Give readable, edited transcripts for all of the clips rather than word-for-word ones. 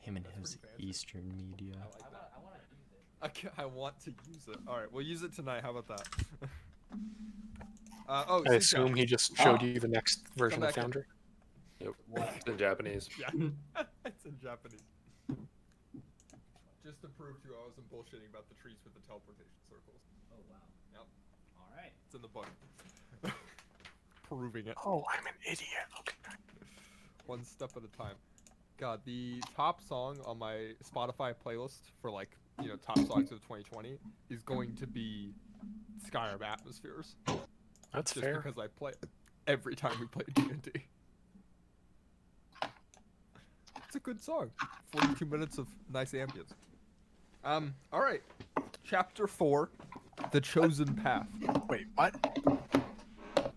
Him and his Eastern media. I like that. I want to use it. All right, we'll use it tonight. How about that? Oh, I assume he just showed you the next version of back in. Foundry. Yep. It's in Japanese. Yeah, it's in Japanese. Just to prove to you I wasn't bullshitting about the trees with the teleportation circles. Oh wow. Yep. All right. It's in the book. Proving it. Oh, I'm an idiot. Okay. One step at a time. God, the top song on my Spotify playlist for top songs of 2020 is going to be Skyrim Atmospheres. That's Just fair. because I play it every time we play D&D. It's a good song. 42 minutes of nice ambience. All right. Chapter 4, The Chosen Path. Wait, what?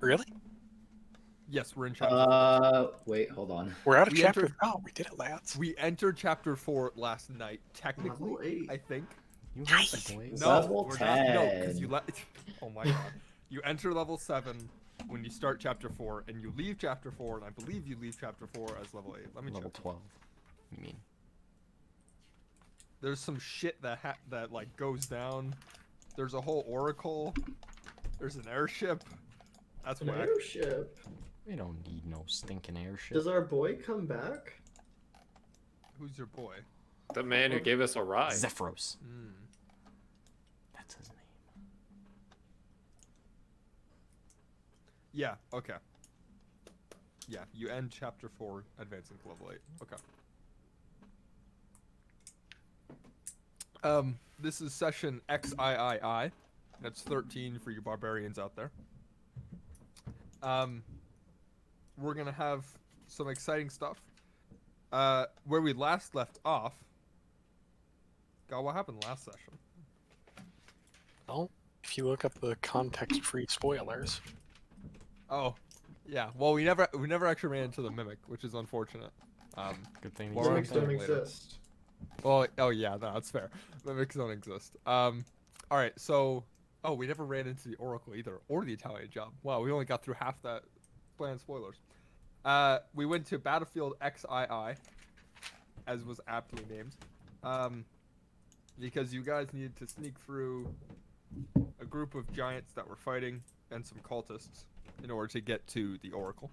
Really? Yes, we're in chapter 4. Wait, hold on. We're out of We chapter. entered- Oh, we did it, lads. We entered chapter 4 last night, technically, Level 8. I think. You have the boys. No, Level we're not. No, 10. because you Oh my god. You enter level 7 when you start chapter 4, and you leave chapter 4, and I believe you leave chapter 4 as level 8. Let me Level check. 12. You mean? There's some shit that goes down. There's a whole oracle. There's an airship. That's An whack. airship. We don't need no stinking airship. Does our boy come back? Who's your boy? The man who gave us a ride. Zephyros. Hmm. That's his name. Yeah, okay. Yeah, you end chapter 4, advancing to level 8. Okay. This is session XIII. That's 13 for you barbarians out there. We're gonna have some exciting stuff. Where we last left off. God, what happened last session? Well, if you look up the context-free spoilers, Oh, yeah. Well, we never actually ran into the mimic, which is unfortunate. Good thing Well, he's Mimics Later. don't exist. Well, oh yeah, no, that's fair. Mimics don't exist. All right, so, we never ran into the Oracle either, or the Italian job. Wow, we only got through half that. Planned spoilers. We went to Battlefield XII, as was aptly named, because you guys needed to sneak through a group of giants that were fighting and some cultists in order to get to the Oracle.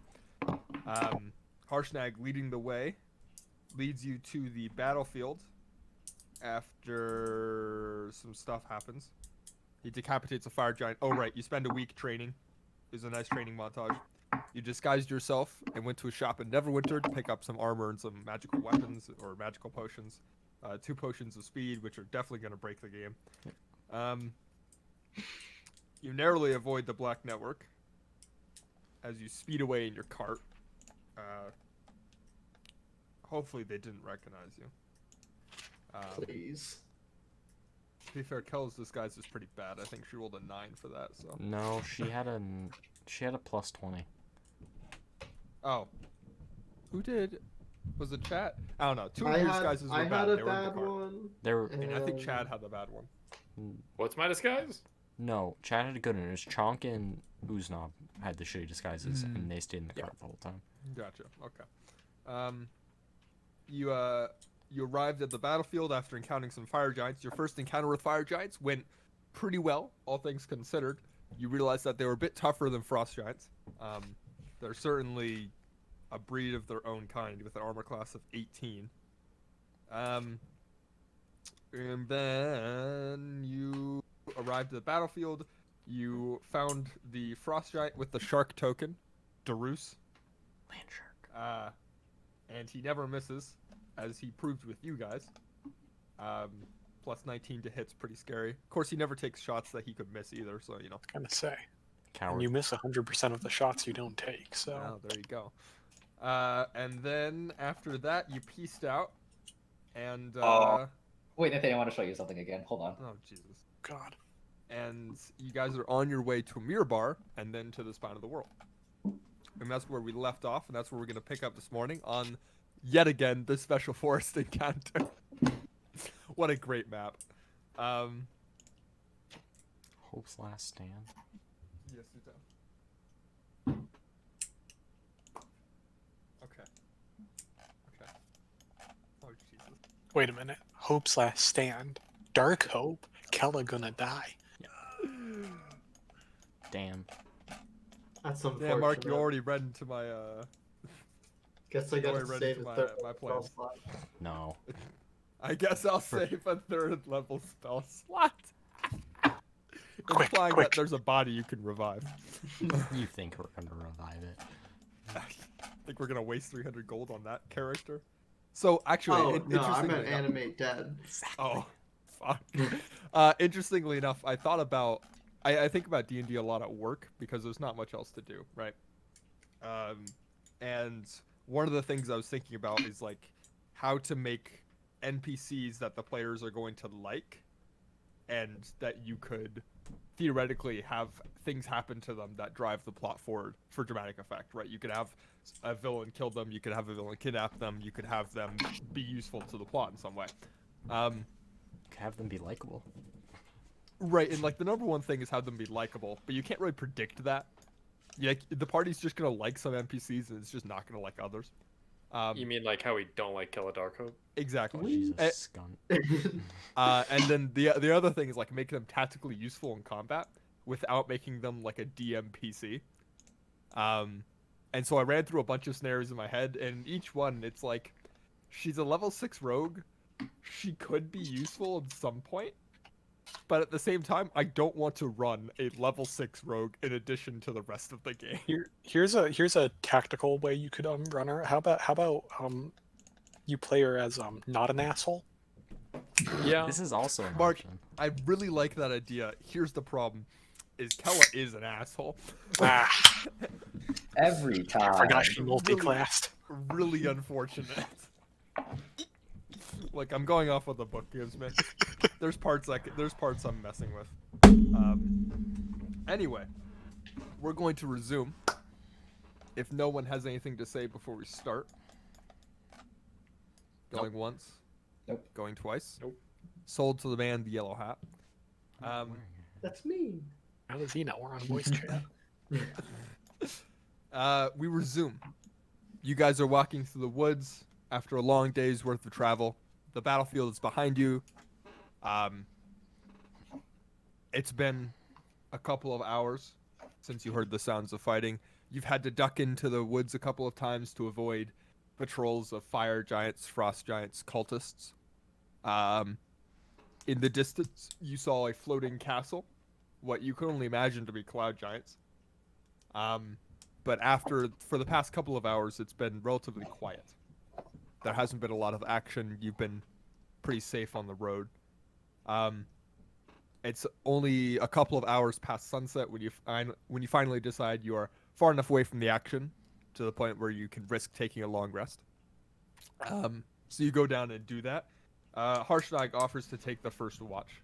Harshnag leading the way leads you to the battlefield after some stuff happens. He decapitates a fire giant. Oh, right. You spend a week training. It was a nice training montage. You disguised yourself and went to a shop in Neverwinter to pick up some armor and some magical weapons or magical potions. 2 potions of speed, which are definitely going to break the game. You narrowly avoid the Black Network as you speed away in your cart. Hopefully they didn't recognize you. Please. To be fair, Kel's disguise is pretty bad. I think she rolled a 9 for that. So. No, she had a plus 20. Oh. Who did? Was it Chad? I don't know. 2 of I your had, disguises were I bad. had a They were in the bad cart. one. There were And I think Chad and- had the bad one. What's my disguise? no. Chad had a good one. It was Chonk and Uznov had the shitty disguises, Mm. and they stayed in the cart the whole time. Gotcha. Okay. You arrived at the battlefield after encountering some fire giants. Your first encounter with fire giants went pretty well, all things considered. You realized that they were a bit tougher than frost giants. They're certainly a breed of their own kind with an armor class of 18. And then you arrived at the battlefield. You found the frost giant with the shark token, Darus. Land shark. And he never misses, as he proved with you guys. Plus 19 to hit's pretty scary. Of course, he never takes shots that he could miss either, so, you know. kind of say. Coward. And you miss 100% of the shots you don't take, so... Oh, there you go. And then, after that, you pieced out, and, Wait, Nathan, I want to show you something again. Hold on. oh, Jesus. God. And you guys are on your way to Mirror Bar, and then to the Spine of the World. And that's where we left off, and that's where we're going to pick up this morning on, yet again, the Special Forest encounter. What a great map. Hope's Last Stand. Yes, you do. Okay. Okay. Oh, Jesus. Wait a minute. Hope's last stand. Dark Hope. Kella gonna die. Damn. That's unfortunate. Yeah, Mark, you already read into my Guess I got already to read save into a my, third my spell plans. slot. No. I guess I'll save a 3rd level spell slot. Quick, Implying quick. that there's a body you can revive. You think we're gonna revive it? I think we're gonna waste 300 gold on that character. So actually, Oh, no, I interestingly meant enough- animate dead. Oh, fuck. Interestingly enough, I thought about, I think about D&D a lot at work because there's not much else to do, right? And one of the things I was thinking about is like how to make NPCs that the players are going to like, and that you could theoretically have things happen to them that drive the plot forward for dramatic effect, right? You could have a villain kill them, you could have a villain kidnap them, you could have them be useful to the plot in some way. Have them be likable. Right, and like the number one thing is have them be likable, but you can't really predict that. Yeah, the party's just gonna like some NPCs and it's just not gonna like others. You mean like how we don't like Kill a Dark Hope? Oh, Exactly. Jesus, scunt. And then the other thing is like making them tactically useful in combat without making them like a DM PC. And so I ran through a bunch of scenarios in my head, and each one it's like she's a level 6 rogue. She could be useful at some point, but at the same time, I don't want to run a level 6 rogue in addition to the rest of the game. Here's a tactical way you could run her. How about you play her as not an asshole? Yeah. This is also an Mark, option. I really like that idea. Here's the problem: is Kella is an asshole. Ah, Every time. forgot she multi-classed. Really unfortunate. Like I'm going off what the book gives me. There's parts I'm messing with. Anyway, we're going to resume. If no one has anything to say before we start. Going once. Nope. Going twice. Nope. Sold to the man, the yellow hat. That's me. How does he know we're on voice chat? We resume. You guys are walking through the woods after a long day's worth of travel. The battlefield is behind you. It's been a couple of hours since you heard the sounds of fighting. You've had to duck into the woods a couple of times to avoid patrols of fire giants, frost giants, cultists. In the distance, you saw a floating castle, what you could only imagine to be cloud giants. But for the past couple of hours, it's been relatively quiet. There hasn't been a lot of action. You've been pretty safe on the road. It's only a couple of hours past sunset when you finally decide you are far enough away from the action to the point where you can risk taking a long rest. So you go down and do that. Harshnag offers to take the first watch.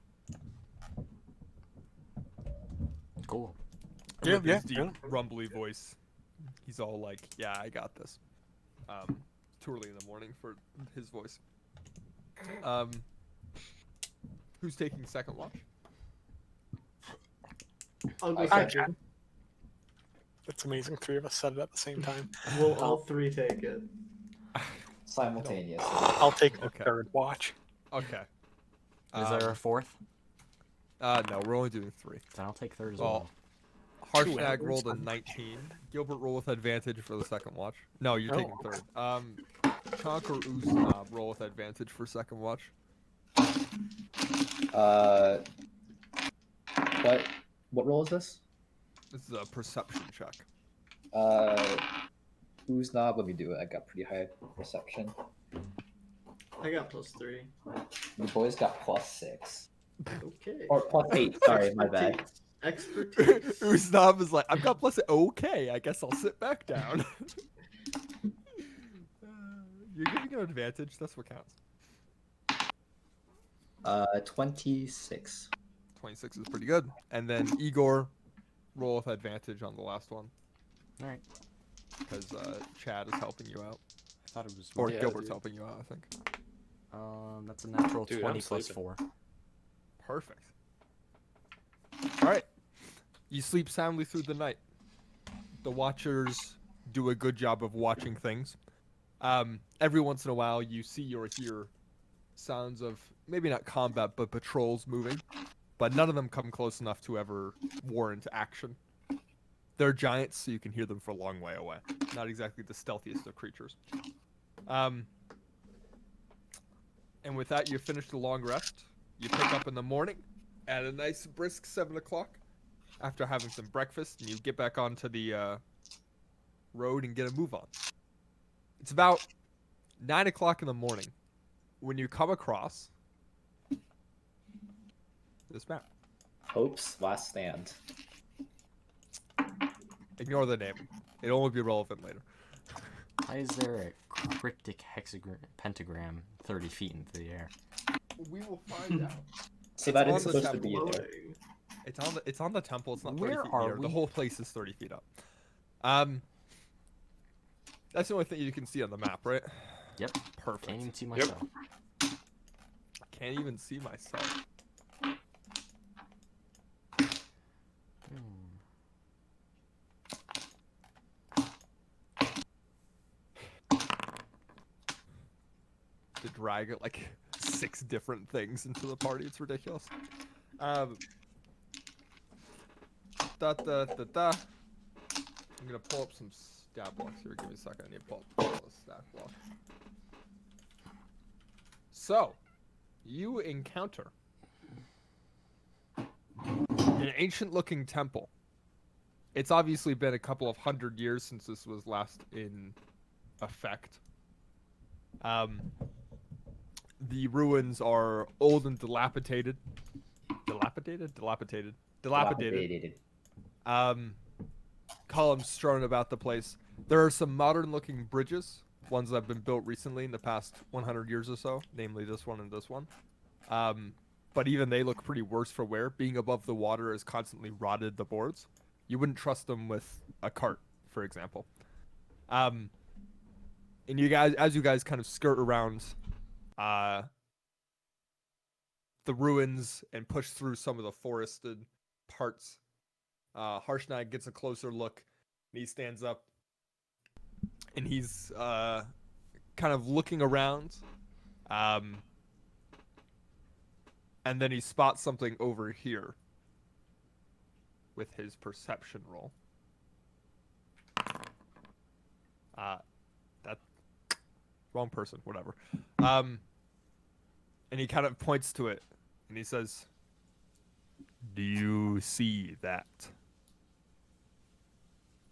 Cool. Yeah, With his yeah, deep, yeah. rumbly voice. He's all like, "Yeah, I got this." Too early in the morning for his voice. Who's taking second watch? I'll go I second. That's amazing. 3 of us said it at the same time. We'll all 3 take it. Simultaneous. I'll take the Okay. 3rd watch. Okay. Is there a fourth? No, we're only doing 3. Then I'll take third as Well, well. Harshnag hours rolled a on 19. Gilbert roll with advantage for the second watch. No, you're taking Oh. third. Chonk or Usonob roll with advantage for second watch. What roll is this? This is a perception check. Who's knob? Let me do it. I got pretty high perception. I got +3. The boys got +6 Okay. or +8. Sorry, my bad. Expertise. Usonob is like, I've got plus. Okay, I guess I'll sit back down. You're giving an advantage. That's what counts. 26. 26 is pretty good. And then Igor, roll with advantage on the last one All right. because Chad is helping you out, I thought it was. or Yeah, Gilbert's dude. helping you out. I think. That's a natural Dude, 20 I'm plus sleeping. 4. Perfect. All right. You sleep soundly through the night. The Watchers do a good job of watching things. Every once in a while, you see or hear sounds of maybe not combat, but patrols moving. But none of them come close enough to ever warrant action. They're giants, so you can hear them for a long way away. Not exactly the stealthiest of creatures. And with that, you finish the long rest. You pick up in the morning at a nice brisk 7 o'clock after having some breakfast, and you get back onto the road and get a move on. It's about 9 o'clock in the morning when you come across this map. Hope's Last Stand. Ignore the name. It'll only be relevant later. Why is there a cryptic pentagram 30 feet into the air? We will find out. See, that It's is on the supposed to be there. Floating. It's on the temple. It's not 30 Where feet are in the air. The we? whole place is 30 feet up. That's the only thing you can see on the map, right? Yep. Perfect. Can't even see myself. Can't even see myself. To drag like 6 different things into the party, it's ridiculous. Da da da da. I'm gonna pull up some stat blocks here. Give me a second. I need to pull up the stat block. So, you encounter an ancient-looking temple. It's obviously been a couple of 100 years since this was last in effect. The ruins are old and dilapidated. Dilapidated. Columns strewn about the place. There are some modern-looking bridges, ones that have been built recently in the past 100 years or so, namely this one and this one. But even they look pretty worse for wear. Being above the water has constantly rotted the boards. You wouldn't trust them with a cart, for example. And you guys, as you guys kind of skirt around the ruins and push through some of the forested parts, Harshnag gets a closer look, and he stands up, and he's kind of looking around, and then he spots something over here with his perception roll. That wrong person, whatever. And he kind of points to it, and he says, "Do you see that?"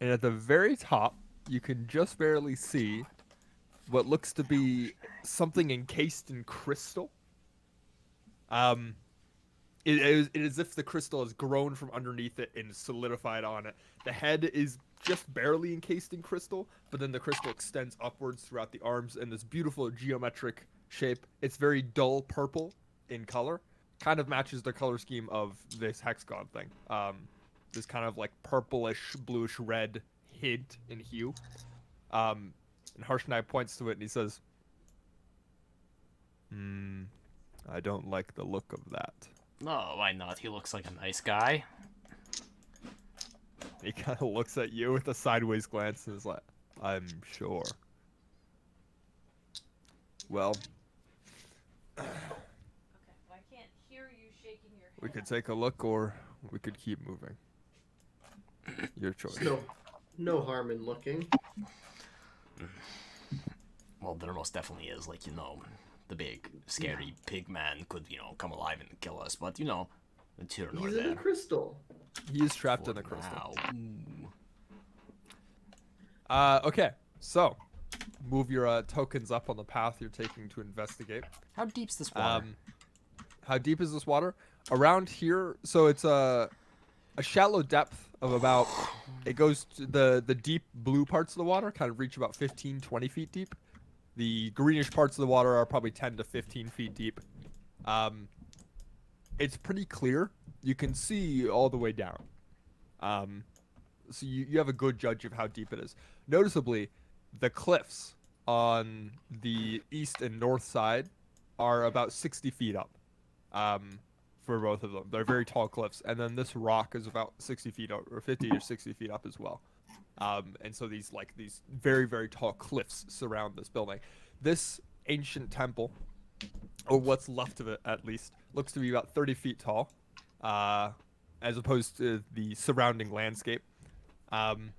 And at the very top, you can just barely see what looks to be something encased in crystal. It is as if the crystal has grown from underneath it and solidified on it. The head is just barely encased in crystal, but then the crystal extends upwards throughout the arms in this beautiful geometric shape. It's very dull purple in color. Kind of matches the color scheme of this hexagon thing. This kind of like purplish, bluish red hint in hue. And Harshnag points to it and he says, I don't like the look of that. No, why not? He looks like a nice guy. He kind of looks at you with a sideways glance and is like, I'm sure. Well, Okay, well, I can't hear you shaking your head. we could take a look or we could keep moving. Your choice. No harm in looking. Well, there most definitely is, like, you know, the big, scary pig man could, you know, come alive and kill us, but, you know, it's here nor He's in there. a crystal. He is trapped For in the crystal. now. Okay, so move your tokens up on the path you're taking to investigate. How deep's this water? How deep is this water? Around here, so it's a shallow depth of about, it goes to the deep blue parts of the water kind of reach about 15, 20 feet deep. The greenish parts of the water are probably 10 to 15 feet deep. It's pretty clear. You can see all the way down. So you have a good judge of how deep it is. Noticeably, the cliffs on the east and north side are about 60 feet up. For both of them. They're very tall cliffs. And then this rock is about 60 feet up, or 50 or 60 feet up as well. And so these very, very tall cliffs surround this building. This ancient temple or what's left of it at least, looks to be about 30 feet tall, as opposed to the surrounding landscape. And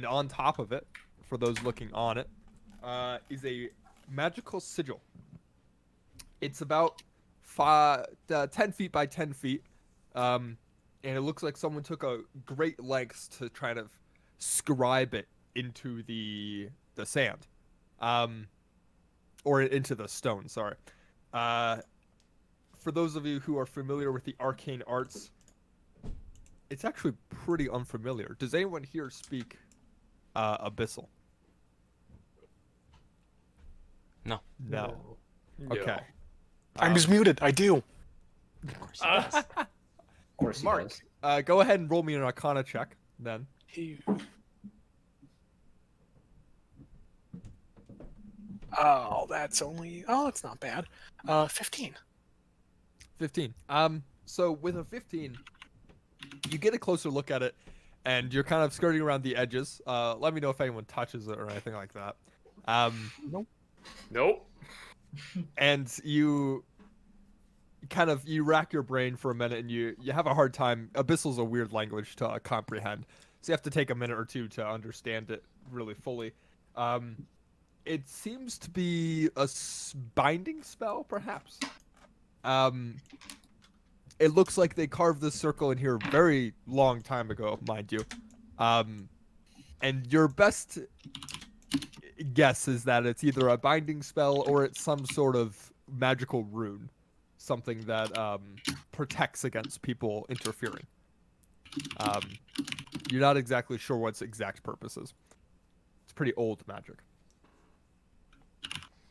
on top of it, for those looking on it, is a magical sigil. It's about 10 feet by 10 feet, and it looks like someone took a great lengths to try to scribe it into the sand, or into the stone. Sorry. For those of you who are familiar with the arcane arts, it's actually pretty unfamiliar. Does anyone here speak Abyssal? No. No. Okay. I'm just muted. I do. Of course. Yes. Of course he Mark, does. go ahead and roll me an Arcana check then. Oh, that's only. Oh, that's not bad. 15. 15. So with a 15, you get a closer look at it, and you're kind of skirting around the edges. Let me know if anyone touches it or anything like that. Nope. And you rack your brain for a minute, and you have a hard time. Abyssal's a weird language to comprehend, so you have to take a minute or two to understand it really fully. It seems to be a binding spell, perhaps. It looks like they carved this circle in here a very long time ago, mind you. And your best guess is that it's either a binding spell or it's some sort of magical rune, something that protects against people interfering. You're not exactly sure what its exact purpose is. It's pretty old magic.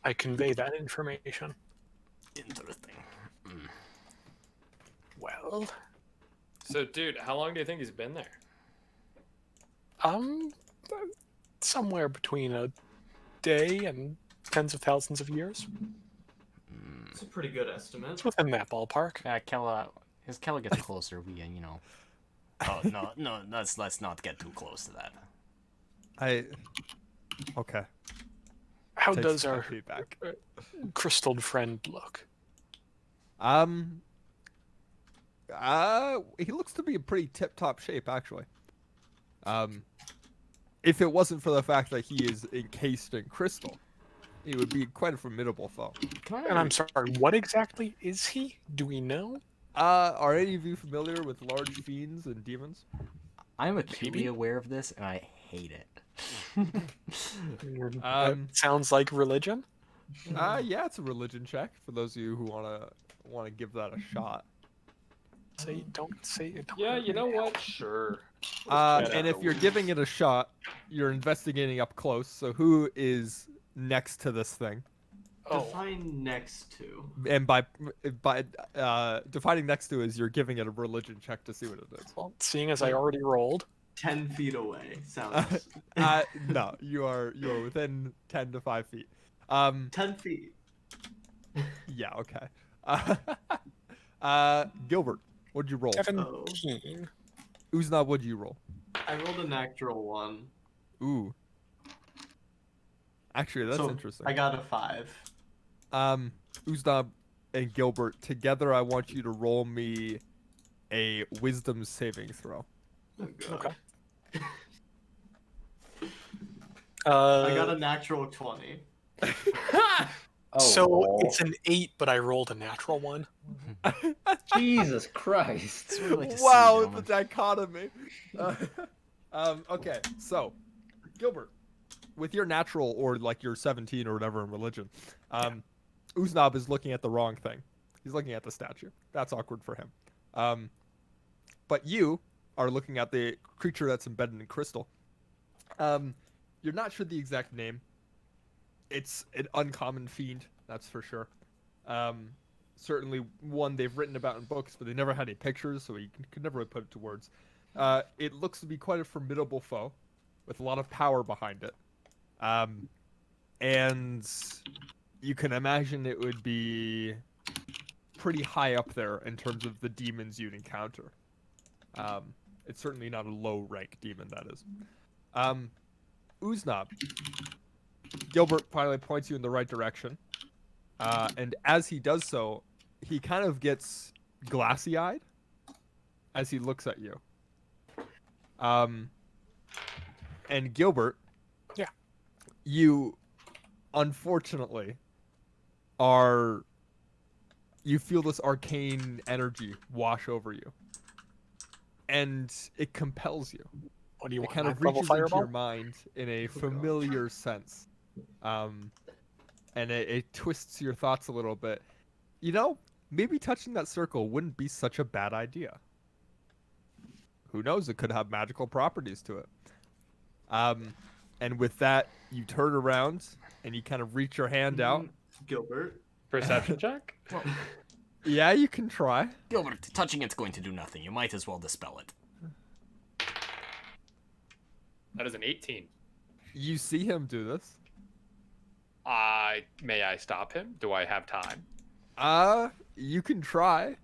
I convey that information. Interesting. Well, So, dude, how long do you think he's been there? somewhere between a day and tens of thousands of years. It's a pretty good estimate. It's within that ballpark. Kella, as Kella gets closer, we, Oh no, let's not get too close to that. Okay. How Takes does my our feedback? crystalled friend look? He looks to be in pretty tip-top shape, actually. If it wasn't for the fact that he is encased in crystal, he would be quite a formidable foe. And I'm sorry, what exactly is he? Do we know? Are any of you familiar with large fiends and demons? I'm acutely aware of this, and I hate it. Sounds like religion. Yeah, it's a religion check for those of you who wanna give that a shot. Don't say it. Yeah, you know what? Sure. And if you're giving it a shot, you're investigating up close. So who is next to this thing? Define next to. And by defining next to is you're giving it a religion check to see what it is. Well, seeing as I already rolled. 10 feet away. Sounds. No, you are within 10 to 5 feet. 10 feet. Yeah, okay. Gilbert, what'd you roll? 17. Uznab, what'd you roll? I rolled a natural 1. Ooh. Actually, that's So interesting. I got a 5. Uznab and Gilbert, together I want you to roll me a wisdom saving throw. Oh, God. Okay. I got a natural 20. Oh, So lol. it's an 8, but I rolled a natural 1. Jesus Christ. That's what we like to see, Wow, the gentlemen. dichotomy. Okay, so Gilbert, with your natural or like your 17 or whatever in religion, Uznab is looking at the wrong thing. He's looking at the statue. That's awkward for him. But you are looking at the creature that's embedded in crystal. You're not sure the exact name. It's an uncommon fiend, that's for sure. Certainly one they've written about in books, but they never had any pictures, so you could never really put it to words. It looks to be quite a formidable foe, with a lot of power behind it. And you can imagine it would be pretty high up there in terms of the demons you'd encounter. It's certainly not a low-rank demon, that is. Uznab. Gilbert finally points you in the right direction. And as he does so, he kind of gets glassy-eyed as he looks at you. And Gilbert, Yeah. you unfortunately you feel this arcane energy wash over you, and it compels you. What do you It want? kind of ninth level reaches into fireball? your mind in a familiar sense, and it twists your thoughts a little bit. You know, maybe touching that circle wouldn't be such a bad idea. Who knows? It could have magical properties to it. And with that, you turn around and you kind of reach your hand out. Gilbert. Perception check? Well, Yeah, you can try. Gilbert, touching it's going to do nothing. You might as well dispel it. That is an 18. You see him do this. May I stop him? Do I have time? You can try.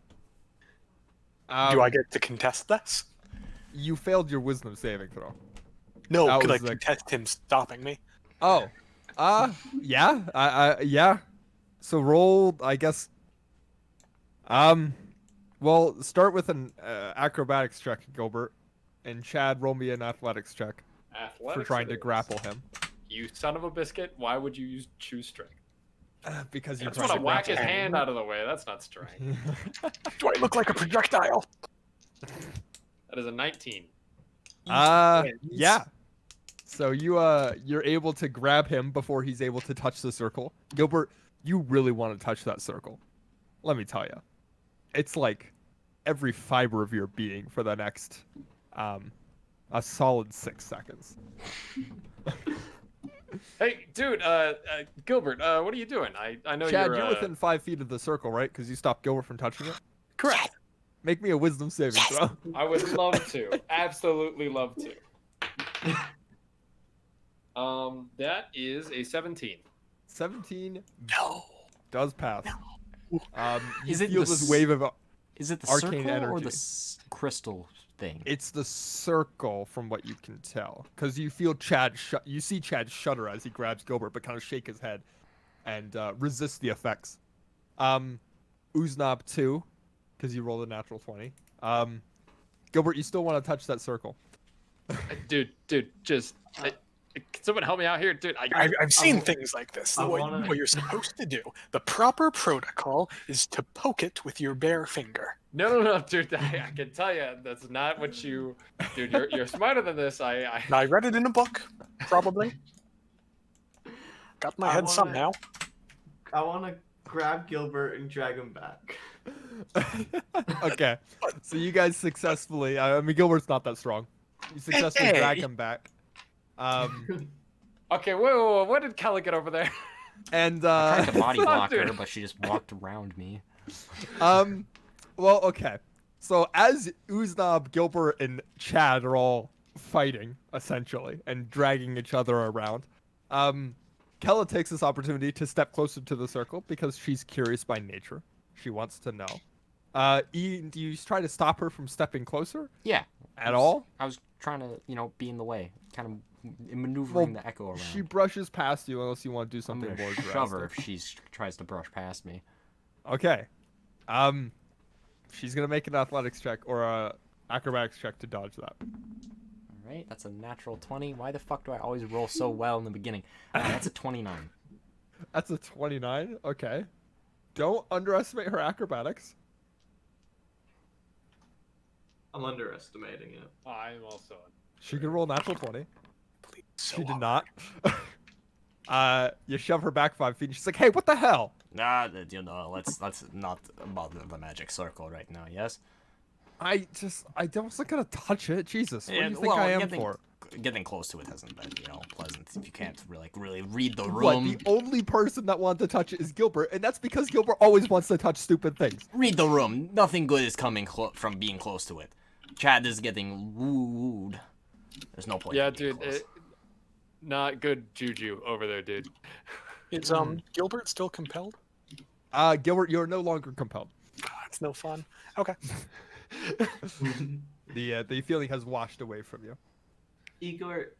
Do I get to contest this? You failed your wisdom saving throw. No, That could I was the- contest him stopping me? Oh. Yeah. Yeah. So roll, I guess. Well, start with an acrobatics check, Gilbert, and Chad, roll me an athletics check Athletics for trying it to is. grapple him. You son of a biscuit. Why would you choose strength? Because I you're just trying want to to whack grapple his him. hand out of the way. That's not strength. Do I look like a projectile? That is a 19. Yeah. So you're able to grab him before he's able to touch the circle. Gilbert, you really want to touch that circle. Let me tell you. It's like every fiber of your being for the next a solid 6 seconds. Hey, dude, Gilbert, what are you doing? I know Chad, you're you're within 5 feet of the circle, right? Because you stopped Gilbert from touching it. Correct. Make me a wisdom saving throw. I would love to. Absolutely love to. That is a 17. 17 No. does pass. You Is it feel the this s- wave of Is it the Arcane circle or energy. the crystal thing? It's the circle, from what you can tell, because you feel you see Chad shudder as he grabs Gilbert, but kind of shake his head and resist the effects. Uznab 2, because you rolled a natural 20. Gilbert, you still want to touch that circle? Dude, just can someone help me out here, dude? I've seen things like this. I What, wanna- what you're supposed to do, the proper protocol is to poke it with your bare finger. No, dude. I can tell you that's not what you. Dude, you're smarter than this. And I read it in a book, probably. Got my I head wanna- somehow. I want to grab Gilbert and drag him back. Okay, so you guys successfully. I mean, Gilbert's not that strong. You successfully Hey. drag him back. Okay, whoa, what did Kelly get over there? And I tried to body block her, Dude. but she just walked around me. well, okay. So as Uznab, Gilbert, and Chad are all fighting essentially and dragging each other around, Kella takes this opportunity to step closer to the circle because she's curious by nature. She wants to know. Ian, do you try to stop her from stepping closer Yeah. at all? I was trying to, be in the way, kind of maneuvering the echo around. She brushes past you unless you want to do I'm something gonna more shove her drastic. if she tries to brush past me. Okay. She's gonna make an athletics check or a acrobatics check to dodge that. All right, that's a natural 20. Why the fuck do I always roll so well in the beginning? That's a 29. That's a 29. Okay. Don't underestimate her acrobatics. I'm underestimating it. I'm also. She could roll a natural 20. Please, so She did hard. not. You shove her back 5 feet. And she's like, "Hey, what the hell?" Nah, let's not bother the magic circle right now. Yes. I wasn't gonna touch it. Jesus, what do you think well, I am getting, for? Getting close to it hasn't been, pleasant if you can't really read the What? room. The only person that wanted to touch it is Gilbert, and that's because Gilbert always wants to touch stupid things. Read the room. Nothing good is coming from being close to it. Chad is getting wooed. There's no point. Yeah, in being dude. close. Not good juju over there, dude. Is Gilbert still compelled? Gilbert, you're no longer compelled. It's no fun. Okay. The feeling has washed away from you. Igor,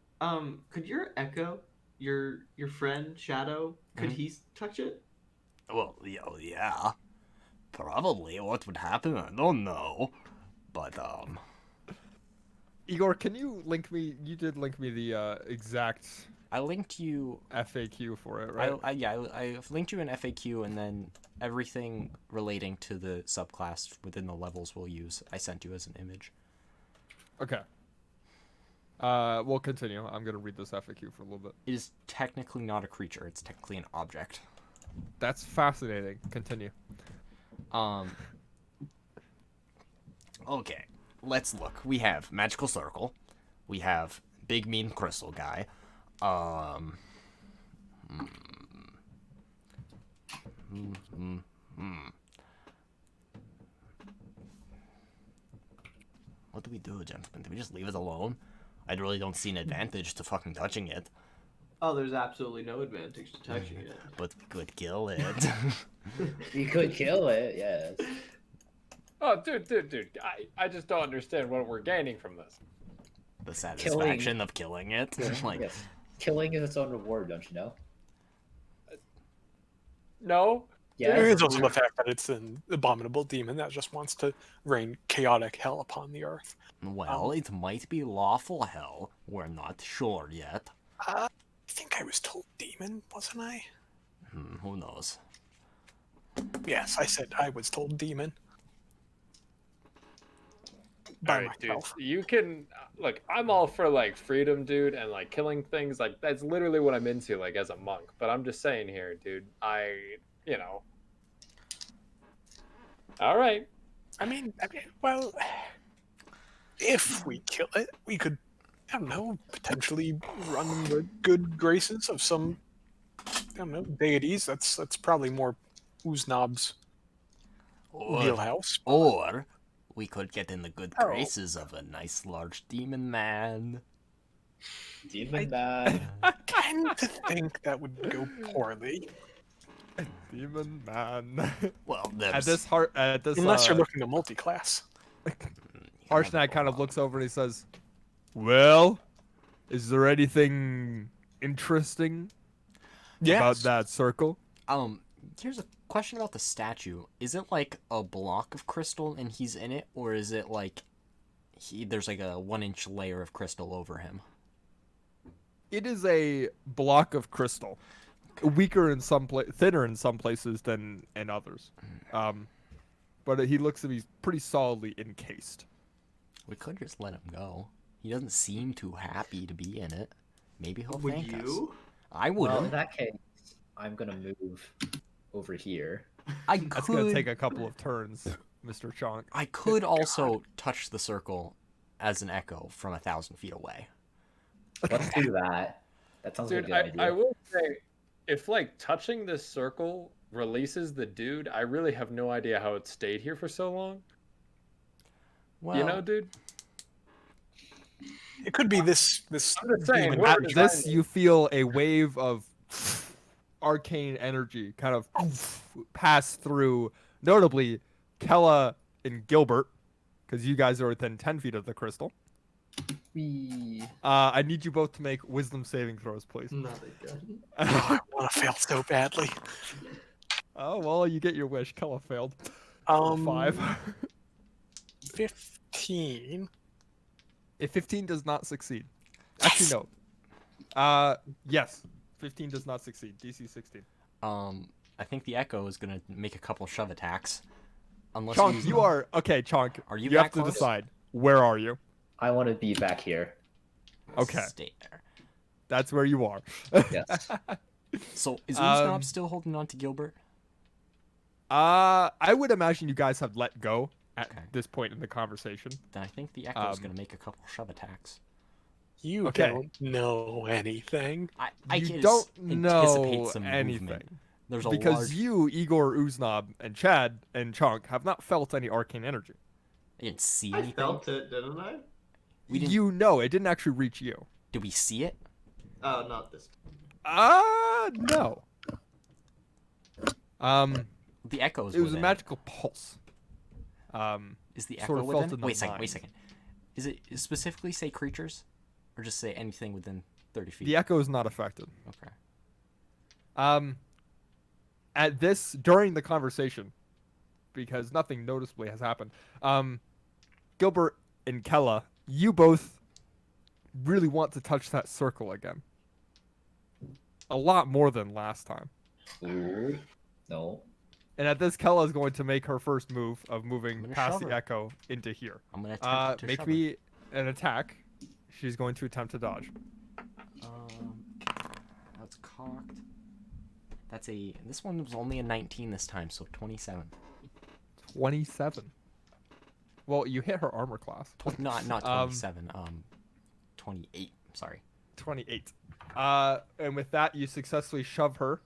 could your Echo, your friend Shadow, could he touch it? Well, yeah. Probably. What would happen? I don't know. But, Igor, can you link me? You did link me the exact I linked you... FAQ for it, right? I've linked you an FAQ, and then everything relating to the subclass within the levels we'll use, I sent you as an image. Okay. We'll continue. I'm gonna read this FAQ for a little bit. It is technically not a creature. It's technically an object. That's fascinating. Continue. Okay, let's look. We have Magical Circle. We have Big Mean Crystal Guy. What do we do, gentlemen? Do we just leave it alone? I really don't see an advantage to fucking touching it. Oh, there's absolutely no advantage to touching it. But we could kill it. You could kill it, yes. Oh, dude. I just don't understand what we're gaining from this. The satisfaction of killing it. Like, Yes. Killing is its own reward, don't you know? No? Yeah. There is also the fact that it's an abominable demon that just wants to rain chaotic hell upon the earth. well, it might be lawful hell. We're not sure yet. I think I was told demon, wasn't I? Who knows? Yes, I said I was told demon. By Alright, dude. myself. You can look. I'm all for like freedom, dude, and like killing things. Like that's literally what I'm into, like as a monk. But I'm just saying here, dude. All right. I mean, well, if we kill it, we could, I don't know, potentially run in the good graces of some, I don't know, deities. That's probably more Uznob's wheelhouse. Or we could get in the good Oh. graces of a nice large demon man. Demon man. I tend to think that would go poorly. Demon man. Well, at this Unless you're looking at multi-class. Harshnag kind of looks over and he says, "Well, is there anything interesting about Yes. that circle?" Here's a question about the statue. Is it like a block of crystal and he's in it, or is it like there's like a 1-inch layer of crystal over him? It is a block of crystal, weaker in some thinner in some places than in others. But he looks to be pretty solidly encased. We could just let him go. He doesn't seem too happy to be in it. Maybe he'll Would thank us. you? I Well, in wouldn't. that case, I'm gonna move over here. I That's gonna could. take a couple of turns, Mr. Chonk. I could also touch the circle as an echo from 1,000 feet away. Let's do that. That sounds like a Dude, good idea. I will say, if like touching this circle releases the dude, I really have no idea how it stayed here for so long. Well, You know, dude. It could be this I'm just saying, demon. whoever At designed this, it- you feel a wave of arcane energy kind of pass through, notably Kella and Gilbert, because you guys are within 10 feet of the crystal. Whee. I need you both to make wisdom saving throws, please. Not again. I want to fail so badly. Oh, well, you get your wish. Kella failed. 5. 15. If 15 does not succeed. Actually, no. Yes. 15 does not succeed. DC 16. I think the echo is gonna make a couple shove attacks. Unless Chonk, you are... Okay, Chonk. Are you You have that to close? decide. Where are you? I want to be back here. Okay. Stay there. That's where you are. Yes. So is Um, Uznov still holding on to Gilbert? I would imagine you guys have let go at Okay. this point in the conversation. Then I think the echo is um, gonna make a couple shove attacks. You Okay. don't know anything. I You can don't anticipate know some anything. movement. There's a Because large... you, Igor, Uznov, and Chad, and Chunk have not felt any arcane energy. I didn't see I anything. felt it, didn't I? We didn't... You know it didn't actually reach you. Did we see it? Oh, not this. No. The echoes. It was a within. magical pulse. Is the sort echo of felt within? in the Wait a second. Wait a mind. second. Is it specifically say creatures, or just say anything within 30 feet? The echo is not affected. Okay. during the conversation, because nothing noticeably has happened. Gilbert and Kella, you both really want to touch that circle again. A lot more than last time. Ooh. No. And at this, Kella is going to make her first move of moving gonna past shove the her. echo into here. I'm gonna attempt to Make shove me an attack. She's going to attempt to dodge. her. That's cocked. That's a. This one was only a 19 this time, so 27. 27. Well, you hit her armor class. Not 27. 28. Sorry. 28. And with that, you successfully shove her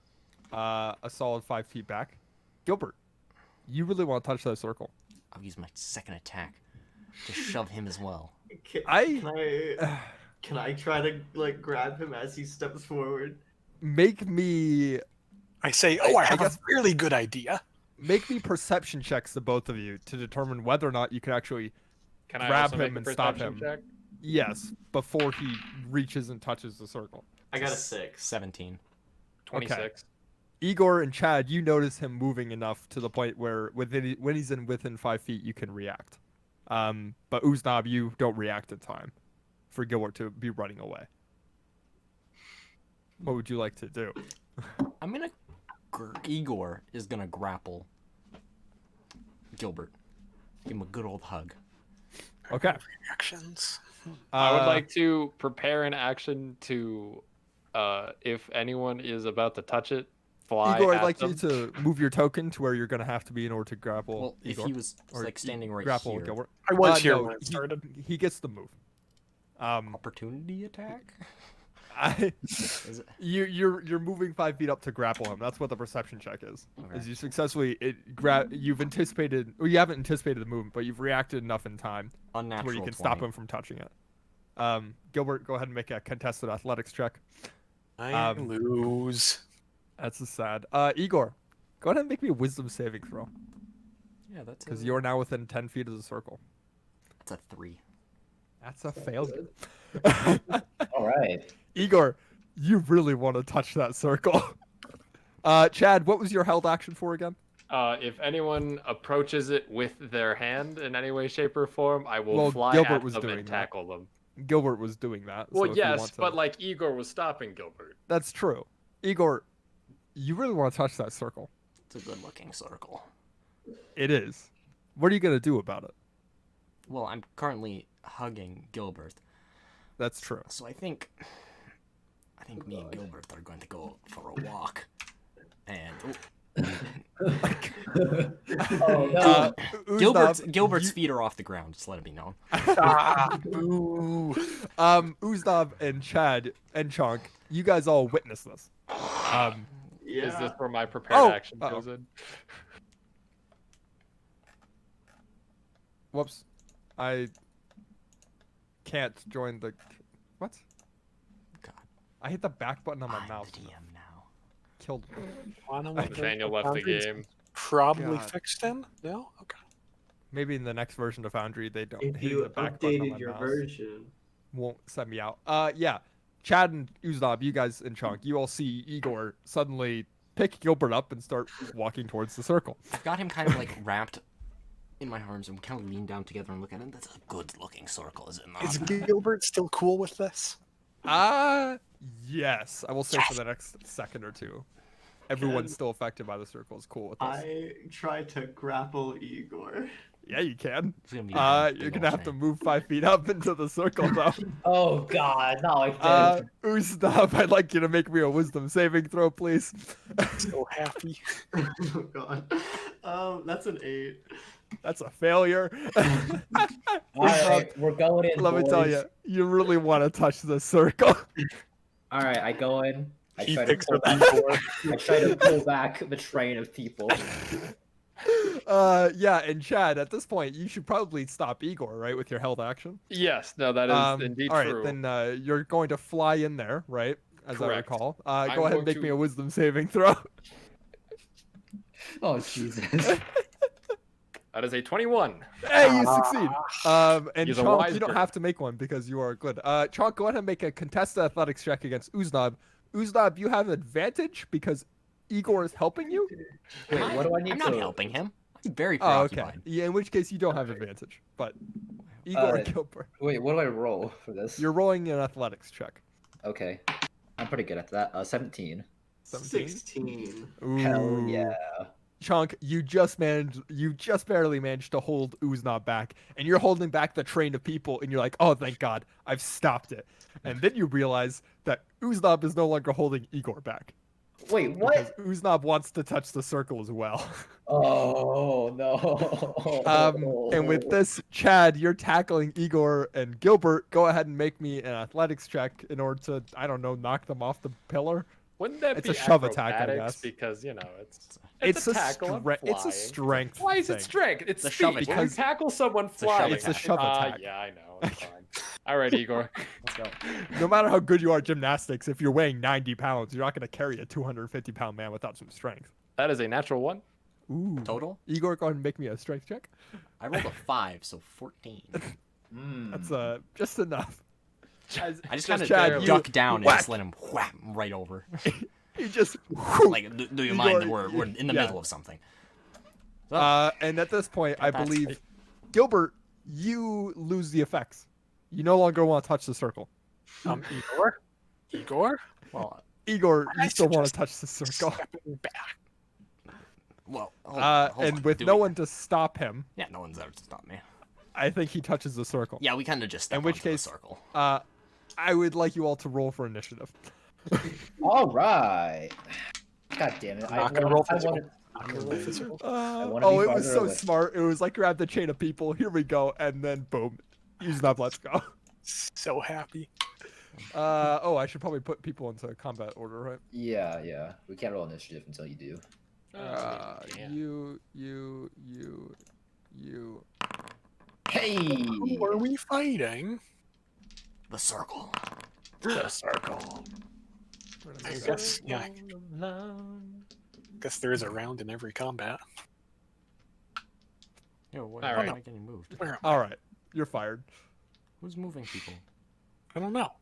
a solid 5 feet back. Gilbert, you really want to touch that circle. I'll use my second attack to shove him as well. Can I try to like grab him as he steps forward? Make me I say, oh, I have guess- a really good idea. perception checks, the both of you, to determine whether or not you can actually Can I grab also him make a and stop perception him. check? Yes, before he reaches and touches the circle. I got a 6. 17. 26. Igor and Chad, you notice him moving enough to the point where when he's within 5 feet, you can react. But Uznab, you don't react in time for Gilbert to be running away. What would you like to do? I'm gonna. Igor is gonna grapple Gilbert. Give him a good old hug. Okay. Reactions. I would Uh, like to prepare an action to, if anyone is about to touch it, fly Igor, I'd at like them. you to move your token to where you're going to have to be in order to grapple Well, if Igor. he was or like standing right grapple here, Gilbert. I was here No, when it started. he gets the move. opportunity attack. I, Is it? you're moving 5 feet up to grapple him. That's what the perception check is. Okay. Is you successfully you haven't anticipated the movement, but you've reacted enough in time to Unnatural. where you can 20. stop him from touching it. Gilbert, go ahead and make a contested athletics check. I lose. That's a sad. Igor, go ahead and make me a wisdom saving throw Yeah, that's because you're now within 10 feet of the circle. That's a 3. That's a failure. All right. Igor, you really want to touch that circle. Chad, what was your held action for again? If anyone approaches it with their hand in any way, shape, or form, I will Well, fly Gilbert at was them doing and that. tackle them. Gilbert was doing that. so Well, if you yes, want to- but like Igor was stopping Gilbert. That's true. Igor, you really want to touch that circle. It's a good-looking circle. It is. What are you going to do about it? Well, I'm currently hugging Gilbert, That's true. so I think me and Gilbert are going to go for a walk, and Oh no. Gilbert's feet are off the ground. Just let it be known. Boo. Uznab and Chad and Chonk, you guys all witness this. Yeah. Is this where my prepared Oh, action goes in? Whoops. I can't join the... What? God, I hit the back button on my I'm mouse. the DM now. Killed me. Nathaniel left the game. Probably God. fixed him? No? Okay. Maybe in the next version of Foundry, they don't. If hitting you the back button on updated my your mouse version. won't send me out. Yeah. Chad and Uznab, you guys and Chonk, you all see Igor suddenly pick Gilbert up and start walking towards the circle. I've got him kind of like wrapped in my arms, and we kind of lean down together and look at him. That's a good-looking circle, is it not? Is Gilbert still cool with this? Yes. I will say for the next second or two. Everyone's still affected by the circle is cool with this. I tried to grapple Igor. Yeah, you can. It's gonna be a You're big gonna old have to thing. move 5 feet up into the circle, though. Oh God, not like this. Uznab, I'd like you to make me a wisdom saving throw, please. So happy. Oh god. That's an 8. That's a failure. All right, we're going in. Let me tell boys. you, you really want to touch the circle. All right, I go in. I He try, to picks pull up back, Igor. I try to pull back the train of people. Yeah, and Chad, at this point, you should probably stop Igor, right, with your held action. Yes, no, that is indeed all right, true. then you're going to fly in there, right? As Correct. I recall. I'm Go ahead going and make me to- a wisdom saving throw. Oh Jesus. That is a 21. Hey, you succeed. And He's a Chonk, wise you don't bird. have to make one because you are good. Chonk, go ahead and make a contested athletics check against Uznab. Uznab, you have advantage because Igor is helping you? Wait, what do I need I'm to? not helping him. I'm very Oh, okay. preoccupied. Yeah, in which case you don't have advantage. But Igor Uh, Gilbert, Wait, what do I roll for this? you're rolling an athletics check. Okay, I'm pretty good at that. 17. 17? 16. Hell Ooh. yeah. Chunk, you just barely managed to hold Uznab back, and you're holding back the train of people, and you're like, oh, thank God, I've stopped it. And then you realize that Uznab is no longer holding Igor back. Wait, Because what? Uznab wants to touch the circle as well. Oh no. And with this, Chad, you're tackling Igor and Gilbert. Go ahead and make me an athletics check in order to, I don't know, knock them off the pillar. Wouldn't that It's be a shove attack, I acrobatics? guess. Because you know it's It's a tackle. I'm it's a flying. strength. Why is thing. it strength? It's The speed. shove When you attack. tackle someone a shove flying. It's a shove attack. Yeah, I know. It's fine. All right, Igor. Let's go. No matter how good you are at gymnastics, if you're weighing 90 pounds, you're not going to carry a 250-pound man without some strength. That is a natural one. Ooh. Total? Igor, go ahead and make me a strength check. I rolled a 5, so 14. That's just enough. I just Just kind of Chad, duck down and whack. just let him whap right over. You just Like, do you Igor, mind that we're in the yeah. middle of something? And at this point, I That's believe right. Gilbert, you lose the effects. You no longer want to touch the circle. Igor? Well, Igor, I you still want to suggest touch the circle. stepping back. hold on, hold And on. with Do no we- one to stop him, Yeah, no one's there to stop me. I think he touches the circle. Yeah, we kind of just step In which onto case- the circle. I would like you all to roll for initiative. All right. God damn it. Not gonna roll I physical. wanted, Not gonna roll physical. wanna Oh, be it was farther so away. smart. It was like grab the chain of people. Here we go, and then boom, use up. Let's go. So happy. Oh, I should probably put people into combat order, right? Yeah. We can't roll initiative until you do. Damn. You. Hey! Who are we fighting? The circle. The circle. I guess, yeah. Guess there is a round in every combat. Yo, what, All how right. am I getting moved? Where? All right, you're fired. Who's moving people? I don't know.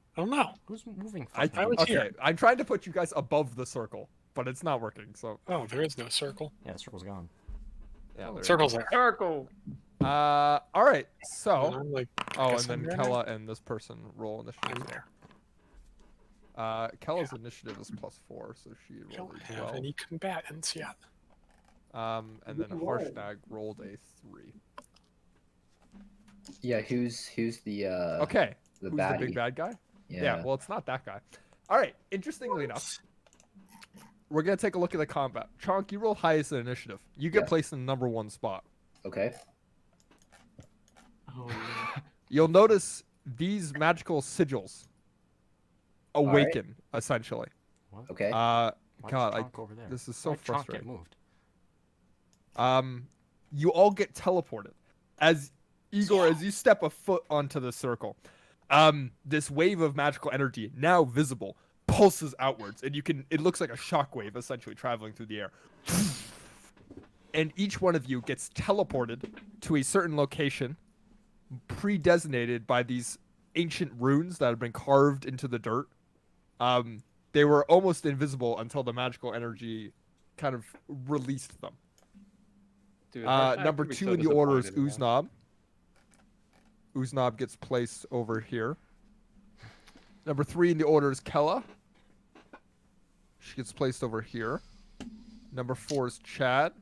Who's moving? I fucking was people? okay. here. I'm trying to put you guys above the circle, but it's not working. So Oh, there is no circle. Yeah, the circle's gone. yeah. there- Circle's there. Circle. All right. And So I'm like, oh, and guess I'm then there Kella and this person roll I'm initiative. there. Kella's initiative is +4, so she Don't rolled a have 12. any combatants yet. And then Harshnag rolled a 3. Yeah, who's the Okay. the Who's baddie? the big bad guy? Yeah. Yeah, well, it's not that guy. All right, interestingly enough, we're going to take a look at the combat. Chonk, you rolled highest in initiative. You get Yeah. placed in the number 1 spot. Okay. Oh, yeah. You'll notice these magical sigils right. awaken, essentially. Okay. Why God, Chonk over there? this is so Why'd Chonk frustrating. get moved? You all get teleported. As Igor, as you step a foot onto the circle, this wave of magical energy, now visible, pulses outwards, and it looks like a shockwave essentially traveling through the air. And each one of you gets teleported to a certain location, pre-designated by these ancient runes that have been carved into the dirt. They were almost invisible until the magical energy kind of released them. Dude, Harshnag Number could be 2 so in the order is disappointed in that. Uznab. Uznab gets placed over here. Number 3 in the order is Kella. She gets placed over here. Number 4 is Chad.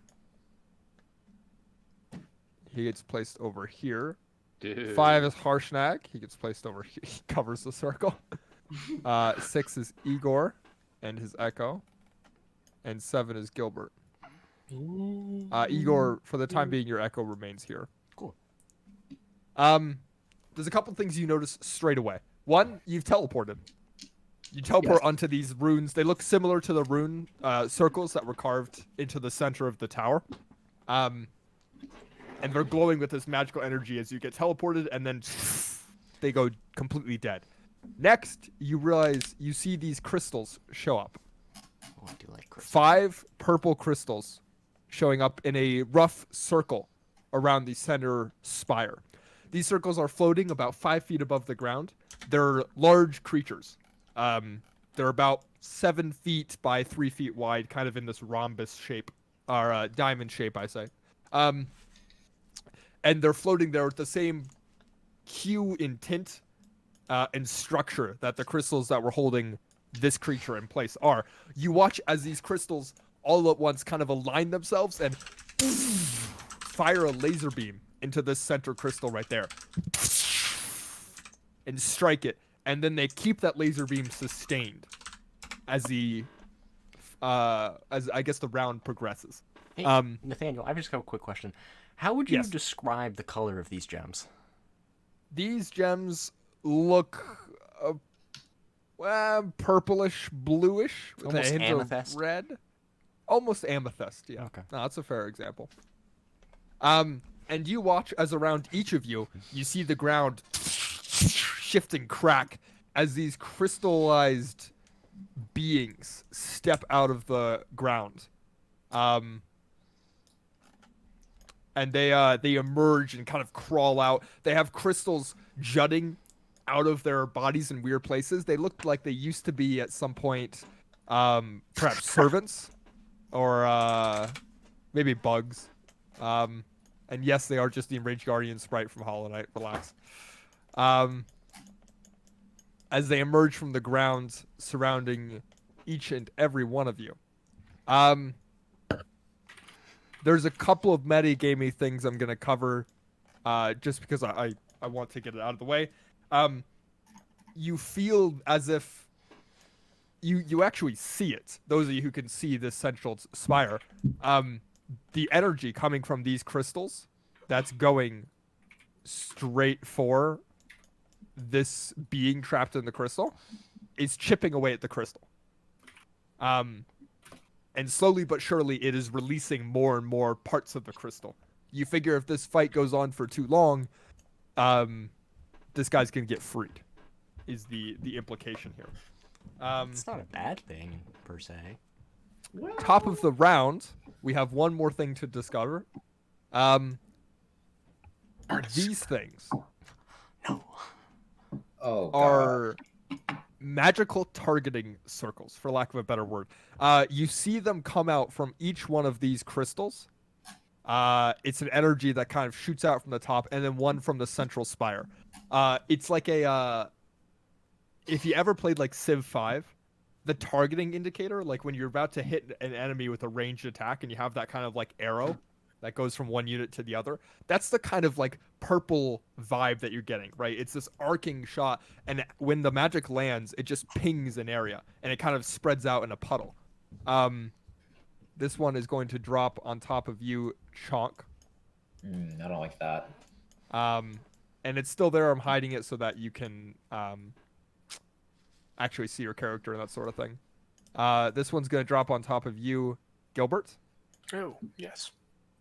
He gets placed over here. Dude. 5 is Harshnag. He gets placed over here. He covers the circle. 6 is Igor and his echo. And 7 is Gilbert. Igor, for the time being, your echo remains here. Cool. There's a couple things you notice straight away. One, you've teleported. You teleport onto these runes. They look similar to the rune circles that were carved into the center of the tower. And they're glowing with this magical energy as you get teleported, and then they go completely dead. Next, you realize you see these crystals show up. Oh, I do like crystals. 5 purple crystals showing up in a rough circle around the center spire. These circles are floating about 5 feet above the ground. They're large creatures. They're about 7 feet by 3 feet wide, kind of in this rhombus shape, or diamond shape, I say. And they're floating there with the same hue in tint and structure that the crystals that were holding this creature in place are. You watch as these crystals all at once kind of align themselves and fire a laser beam into this center crystal right there and strike it, and then they keep that laser beam sustained as as I guess the round progresses. Hey, Nathaniel, I've just got a quick question. How would you Yes. describe the color of these gems? These gems look purplish, bluish, with Almost a hint amethyst? of red. Almost amethyst, yeah. Okay. No, that's a fair example. And you watch as around each of you, you see the ground shift and crack as these crystallized beings step out of the ground. And they emerge and kind of crawl out. They have crystals jutting out of their bodies in weird places. They look like they used to be at some point, perhaps servants, or maybe bugs. And yes, they are just the Enraged Guardian sprite from Hollow Knight. Relax. As they emerge from the ground surrounding each and every one of you. There's a couple of metagamey things I'm going to cover just because I want to get it out of the way. You feel as if you actually see it. Those of you who can see this central spire. The energy coming from these crystals that's going straight for this being trapped in the crystal is chipping away at the crystal. And slowly but surely it is releasing more and more parts of the crystal. You figure if this fight goes on for too long, this guy's gonna get freed, is the implication here. It's not a bad thing, per se. Top of the round, we have one more thing to discover. These things Oh, God. are magical targeting circles, for lack of a better word. You see them come out from each one of these crystals. It's an energy that kind of shoots out from the top, and then one from the central spire. It's like a if you ever played like Civ 5, the targeting indicator, like when you're about to hit an enemy with a ranged attack and you have that kind of like arrow that goes from one unit to the other, that's the kind of like purple vibe that you're getting, right? It's this arcing shot, and when the magic lands, it just pings an area and it kind of spreads out in a puddle. This one is going to drop on top of you, Chonk. I don't like that. And it's still there. I'm hiding it so that you can actually see your character and that sort of thing. This one's going to drop on top of you, Gilbert. Oh, yes.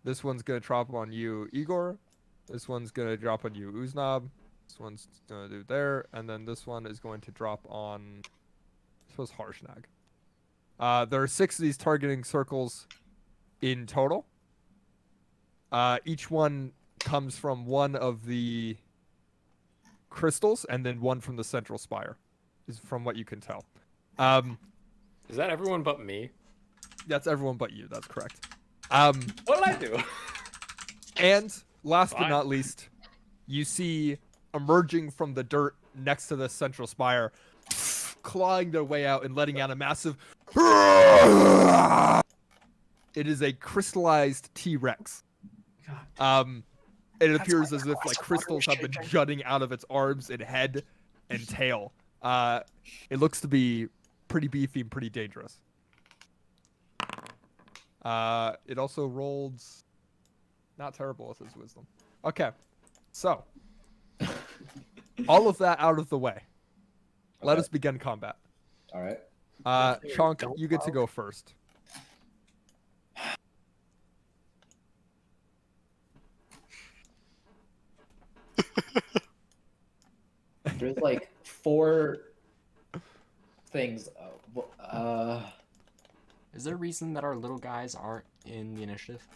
This one's going to drop on you, Igor. This one's going to drop on you, Uznab. This one's going to do there. And then this one is going to drop on... This was Harshnag. There are 6 of these targeting circles in total. Each one comes from one of the crystals and then one from the central spire, is from what you can tell. Is that everyone but me? That's everyone but you. That's correct. What did I do? And last but Fine. not least, you see emerging from the dirt next to the central spire, clawing their way out and letting out a massive... It is a crystallized T-Rex. It appears why as your if glass like of water crystals was have been shaking. jutting out of its arms and head and tail. It looks to be pretty beefy and pretty dangerous. It also rolled not terrible with his wisdom. Okay, so all of that out of the way. Let Okay. us begin combat. All right. Chonk, Don't you get to allow- go first. There's like 4 things. Is there a reason that our little guys aren't in the initiative?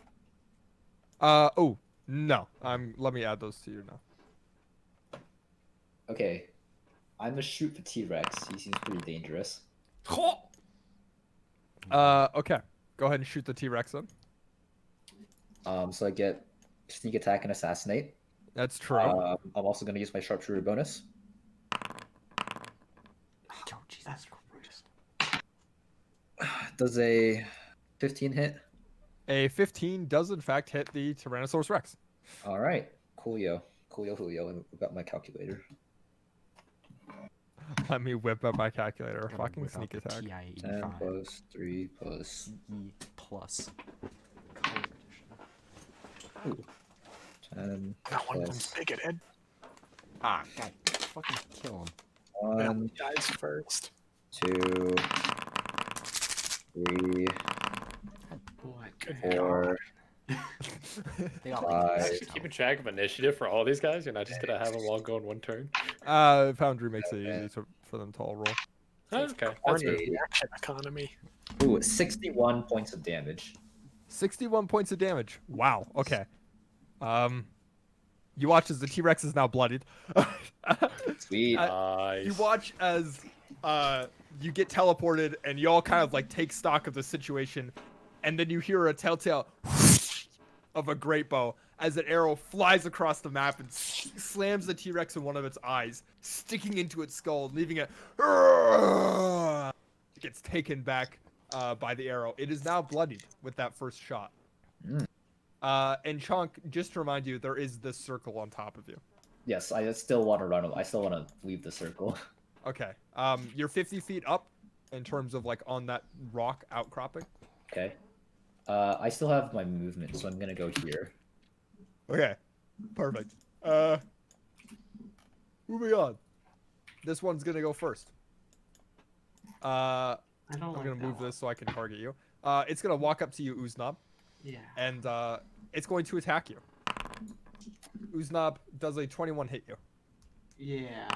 Oh no, let me add those to you now. Okay. I'm gonna shoot the T-Rex. He seems pretty dangerous. Okay. Go ahead and shoot the T-Rex then. So I get sneak attack and assassinate. That's true. I'm also going to use my sharpshooter bonus. Oh, Jesus Christ. Does a 15 hit? A 15 does in fact hit the Tyrannosaurus Rex. All right. Coolio. Coolio. And we've got my calculator. Let me whip up my calculator. Gotta Fucking whip out sneak the attack. 10 TI-85 plus 3 plus... CE plus color edition. Ooh. 10 That one plus can pick it, Ed. Ah, God, fucking kill him. 1, Guys first. 2, 3, Good 4, They got 5. Keeping track of initiative for all these guys. You're not just gonna have them all go in one turn. Foundry makes it easy for them to all roll. Oh, okay, that's Darn good. the reaction economy. Ooh, 61 points of damage. 61 points of damage. Wow. Okay. You watch as the T-Rex is now bloodied. Sweet. Nice. You watch as you get teleported and you all kind of like take stock of the situation, and then you hear a telltale of a great bow as an arrow flies across the map and slams the T-Rex in one of its eyes, sticking into its skull, leaving it. It gets taken back by the arrow. It is now bloodied with that first shot. Mm. And Chunk, just to remind you, there is this circle on top of you. Yes, I still want to run. I still want to leave the circle. Okay. You're 50 feet up in terms of like on that rock outcropping. Okay. I still have my movement, so I'm gonna go here. Okay. Perfect. Moving on. This one's gonna go first. I don't I'm like gonna that move one. this so I can target you. It's gonna walk up to you, Uznab, Yeah. and it's going to attack you. Uznab does a 21 hit you. Yeah.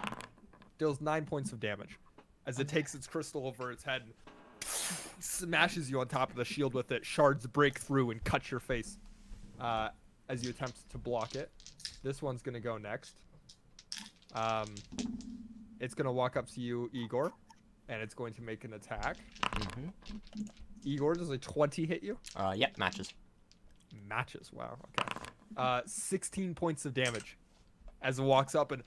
Deals 9 points of damage as it takes its crystal over its head and smashes you on top of the shield with it. Shards break through and cut your face as you attempt to block it. This one's gonna go next. It's gonna walk up to you, Igor, and it's going to make an attack. Mm-hmm. Igor, does a 20 hit you? Yep, matches. Matches. Wow. Okay. 16 points of damage as it walks up and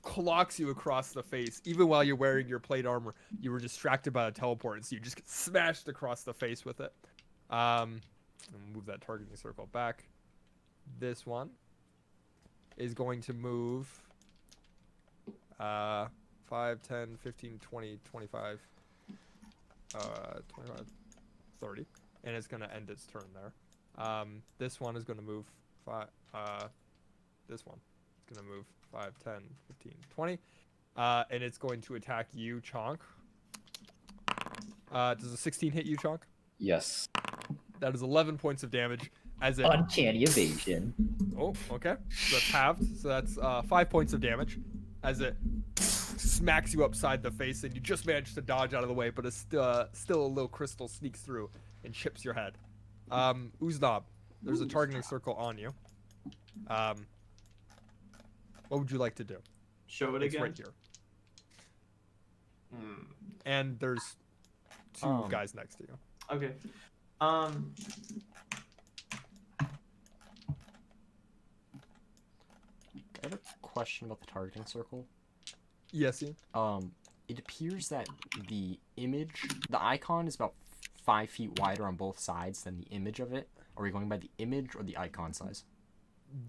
clocks you across the face. Even while you're wearing your plate armor, you were distracted by the teleport, and so you just get smashed across the face with it. Move that targeting circle back. This one is going to move 5, 10, 15, 20, 25, 25, 30, and it's going to end its turn there. This one is going to move 5, this one is going to move 5, 10, 15, 20, and it's going to attack you, Chonk. Does a 16 hit you, Chonk? Yes. That is 11 points of damage as it... Uncanny evasion. Oh, okay. So that's halved. So that's 5 points of damage as it smacks you upside the face, and you just manage to dodge out of the way, but it's still a little crystal sneaks through and chips your head. Uznab, there's a targeting circle on you. What would you like to do? Show it It's again. right here. Hmm. And there's two guys next to you. Okay. I have a question about the targeting circle. Yes, Ian? It appears that the icon is about 5 feet wider on both sides than the image of it. Are we going by the image or the icon size?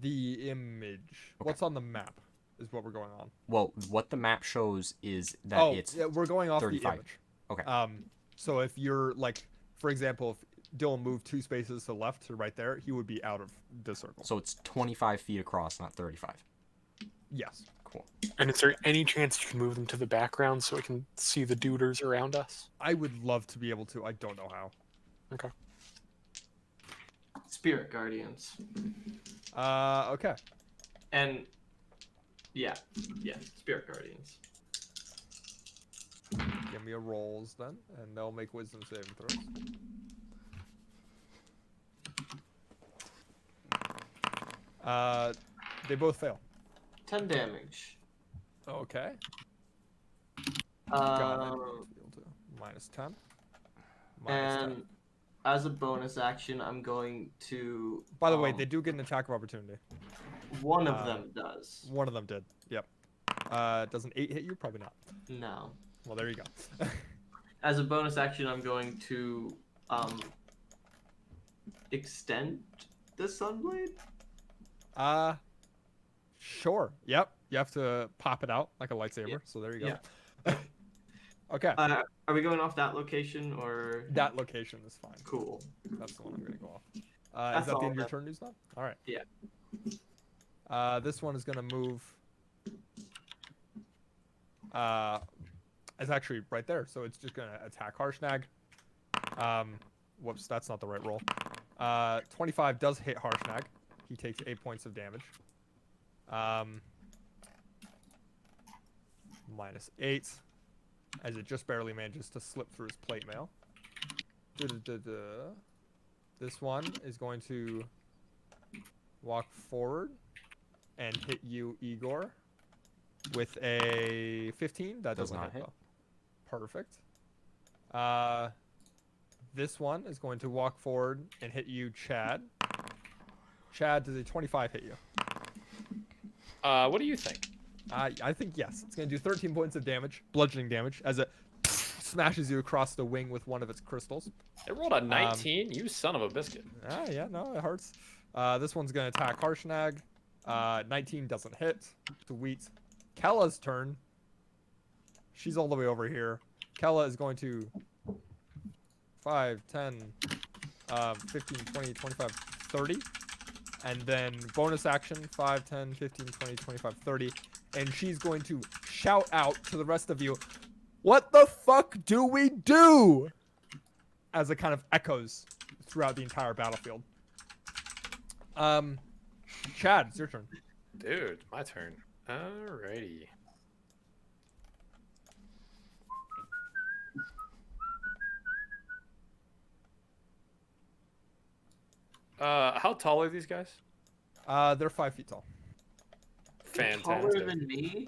The image. Okay. What's on the map is what we're going on. Well, what the map shows is that it's yeah, we're going off 35. the image. Okay. So if you're like, for example, if Dylan moved 2 spaces to the left to right there, he would be out of the circle. So it's 25 feet across, not 35. Yes. Cool. And is there any chance you can move them to the background so we can see the duders around us? I would love to be able to. I don't know how. Okay. Spirit Guardians. Okay. And yeah, Spirit Guardians. Give me a rolls then, and they'll make wisdom saving throws. They both fail. 10 damage. Okay. Got it. Um, -10. minus 10. And as a bonus action, I'm going to. By the way, they do get an attack of opportunity. One of them does. One of them did. Yep. Does an 8 hit you? Probably not. No. Well, there you go. As a bonus action, I'm going to extend the Sunblade. Sure. Yep. You have to pop it out like a lightsaber. Yeah. So there you go. Okay. Are we going off that location or? That location is fine. Cool. That's the one I'm gonna go off. Is That's that the all end of your then. turn, news now? All right. Yeah. This one is gonna move. It's actually right there, so it's just gonna attack Harshnag. Whoops, that's not the right roll. 25 does hit Harshnag. He takes 8 points of damage. Minus 8, as it just barely manages to slip through his plate mail. This one is going to walk forward and hit you, Igor, with a 15. That Does doesn't not hit. hit. Though. Perfect. This one is going to walk forward and hit you, Chad. Chad, does a 25 hit you? What do you think? I think yes. It's going to do 13 points of damage, bludgeoning damage, as it smashes you across the wing with one of its crystals. It rolled a 19. You son of a biscuit. Yeah, no, it hurts. This one's going to attack Harshnag. 19 doesn't hit. Sweet. Kella's turn. She's all the way over here. Kella is going to 5, 10, 15, 20, 25, 30. And then bonus action, 5, 10, 15, 20, 25, 30. And she's going to shout out to the rest of you, "What the fuck do we do?" As it kind of echoes throughout the entire battlefield. Chad, it's your turn. Dude, my turn. Alrighty. How tall are these guys? They're 5 feet tall. Fantastic. Taller than me?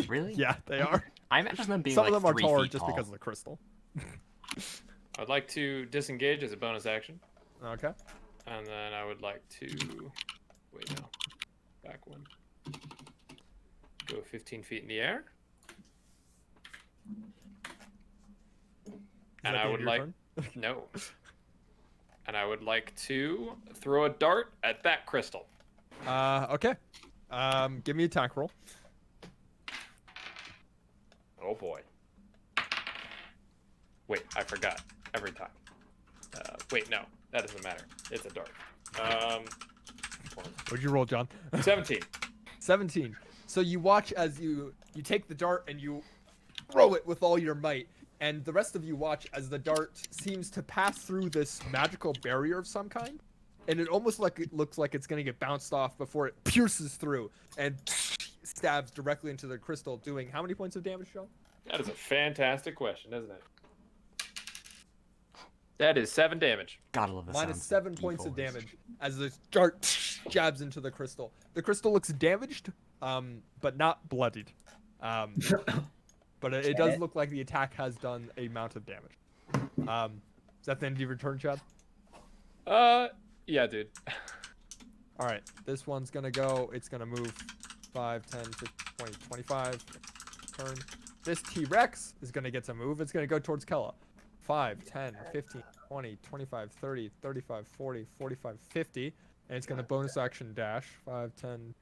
Really? Yeah, they are. I imagine them being Some like of them are 3 taller feet just tall. because of the crystal. I'd like to disengage as a bonus action, Okay. and then I would like to wait no, back one. Go 15 feet in the air, Is and that I the end would of your like turn? no, and I would like to throw a dart at that crystal. Okay. Give me a attack roll. Oh boy. Wait, I forgot. Every time. Wait, no. That doesn't matter. It's a dart. What'd you roll, John? 17. 17. So you watch as you take the dart and you throw it with all your might, and the rest of you watch as the dart seems to pass through this magical barrier of some kind, and it almost looks like it's gonna get bounced off before it pierces through and stabs directly into the crystal, doing how many points of damage, John? That is a fantastic question, isn't it? That is 7 damage. Gotta love the Minus sounds 7 of points of E4s. damage as the dart jabs into the crystal. The crystal looks damaged, but not bloodied. But it does look like the attack has done a amount of damage. Is that the end of your turn, Chad? Yeah, dude. All right, this one's gonna go. It's gonna move 5, 10, 15, 20, 25. Turn. This T-Rex is gonna get to move. It's gonna go towards Kella. 5, 10, 15, 20, 25, 30, 35, 40, 45, 50. And it's gonna bonus action dash. 5, 10,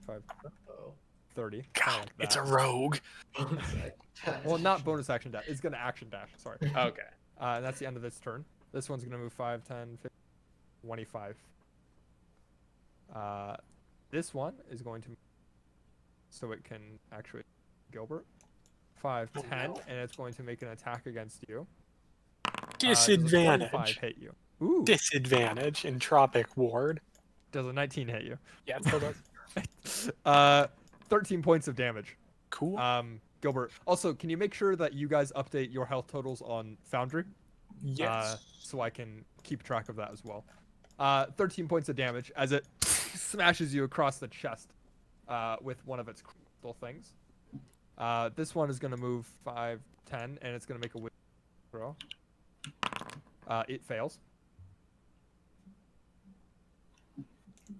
5, 30. kinda God, like it's a that. rogue. Well, not bonus action dash. It's gonna action dash. Sorry. Okay. And that's the end of its turn. This one's gonna move 5, 10, 15, 25. This one is going to, so it can actually Gilbert. 5, 10, and it's going to make an attack against you. Does a 25 Disadvantage. hit you? Ooh. Disadvantage in Tropic Ward. Does a 19 hit you? Yeah, it still does. 13 points of damage. Cool. Gilbert. Also, can you make sure that you guys update your health totals on Foundry? Yes. So I can keep track of that as well. 13 points of damage as it smashes you across the chest with one of its crystal things. This one is going to move 5, 10, and it's going to make a wisdom throw. It fails.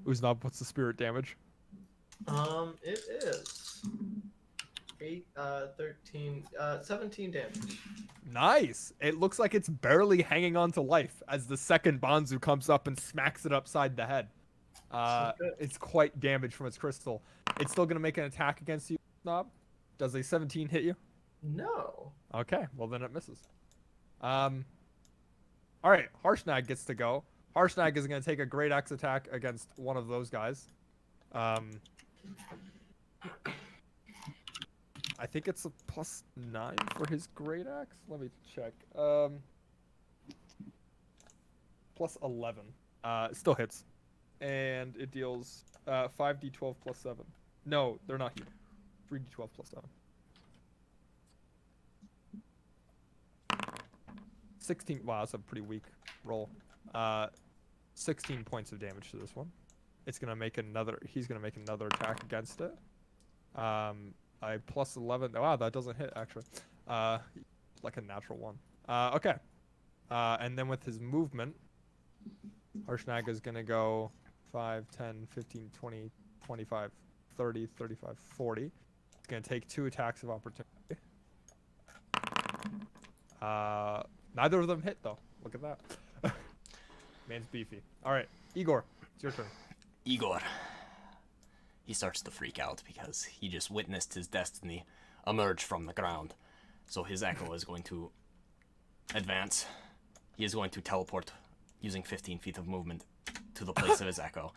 Uznab, what's the spirit damage? It is 8, 13, 17 damage. Nice. It looks like it's barely hanging on to life as the second Bonzu comes up and smacks it upside the head. good. It's quite damaged from its crystal. It's still gonna make an attack against you, Snob. Does a 17 hit you? No. Okay, well then it misses. All right, Harshnag gets to go. Harshnag is gonna take a great axe attack against one of those guys. I think it's a +9 for his great axe. Let me check. +11. It still hits, and it deals 5d12 +7. No, they're not here. 3d12 +7. 16. Wow, that's a pretty weak roll. 16 points of damage to this one. It's gonna make another. He's gonna make another attack against it. I +11. Wow, that doesn't hit actually. Like a natural one. Okay. And then with his movement, Harshnag is gonna go 5, 10, 15, 20, 25, 30, 35, 40. He's gonna take 2 attacks of opportunity. Neither of them hit though. Look at that. Man's beefy. All right, Igor, it's your turn. Igor. He starts to freak out because he just witnessed his destiny emerge from the ground. So his echo is going to advance. He is going to teleport using 15 feet of movement to the place of his echo.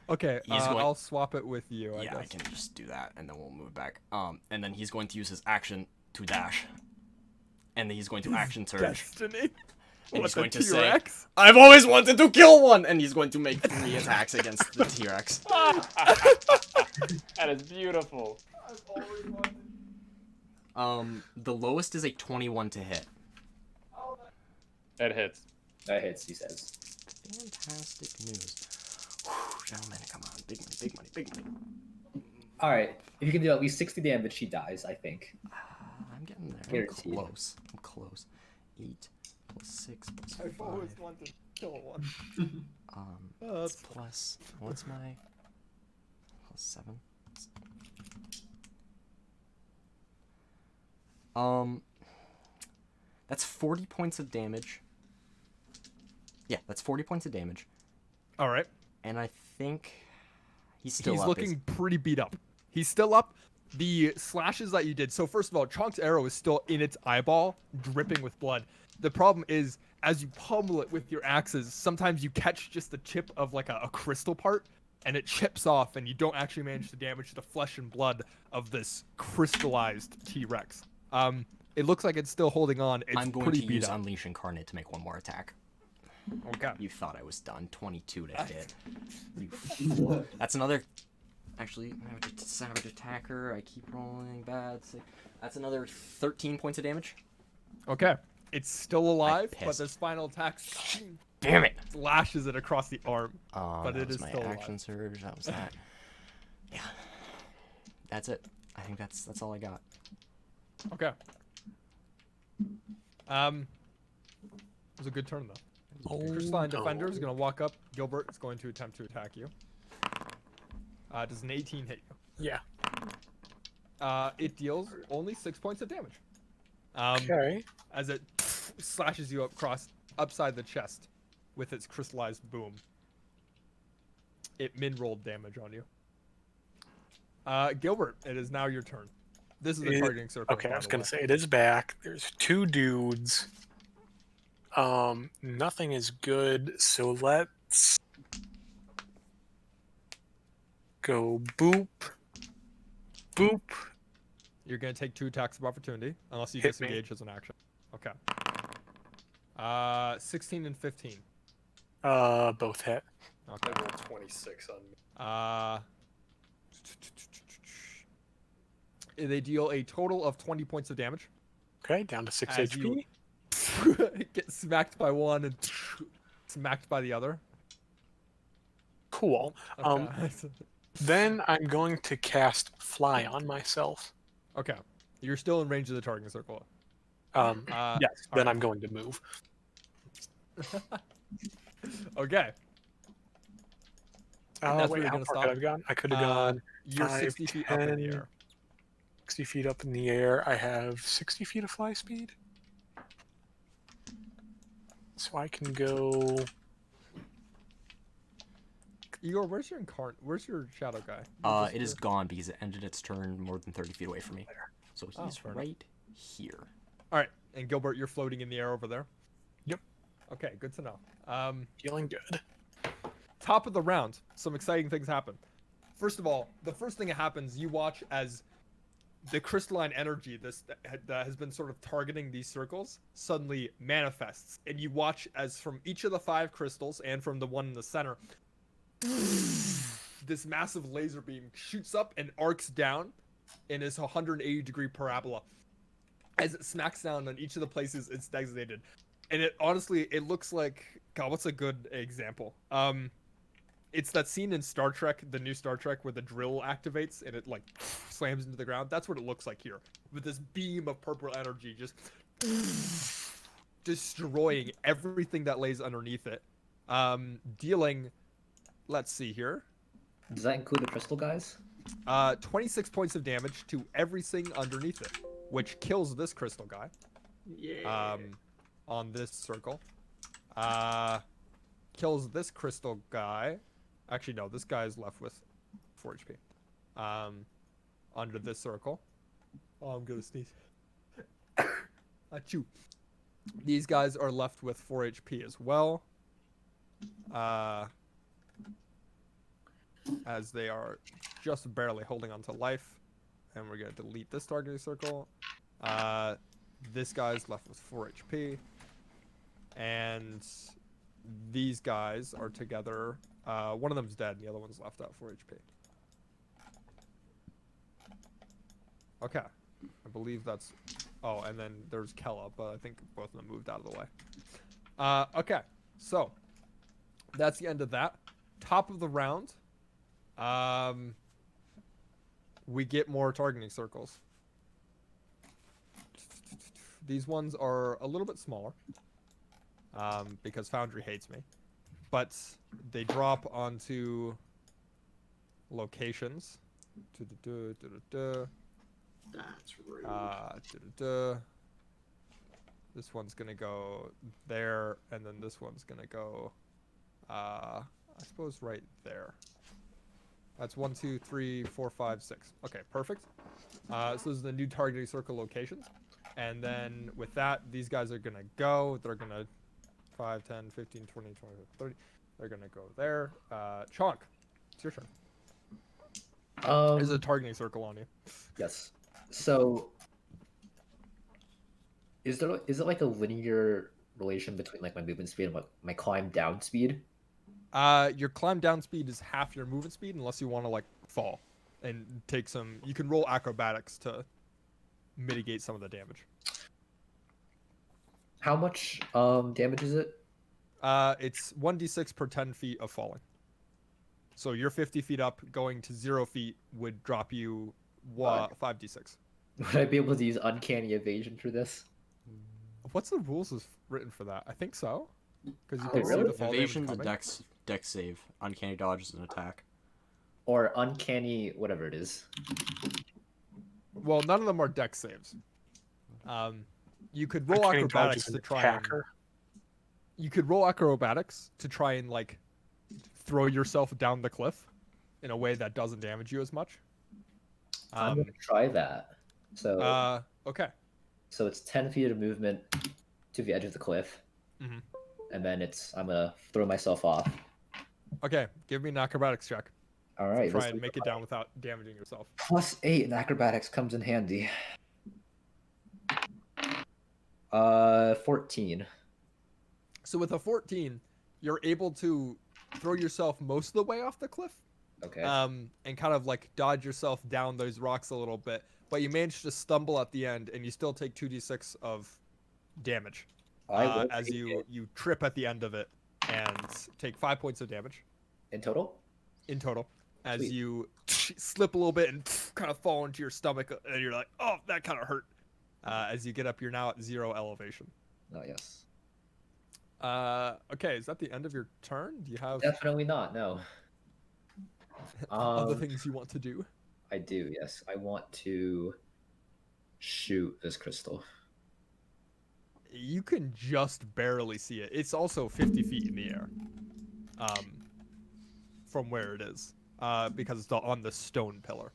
Okay, He's going- I'll swap it with you. I Yeah, guess. I can just do that, and then we'll move back. And then he's going to use his action to dash. And then he's going to action surge. Destiny. And What, he's the going to say, T-Rex? I've always wanted to kill one! And he's going to make 3 attacks against the T-Rex. That is beautiful. I've always wanted. The lowest is a 21 to hit. That hits. That hits, he says. Fantastic news. Whew, gentlemen, come on. Big money, big money, big money. All right. If you can do at least 60 damage, she dies, I think. I'm getting there. I'm Guaranteed. close. I'm close. 8 plus 6 plus I've 5. always wanted to kill one. It's plus. What's my. Plus 7? That's 40 points of damage. Yeah, that's 40 points of damage. All right. And I think he's still He's up. looking pretty beat up. He's still up. The slashes that you did. So first of all, Chonk's arrow is still in its eyeball, dripping with blood. The problem is, as you pummel it with your axes, sometimes you catch just the chip of like a crystal part, and it chips off, and you don't actually manage to damage the flesh and blood of this crystallized T-Rex. It looks like it's still holding on. It's I'm going pretty to beat use up. Unleash Incarnate to make one more attack. Okay. You thought I was done. 22 to hit. You That's another. Actually, savage attacker. I keep rolling bad. That's another 13 points of damage. Okay. It's still alive, but pissed. this final attack Damn it! lashes it across the arm. But that it was is my still action alive. surge. That was that. Yeah. That's it. I think that's all I got. Okay. It was a good turn though. Crystalline Defender is gonna walk up. Gilbert is going to attempt to attack you. Does an 18 hit you? Yeah. It deals only 6 points of damage. Okay. As it slashes you upside the chest with its crystallized boom. It min-rolled damage on you. Gilbert, it is now your turn. This is the targeting circle. Okay, by I was the gonna way. say it is back. There's 2 dudes. Nothing is good, so let's go boop. Boop. You're gonna take 2 attacks of opportunity, unless you Hit me. disengage as an action. Okay. 16 and 15. Both hit. Okay. I rolled 26 on me. They deal a total of 20 points of damage. Okay, down to 6 As HP. Get smacked by one and smacked by the other. Cool. Okay. Then I'm going to cast Fly on myself. Okay. You're still in range of the targeting circle. Yes, all then right. I'm going to move. Okay. And that's where Wait, you're how gonna far stop? could I have gone? I could have gone You're 5, 60 feet up in the 10, air. 60 feet up in the air. I have 60 feet of fly speed. So I can go. Igor, where's your shadow guy? It is gone because it ended its turn more than 30 feet away from me. So Oh, he's fair enough. right here. All right, and Gilbert, you're floating in the air over there. Yep. Okay, good to know. Feeling good. Top of the round, some exciting things happen. First of all, the first thing that happens, you watch as the crystalline energy that has been sort of targeting these circles suddenly manifests, and you watch as from each of the 5 crystals and from the one in the center, this massive laser beam shoots up and arcs down in this 180-degree parabola as it smacks down on each of the places it's designated. And it honestly, it looks like, God, what's a good example? It's that scene in Star Trek, the new Star Trek, where the drill activates and it like slams into the ground. That's what it looks like here, with this beam of purple energy just destroying everything that lays underneath it, dealing, let's see here, Does that include the crystal guys? 26 points of damage to everything underneath it, which kills this crystal guy. Yeah. On this circle. Kills this crystal guy. Actually, no, this guy is left with 4 HP. Under this circle. Oh, I'm gonna sneeze. Achoo. These guys are left with 4 HP as well. As they are just barely holding on to life. And we're gonna delete this targeting circle. This guy's left with 4 HP. And these guys are together. One of them's dead, and the other one's left at 4 HP. Okay. I believe that's... Oh, and then there's Kella, but I think both of them moved out of the way. Okay. So, that's the end of that. Top of the round. We get more targeting circles. These ones are a little bit smaller. Because Foundry hates me. But they drop onto locations. That's rude. This one's gonna go there, and then this one's gonna go, I suppose right there. That's 1, 2, 3, 4, 5, 6. Okay, perfect. So this is the new targeting circle locations. And then with that, these guys are gonna go. They're gonna 5, 10, 15, 20, 25, 30. They're gonna go there. Chonk, it's your turn. There's a targeting circle on you. Yes. So, is it like a linear relation between like my movement speed and my climb down speed? Your climb down speed is half your movement speed, unless you want to like fall and take some. You can roll acrobatics to mitigate some of the damage. How much damage is it? It's 1d6 per 10 feet of falling. So you're 50 feet up, going to 0 feet would drop you 5d6. Would I be able to use uncanny evasion for this? What's the rules is written for that? I think so. Because you Oh, can see really? the fall damage Evasion's a coming. dex save. Uncanny dodge is an attack. Or uncanny whatever it is? Well, none of them are dex saves. You could roll Uncanny dodge acrobatics is an to try attacker. you could roll acrobatics to try and like throw yourself down the cliff in a way that doesn't damage you as much. I'm gonna try that. So Okay. so it's 10 feet of movement to the edge of the cliff, Mhm. and then I'm gonna throw myself off. Okay, give me an acrobatics check. All right. Try this and is make it down without damaging yourself. +8 in acrobatics comes in handy. 14. So with a 14, you're able to throw yourself most of the way off the cliff. Okay. And kind of like dodge yourself down those rocks a little bit, but you manage to stumble at the end, and you still take 2d6 of damage I will as take you it. trip at the end of it and take 5 points of damage In total? in total as Sweet. you slip a little bit and kind of fall into your stomach, and you're like, oh, that kind of hurt. As you get up, you're now at 0 elevation. Oh yes. Okay, is that the end of your turn? Do you have Definitely not. No. other things you want to do? I do. Yes, I want to shoot this crystal. You can just barely see it. It's also 50 feet in the air, from where it is, because it's on the stone pillar.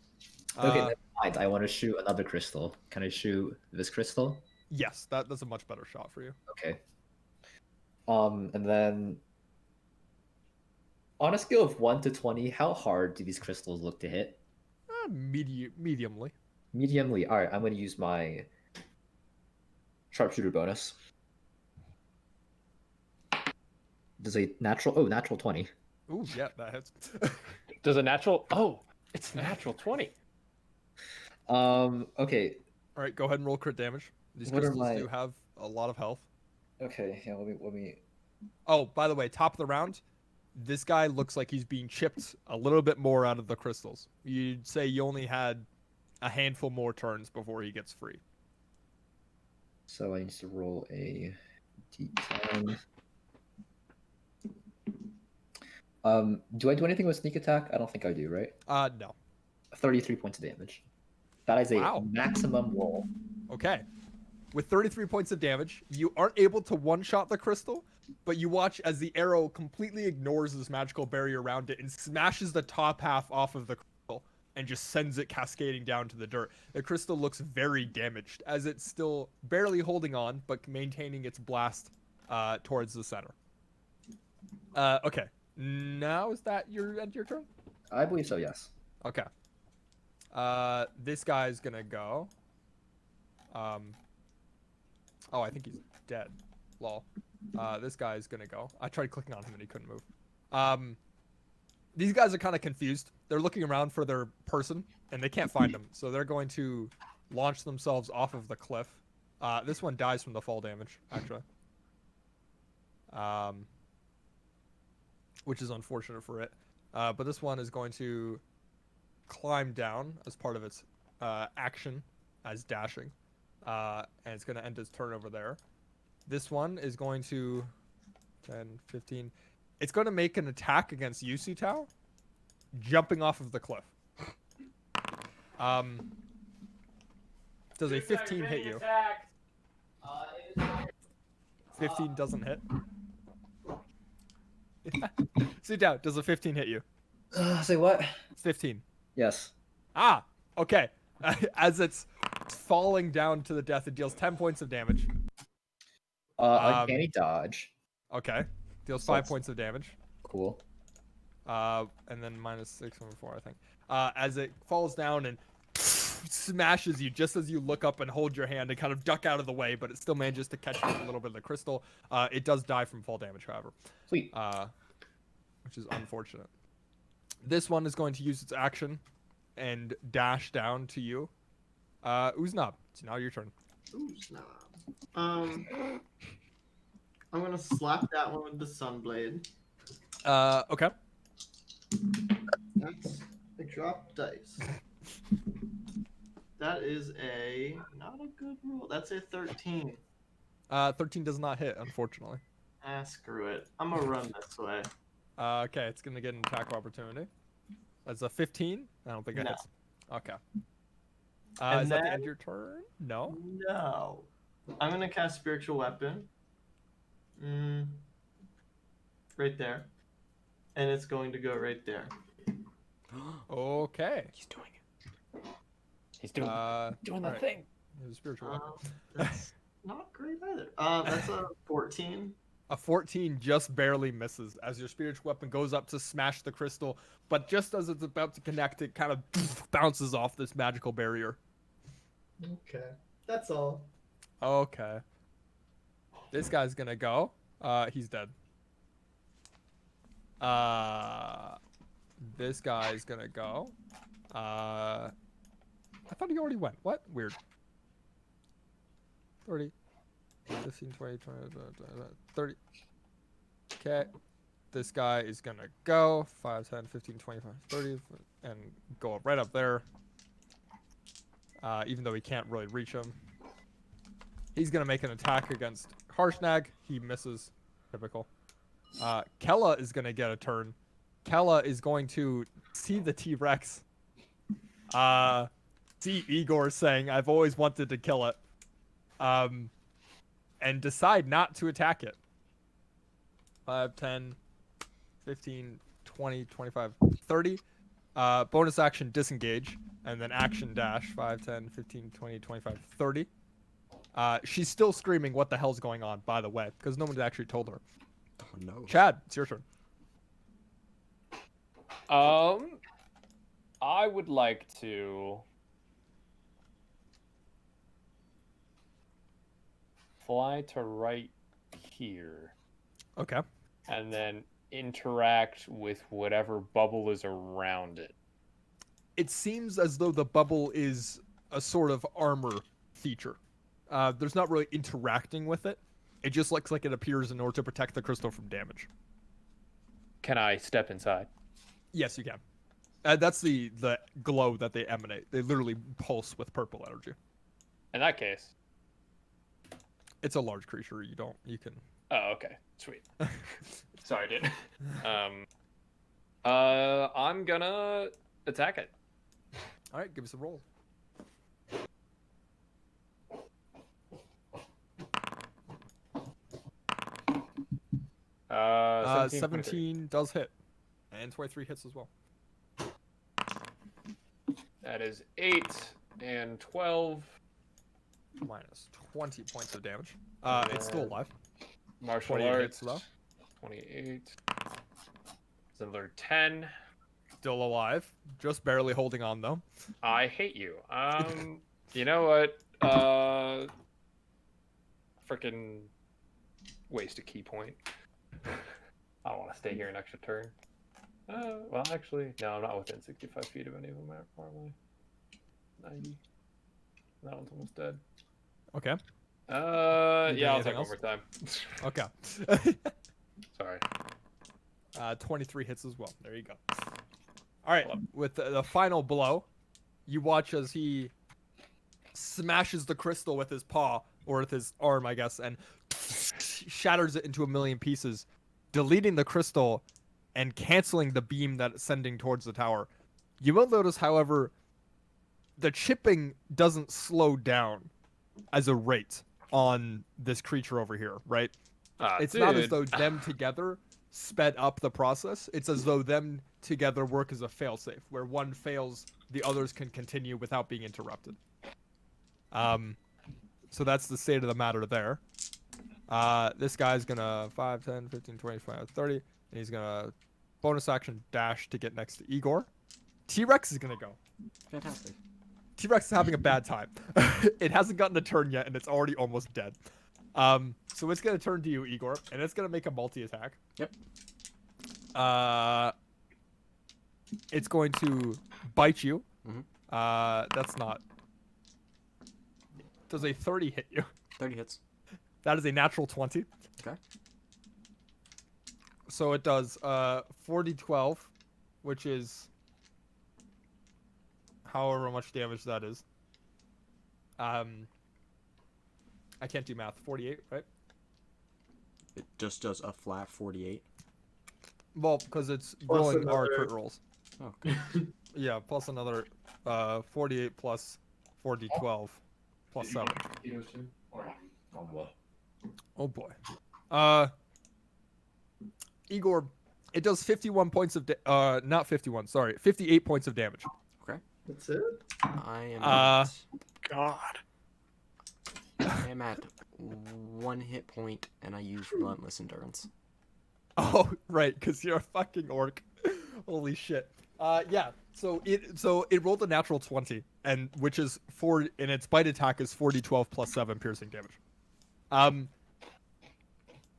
Okay, never mind. I want to shoot another crystal. Can I shoot this crystal? Yes, that's a much better shot for you. Okay. And then on a scale of 1 to 20, how hard do these crystals look to hit? Mediumly. Mediumly. All right, I'm going to use my sharpshooter bonus. Does a natural 20. Ooh, yeah, that hits. Does a natural? Oh, it's natural 20. Okay. All right, go ahead and roll crit damage. These What are crystals my- do have a lot of health. Okay, yeah, let me Oh, by the way, top of the round, this guy looks like he's being chipped a little bit more out of the crystals. You'd say you only had a handful more turns before he gets free. So I need to roll a d10. Do I do anything with sneak attack? I don't think I do, right? No. 33 points of damage. That is a Wow. maximum roll. Okay. With 33 points of damage, you aren't able to one-shot the crystal, but you watch as the arrow completely ignores this magical barrier around it and smashes the top half off of the crystal and just sends it cascading down to the dirt. The crystal looks very damaged as it's still barely holding on, but maintaining its blast towards the center. Okay. Now is that your end of your turn? I believe so, yes. Okay. This guy's gonna go. Oh, I think he's dead. Lol. This guy's gonna go. I tried clicking on him and he couldn't move. These guys are kind of confused. They're looking around for their person and they can't find him, so they're going to launch themselves off of the cliff. This one dies from the fall damage, actually. Which is unfortunate for it. But this one is going to climb down as part of its action as dashing. And it's going to end its turn over there. This one is going to 10, 15. It's going to make an attack against Yusi Tao, jumping off of the cliff. Does a 15 hit you? 15 doesn't hit. Sit down. Does a 15 hit you? Say what? 15. Yes. Ah, okay. As it's falling down to the death, it deals 10 points of damage. Uncanny dodge. Okay. Deals So 5 it's- points of damage. Cool. And then minus 6 over 4, I think. As it falls down and smashes you just as you look up and hold your hand and kind of duck out of the way, but it still manages to catch you with a little bit of the crystal. It does die from fall damage, however. Sweet. Which is unfortunate. This one is going to use its action and dash down to you. Uznab, it's now your turn. Ooh, snap. I'm gonna slap that one with the sunblade. Okay. That's a drop dice. That is not a good roll. That's a 13. 13 does not hit, unfortunately. Screw it. I'm gonna run this way. Okay, it's gonna get an attack of opportunity. That's a 15. I don't think it No. hits. Okay. And Is that the then- end of your turn? No. No. I'm gonna cast spiritual weapon. Right there. And it's going to go right there. Okay. He's doing it. He's doing doing the alright. thing. It's a spiritual weapon. That's not great either. That's a 14. A 14 just barely misses as your spiritual weapon goes up to smash the crystal, but just as it's about to connect, it kind of bounces off this magical barrier. Okay. That's all. Okay. This guy's gonna go. He's dead. This guy's gonna go. I thought he already went. What? Weird. 30, 15, 20, 30. Okay. This guy is gonna go. 5, 10, 15, 25, 30, and go right up there. Even though he can't really reach him. He's gonna make an attack against Harshnag. He misses. Typical. Kella is going to get a turn. Kella is going to see the T-Rex. See Igor saying, I've always wanted to kill it. And decide not to attack it. 5, 10, 15, 20, 25, 30. Bonus action disengage. And then action dash. 5, 10, 15, 20, 25, 30. She's still screaming what the hell's going on, by the way, because no one's actually told her. Oh no. Chad, it's your turn. I would like to fly to right here Okay. and then interact with whatever bubble is around it. It seems as though the bubble is a sort of armor feature. There's not really interacting with it. It just looks like it appears in order to protect the crystal from damage. Can I step inside? Yes, you can. That's the glow that they emanate. They literally pulse with purple energy. In that case. It's a large creature. You can. Oh, okay. Sweet. Sorry, dude. I'm gonna attack it. All right, give us a roll. 17 does hit, and 23 hits as well. That is 8 and 12. Minus 20 points of damage. It's still alive. Martial 28 arts. hits though. 28. It's another 10. Still alive. Just barely holding on though. I hate you. You know what? Freaking waste a key point. I don't want to stay here an extra turn. Well, actually, no, I'm not within 65 feet of any of them, apparently. 90. That one's almost dead. Okay. Yeah, I'll anything take else? one more time. Okay. Sorry. 23 hits as well. There you go. All right. With the final blow, you watch as he smashes the crystal with his paw, or with his arm, I guess, and shatters it into a million pieces, deleting the crystal and canceling the beam that it's sending towards the tower. You will notice, however, the chipping doesn't slow down as a rate on this creature over here, right? It's not as though them together sped up the process. It's as though them together work as a failsafe, where one fails, the others can continue without being interrupted. So that's the state of the matter there. This guy's gonna 5, 10, 15, 25, 30, and he's gonna bonus action dash to get next to Igor. T-Rex is gonna go. Fantastic. T-Rex is having a bad time. It hasn't gotten a turn yet, and it's already almost dead. So it's gonna turn to you, Igor, and it's gonna make a multi-attack. Yep. It's going to bite you. Mhm. That's not. Does a 30 hit you? 30 hits. That is a natural 20. Okay. So it does 4d12, which is however much damage that is. I can't do math. 48, right? It just does a flat 48. Well, because it's Plus rolling our another- crit rolls. Oh, okay. Yeah, plus another 48 plus 4d12 plus 7. Oh boy. Igor, it does 51 points of not 51, sorry, 58 points of damage. That's it? I am God. at 1 hit point, and I use relentless endurance. Oh, right, because you're a fucking orc. Holy shit. Yeah. So it rolled a natural 20, and which is and its bite attack is 4d12 plus 7 piercing damage.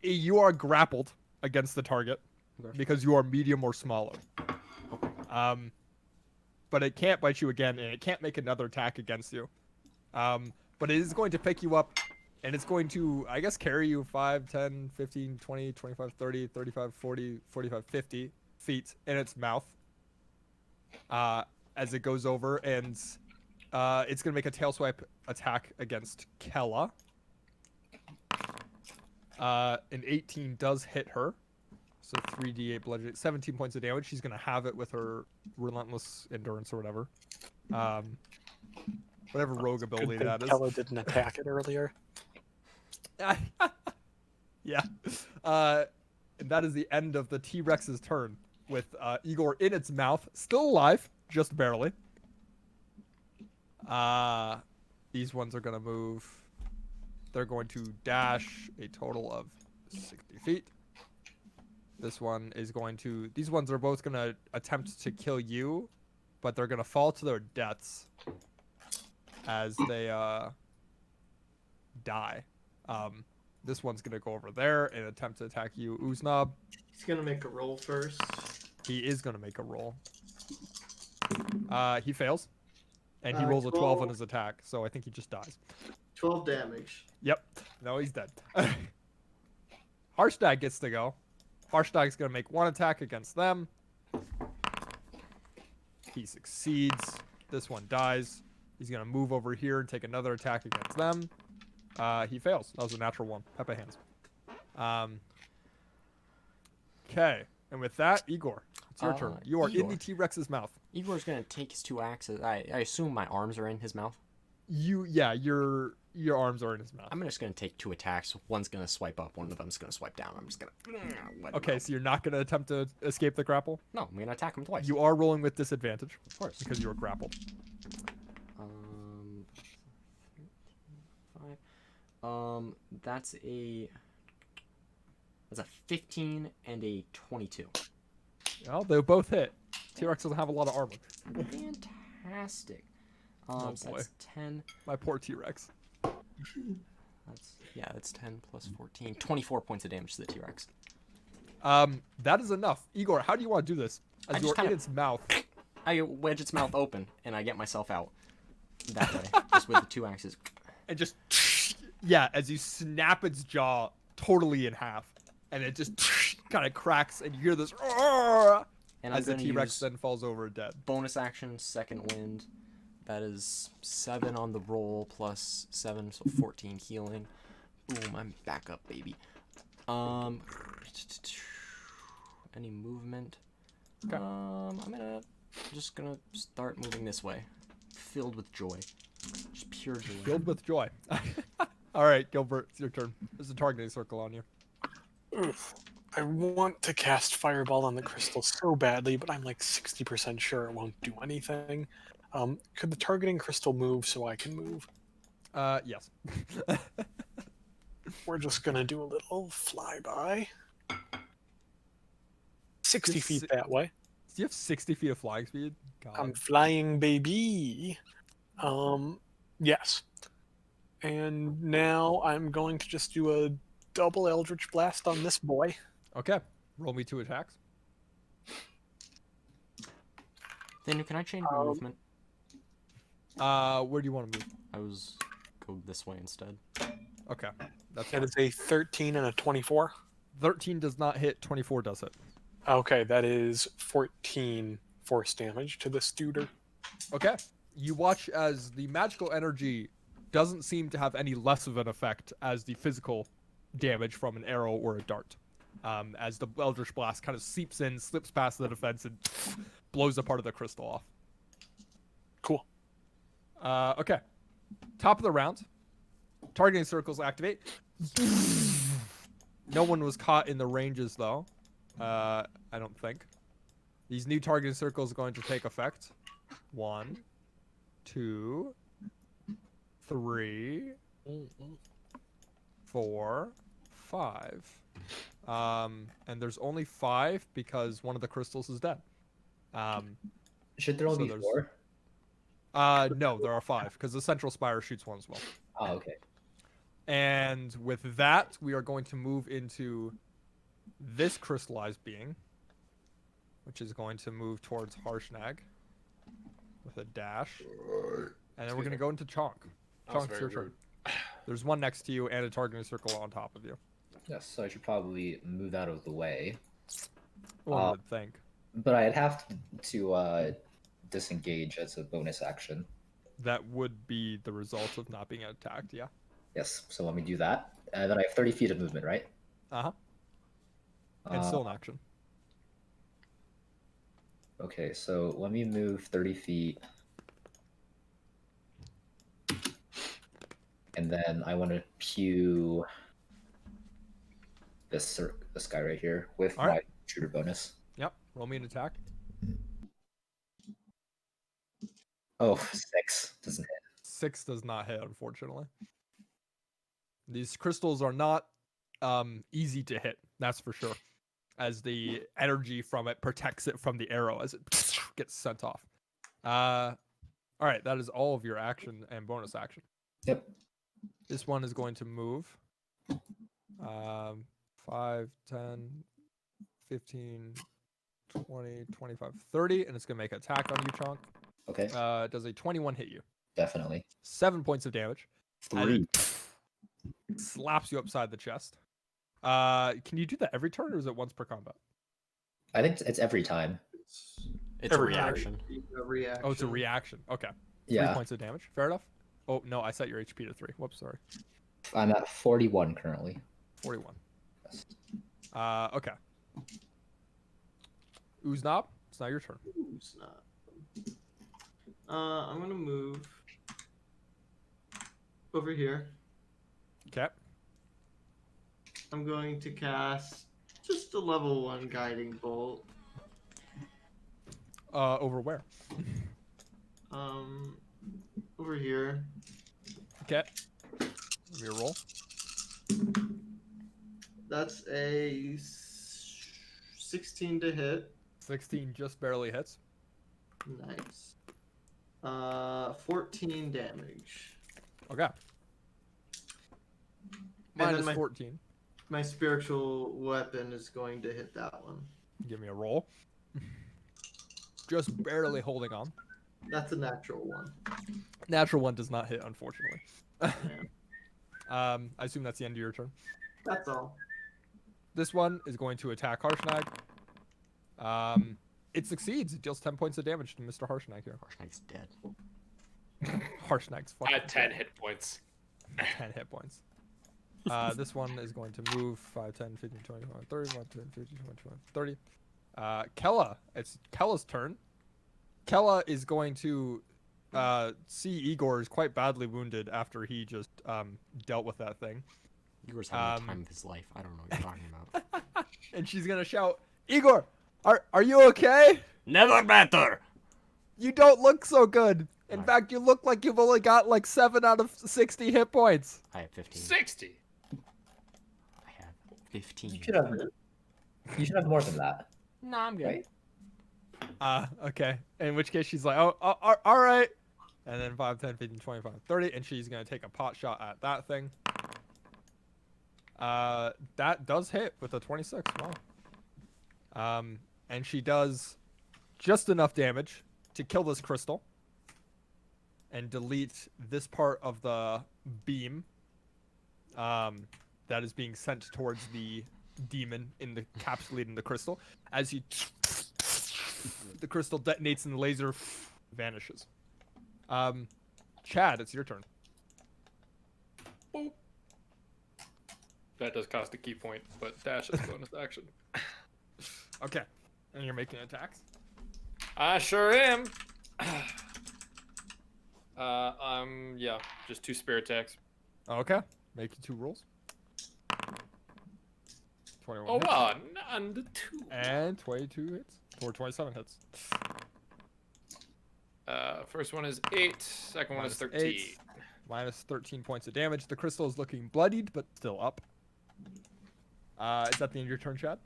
You are grappled against the target Okay. because you are medium or smaller. But it can't bite you again, and it can't make another attack against you. But it is going to pick you up, and it's going to, I guess, carry you 5, 10, 15, 20, 25, 30, 35, 40, 45, 50 feet in its mouth as it goes over, and it's going to make a tail swipe attack against Kella. An 18 does hit her. So 3d8 bludgeoning, 17 points of damage. She's gonna have it with her relentless endurance or whatever. Whatever rogue Good ability thing that is. Kella didn't attack it earlier. Yeah. And that is the end of the T-Rex's turn, with Igor in its mouth, still alive, just barely. These ones are gonna move. They're going to dash a total of 60 feet. This one is going to. These ones are both gonna attempt to kill you, but they're gonna fall to their deaths as they die. This one's gonna go over there and attempt to attack you, Uznab. He's gonna make a roll first. He is gonna make a roll. He fails, and he Uh, rolls a 12 on 12. his attack, so I think he just dies. 12 damage. Yep. No, he's dead. Harshtag gets to go. Harshtag's gonna make one attack against them. He succeeds. This one dies. He's gonna move over here and take another attack against them. He fails. That was a natural one. Pepe hands. Okay. And with that, Igor, it's your turn. You are in Igor. the T-Rex's mouth. Igor's gonna take his 2 axes. I assume my arms are in his mouth. Your arms are in his mouth. I'm just gonna take 2 attacks. One's gonna swipe up. One of them's gonna swipe down. I'm just gonna. let him Okay, out. so you're not gonna attempt to escape the grapple. No, I'm gonna attack him twice. You are rolling with disadvantage Of course. because you are grappled. 5. That's a 15 and a 22. Well, they both hit. T-Rex doesn't have a lot of armor. Fantastic. Oh, So boy. that's 10. My poor T-Rex. That's 10 plus 14. 24 points of damage to the T-Rex. That is enough. Igor, how do you want to do this? I As just you're in kinda- its mouth. I wedge its mouth open and I get myself out. That way, just with the 2 axes. And just, yeah, as you snap its jaw totally in half. And it just kind of cracks and you hear this roar And as I'm the gonna T-Rex use then falls over dead. bonus action, second wind. That is 7 on the roll plus 7, so 14 healing. Boom, I'm back up, baby. Any movement? Okay. I'm just gonna start moving this way, filled with joy, just pure joy. Filled with joy. All right, Gilbert, it's your turn. There's a targeting circle on you. Oof. I want to cast Fireball on the crystal so badly, but I'm like 60% sure it won't do anything. Could the targeting crystal move so I can move? Yes. We're just gonna do a little flyby. 60 Just feet si- that way. Do you have 60 feet of flying speed? God. I'm flying, baby. Yes. And now I'm going to just do a double Eldritch Blast on this boy. Okay. Roll me 2 attacks. Then can I change my movement? Where do you want to move? I was go this way instead. Okay. That's That fine. is a 13 and a 24. 13 does not hit, 24 does hit. Okay, that is 14 force damage to the Studer. Okay. You watch as the magical energy doesn't seem to have any less of an effect as the physical damage from an arrow or a dart. As the Eldritch Blast kind of seeps in, slips past the defense, and blows a part of the crystal off. Cool. Okay. Top of the round. Targeting circles activate. No one was caught in the ranges, though. I don't think. These new targeting circles are going to take effect. 1, 2, 3, 4, 5. And there's only 5 because one of the crystals is dead. Should there only So be there's- 4? No, there are 5 because the central spire shoots one as well. Oh, okay. And with that, we are going to move into this crystallized being, which is going to move towards Harshnag with a dash. And then we're going to go into Chonk. That was Chonk, it's your very turn. There's one next to you and a targeting circle on top of you. Yes, so I should probably move out of the way. One would think. But I'd have to disengage as a bonus action. That would be the result of not being attacked, yeah. Yes, so let me do that. then I have 30 feet of movement, right? Uh-huh. And still in action. Okay, so let me move 30 feet. And then I want to pew this guy right here with All my right. shooter bonus. Yep. Roll me an attack. Oh, 6 doesn't hit. 6 does not hit, unfortunately. These crystals are not easy to hit, that's for sure, as the energy from it protects it from the arrow as it gets sent off. All right, that is all of your action and bonus action. Yep. This one is going to move 5, 10, 15, 20, 25, 30, and it's going to make an attack on you, Chonk. Okay. Does a 21 hit you? Definitely. 7 points of damage. As 3. it slaps you upside the chest. Can you do that every turn, or is it once per combat? I think it's every time. It's a Every reaction. A reaction. Oh, it's a reaction. Okay. 3 Yeah. points of damage. Fair enough. Oh, no, I set your HP to 3. Whoops, sorry. I'm at 41 currently. 41. Yes. Okay. Ooznaub, it's now your turn. Ooh, snap. I'm gonna move over here. Okay. I'm going to cast just a level 1 guiding bolt. Over where? Over here. Okay. Give me a roll. That's a 16 to hit. 16 just barely hits. Nice. 14 damage. Okay. then Minus my- 14. My spiritual weapon is going to hit that one. Give me a roll. Just barely holding on. That's a natural 1. Natural 1 does not hit, unfortunately. Yeah. I assume that's the end of your turn. That's all. This one is going to attack Harshnag. It succeeds. It deals 10 points of damage to Mr. Harshnag here. Harshnag's dead. Harshnag's I fucking had 10 hit points. 10 hit points. This one is going to move 5, 10, 15, 20, 25, 30, 1, 10, 15, 20, 25, 30. Kella, it's Kella's turn. Kella is going to see Igor is quite badly wounded after he just dealt with that thing. Igor's having the time of his life. I don't know what you're talking about. And she's going to shout, Igor, are you okay? Never better! You don't look so good. In Right. fact, you look like you've only got like 7 out of 60 hit points. I have 15. 60. I have 15. You should have more than that. No, I'm good. Right? Okay. In which case she's like, oh, all right. And then 5, 10, 15, 25, 30. And she's going to take a pot shot at that thing. That does hit with a 26. Wow. And she does just enough damage to kill this crystal and delete this part of the beam that is being sent towards the demon in the encapsulating the crystal. As you the crystal detonates and the laser vanishes. Chad, it's your turn. Boop. That does cost a key point, but dash is bonus action. Okay. And you're making attacks? I sure am. Yeah, just 2 spear attacks. Okay. Make 2 rolls. 21 Oh hits. wow, and 2. And 22 hits. Or 27 hits. First one is 8. Second one is Minus 13. 8. Minus 13 points of damage. The crystal is looking bloodied, but still up. Is that the end of your turn, Chad?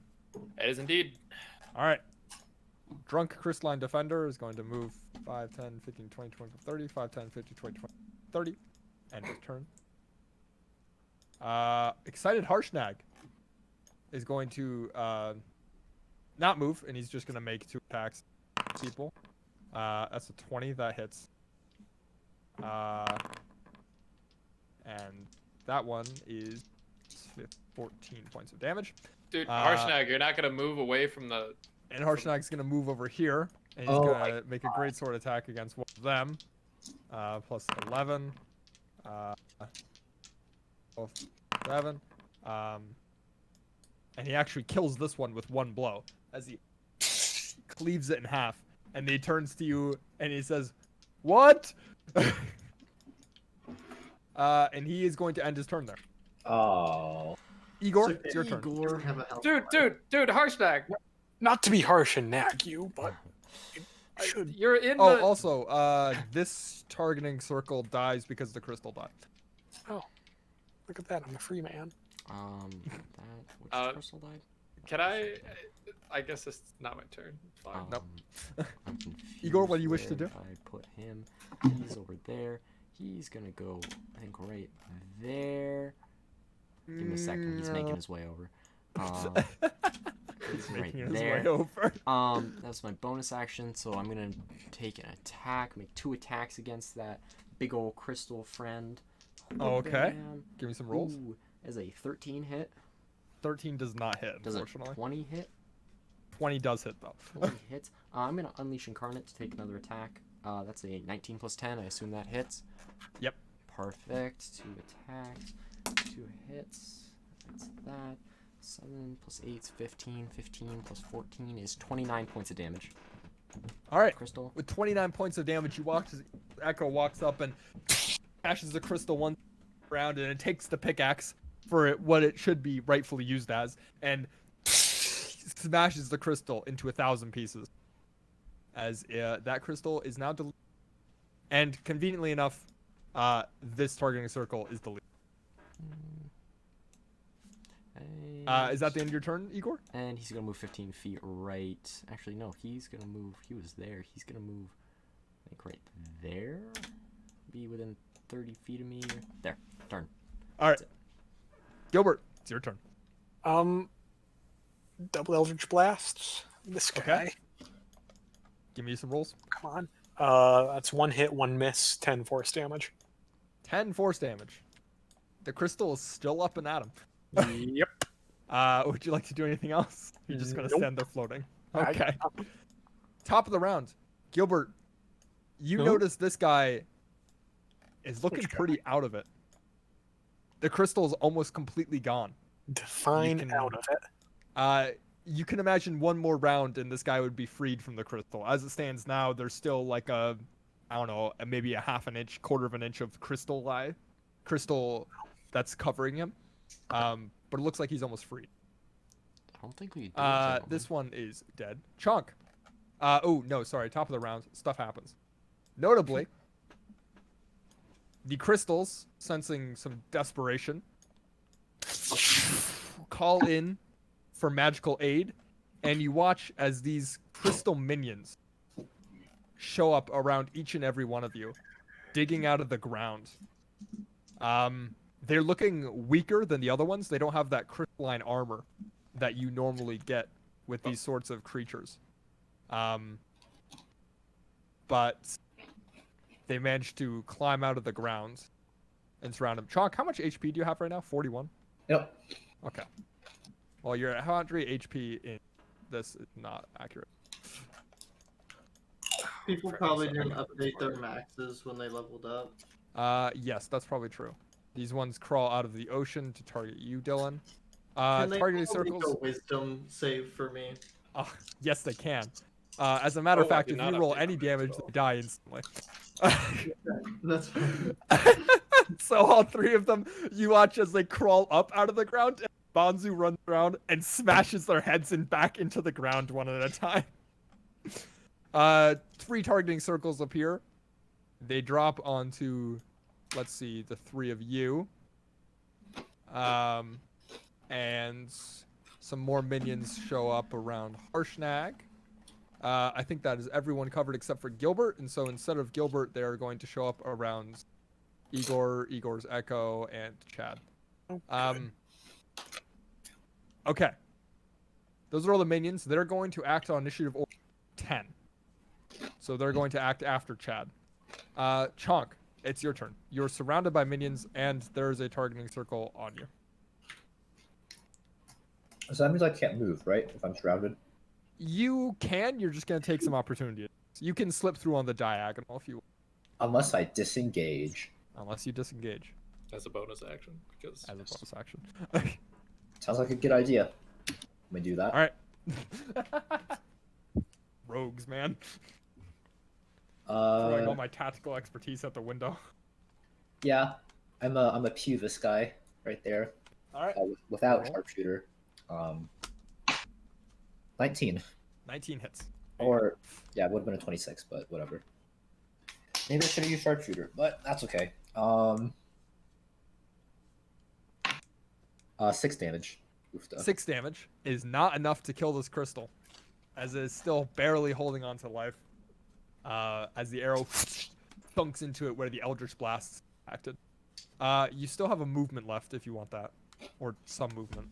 It is indeed. All right. Drunk Crystalline Defender is going to move 5, 10, 15, 20, 25, 30. 5, 10, 15, 20, 20, 30. End of turn. Excited Harshnag is going to not move, and he's just going to make 2 attacks. People. That's a 20 that hits. And that one is 14 points of damage. Dude, Uh, Harshnag, you're not gonna move away from the. And Harshnag's going to move over here, and he's Oh going my to make a great sword attack against one of them. Plus 11. 12, 7. And he actually kills this one with one blow as he cleaves it in half. And he turns to you and he says, "What?" And he is going to end his turn there. Oh. Igor, It's it's your turn. He doesn't have a health Dude, bar. dude, Harshnag. Not to be harsh and nag you, but it should. You're in Oh, the. also, this targeting circle dies because the crystal died. Oh, look at that! I'm a free man. Which crystal died? Can I guess it's not my turn. Fine. Nope. I'm confused Igor, what do you wish to where do? I put him. He's over there. He's gonna go, I think, right there. Give him a second. He's making his way over. He's right making his there. way over. That's my bonus action, so I'm gonna take an attack, make 2 attacks against that big old crystal friend. Okay. Bam. Give me some rolls. Ooh, as a 13 hit. 13 does not hit, Does a unfortunately. 20 hit? 20 does hit, though. 20 hits. I'm gonna unleash Incarnate to take another attack. That's a 19 plus 10. I assume that hits. Yep. Perfect. 2 attacks. 2 hits. That's that. 7 plus 8 is 15. 15 plus 14 is 29 points of damage. All right. Crystal. With 29 points of damage, Echo walks up and smashes the crystal one round, and it takes the pickaxe for what it should be rightfully used as, and smashes the crystal into 1,000 pieces. As that crystal is now deleted. And conveniently enough, this targeting circle is deleted. Is that the end of your turn, Igor? And he's gonna move 15 feet right. Actually, no, he's gonna move. He was there. He's gonna move, I think, right there. Be within 30 feet of me. There. Turn. All right. Gilbert, it's your turn. Double Eldritch Blast. This guy. Okay. Give me some rolls. Come on. That's 1 hit, 1 miss, 10 force damage. 10 force damage. The crystal is still up and at him. Yep. Would you like to do anything else? You're just gonna Nope. stand there floating. I- Okay. Top of the round, Gilbert. You Who? notice this guy is looking Which guy? pretty out of it. The crystal is almost completely gone. Define can- out of it. You can imagine one more round and this guy would be freed from the crystal. As it stands now, there's still like I don't know, maybe a half an inch, quarter of an inch of crystal that's covering him. But it looks like he's almost freed. I don't think we do. This one is dead. Chunk. Oh no, sorry. Top of the round. Stuff happens. Notably, the crystals, sensing some desperation, call in for magical aid, and you watch as these crystal minions show up around each and every one of you, digging out of the ground. They're looking weaker than the other ones. They don't have that crystalline armor that you normally get with these sorts of creatures. But they managed to climb out of the ground and surround him. Chalk, how much HP do you have right now? 41? Yep. Okay. Well, you're at 100 HP in this is not accurate. People probably didn't update their maxes when they leveled up. Yes, that's probably true. These ones crawl out of the ocean to target you, Dylan. Can they Targeting probably make circles. a wisdom save for me? Yes, they can. As a matter of Oh, I fact, did if not you roll update any my damage, spell. they die instantly. That's fine. So all 3 of them, you watch as they crawl up out of the ground, and Bonzu runs around and smashes their heads back into the ground one at a time. 3 targeting circles appear. They drop onto, let's see, the 3 of you. And some more minions show up around Harshnag. I think that is everyone covered except for Gilbert, and so instead of Gilbert, they are going to show up around Igor, Igor's Echo, and Chad. Okay. Those are all the minions. They're going to act on initiative order 10. So they're going to act after Chad. Chonk, it's your turn. You're surrounded by minions, and there's a targeting circle on you. So that means I can't move, right? If I'm surrounded. You can. You're just going to take some opportunity. You can slip through on the diagonal if you, Unless I disengage. unless you disengage. as a bonus action because as a bonus action. Sounds like a good idea. Let me do that. All right. Rogues, man. Throwing all my tactical expertise out the window. Yeah, I'm a Puvis guy right there. All right. Without Roll. sharpshooter. 19. 19 hits. Or yeah, it would have been a 26, but whatever. Maybe I should have used sharpshooter, but that's okay. 6 damage. Oofta. 6 damage is not enough to kill this crystal, as it is still barely holding on to life. As the arrow thunks into it where the Eldritch Blast acted. You still have a movement left if you want that, or some movement.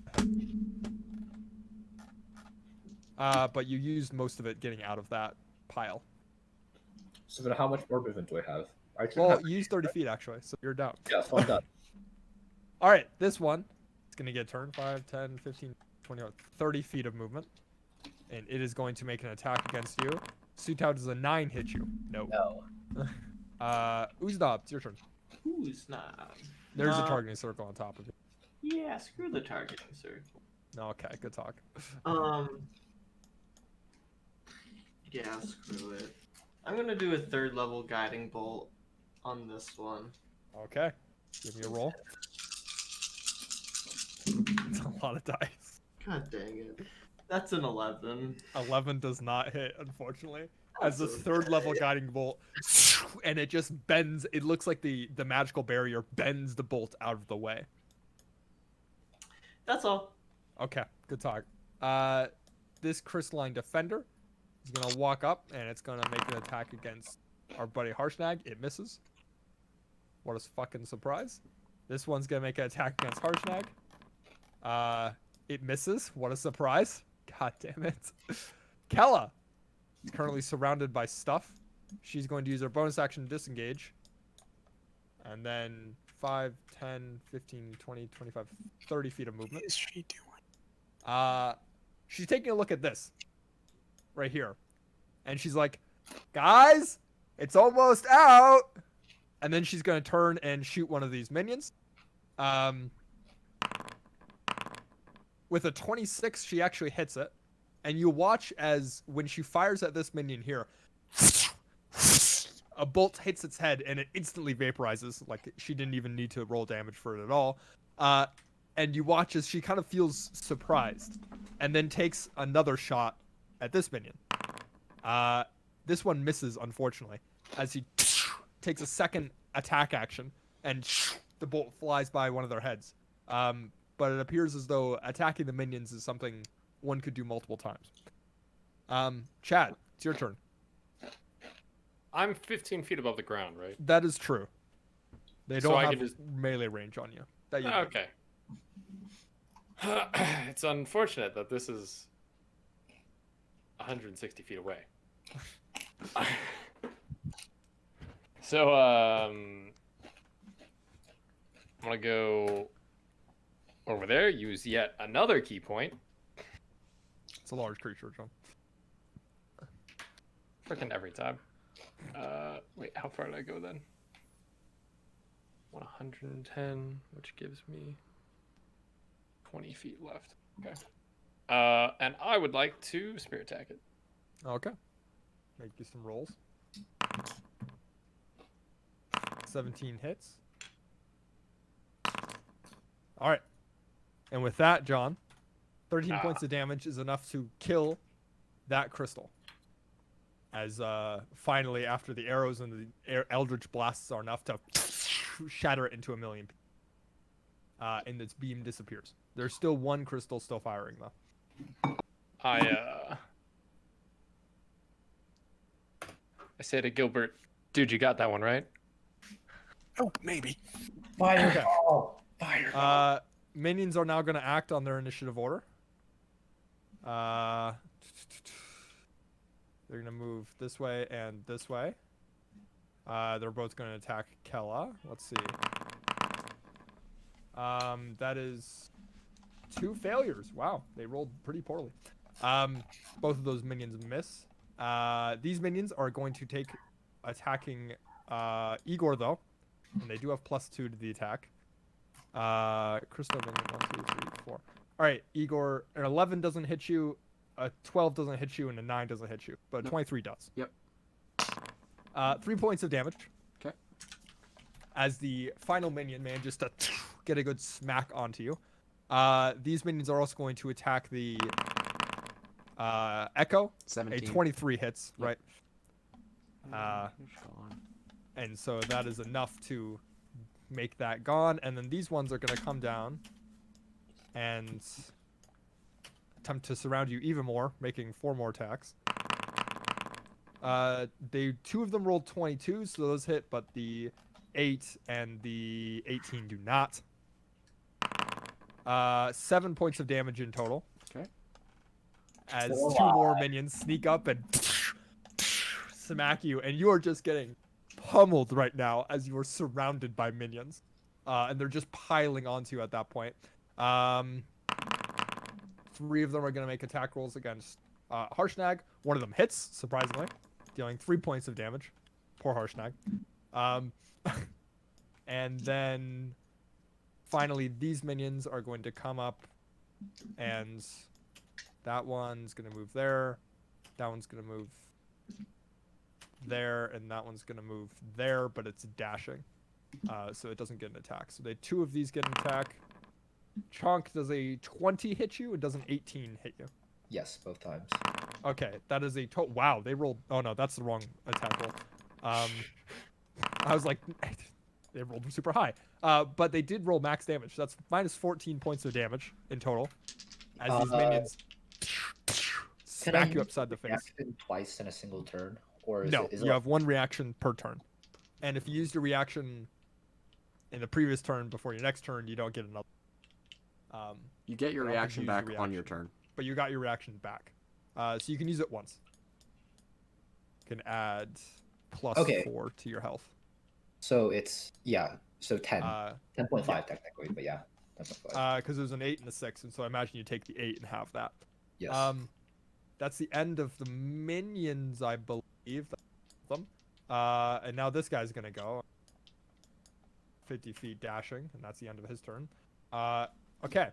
But you used most of it getting out of that pile. So then how much more movement do I have? I should Well, have... you used 30 feet actually, so you're down. Yeah, so I'm done. All right, this one is going to get turn 5, 10, 15, 20, 30 feet of movement. And it is going to make an attack against you. Sutao, does a 9 hit you? No. No. Uzdab, it's your turn. Who's not? There's a targeting circle on top of you. Yeah, screw the targeting circle. Okay, good talk. Yeah, screw it. I'm gonna do a 3rd level guiding bolt on this one. Okay, give me a roll. It's a lot of dice. God dang it. That's an 11. 11 does not hit, unfortunately. As this That's 3rd level guiding bolt, and it just bends. It looks like the magical barrier bends the bolt out of the way. That's all. Okay, good talk. This crystalline defender is gonna walk up and it's gonna make an attack against our buddy Harshnag. It misses. What a fucking surprise! This one's gonna make an attack against Harshnag. It misses. What a surprise! God damn it. Kella is currently surrounded by stuff. She's going to use her bonus action to disengage. And then 5, 10, 15, 20, 25, 30 feet of movement. What is she doing? She's taking a look at this right here, and she's like, "Guys, it's almost out." And then she's gonna turn and shoot one of these minions. With a 26, she actually hits it, and you watch as when she fires at this minion here, a bolt hits its head and it instantly vaporizes. Like she didn't even need to roll damage for it at all. And you watch as she kind of feels surprised and then takes another shot at this minion. This one misses, unfortunately, as he takes a second attack action and the bolt flies by one of their heads. But it appears as though attacking the minions is something one could do multiple times. Chad, it's your turn. I'm 15 feet above the ground, right? That is true. They So don't I have can just- melee range on you. That you Okay. It's unfortunate that this is 160 feet away. So, I'm gonna go over there, use yet another key point. It's a large creature, John. Freaking every time. Wait, how far did I go then? 110, which gives me 20 feet left. Okay. And I would like to spirit attack it. Okay. Make you some rolls. 17 hits. All right. And with that, John, 13 points of damage is enough to kill that crystal. As finally, after the arrows and the eldritch blasts are enough to shatter it into a million pieces. And its beam disappears. There's still one crystal still firing, though. I say to Gilbert, dude, you got that one, right? Oh, maybe. Fireball! Fireball! Minions are now going to act on their initiative order. They're going to move this way and this way. They're both going to attack Kella. Let's see. That is 2 failures. Wow, they rolled pretty poorly. Both of those minions miss. These minions are going to take attacking Igor, though. And they do have +2 to the attack. Crystal minion, 1, 2, 3, 4. All right, Igor, an 11 doesn't hit you, a 12 doesn't hit you, and a 9 doesn't hit you, but a Nope. 23 does. Yep. 3 points of damage. 'Kay. As the final minion manages to get a good smack onto you. These minions are also going to attack the Echo. 17. A 23 hits, Yep. right? Who's gone? And so that is enough to make that gone. And then these ones are going to come down and attempt to surround you even more, making 4 more attacks. 2 of them rolled 22, so those hit, but the 8 and the 18 do not. 7 points of damage in total. Okay. As 2 more minions sneak up and smack you, and you are just getting pummeled right now as you are surrounded by minions, and they're just piling onto you at that point. 3 of them are going to make attack rolls against Harshnag. 1 of them hits, surprisingly, dealing 3 points of damage. Poor Harshnag. And then finally, these minions are going to come up, and that one's going to move there. That one's going to move there, and that one's going to move there, but it's dashing. So it doesn't get an attack. So 2 of these get an attack. Chonk, does a 20 hit you, or does an 18 hit you? Yes, both times. Okay, that is a wow, they rolled. Oh no, that's the wrong attack roll. I was like, they rolled super high. But they did roll max damage. That's minus 14 points of damage in total. As these minions smack you upside the face. Reaction twice in a single turn, or is No, it, is you it have 1 reaction per turn. And if you used a reaction in the previous turn before your next turn, you don't get another. You get your I don't think reaction you use back your on your reaction. turn. But you got your reaction back. So you can use it once. You can add plus Okay. 4 to your health. So it's so 10, 10.5 yeah. technically, but yeah, 10.5. Because there's an 8 and a 6, and so I imagine you take the 8 and have that. Yes. That's the end of the minions, I believe. Them. And now this guy's gonna go 50 feet dashing, and that's the end of his turn. Okay.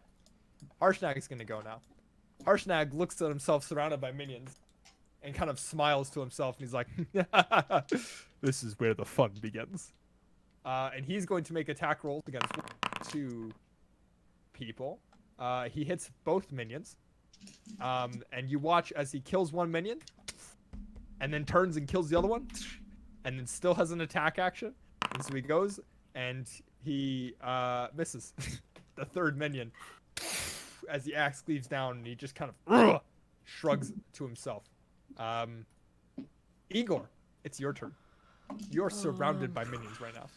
Harshnag's gonna go now. Harshnag looks at himself surrounded by minions and kind of smiles to himself, and he's like, this is where the fun begins. And he's going to make attack rolls against 2 people. He hits both minions. And you watch as he kills 1 minion, and then turns and kills the other one, and then still has an attack action. And so he goes, and he misses the 3rd minion as the axe cleaves down, and he just kind of shrugs to himself. Igor, it's your turn. You're surrounded by minions right now.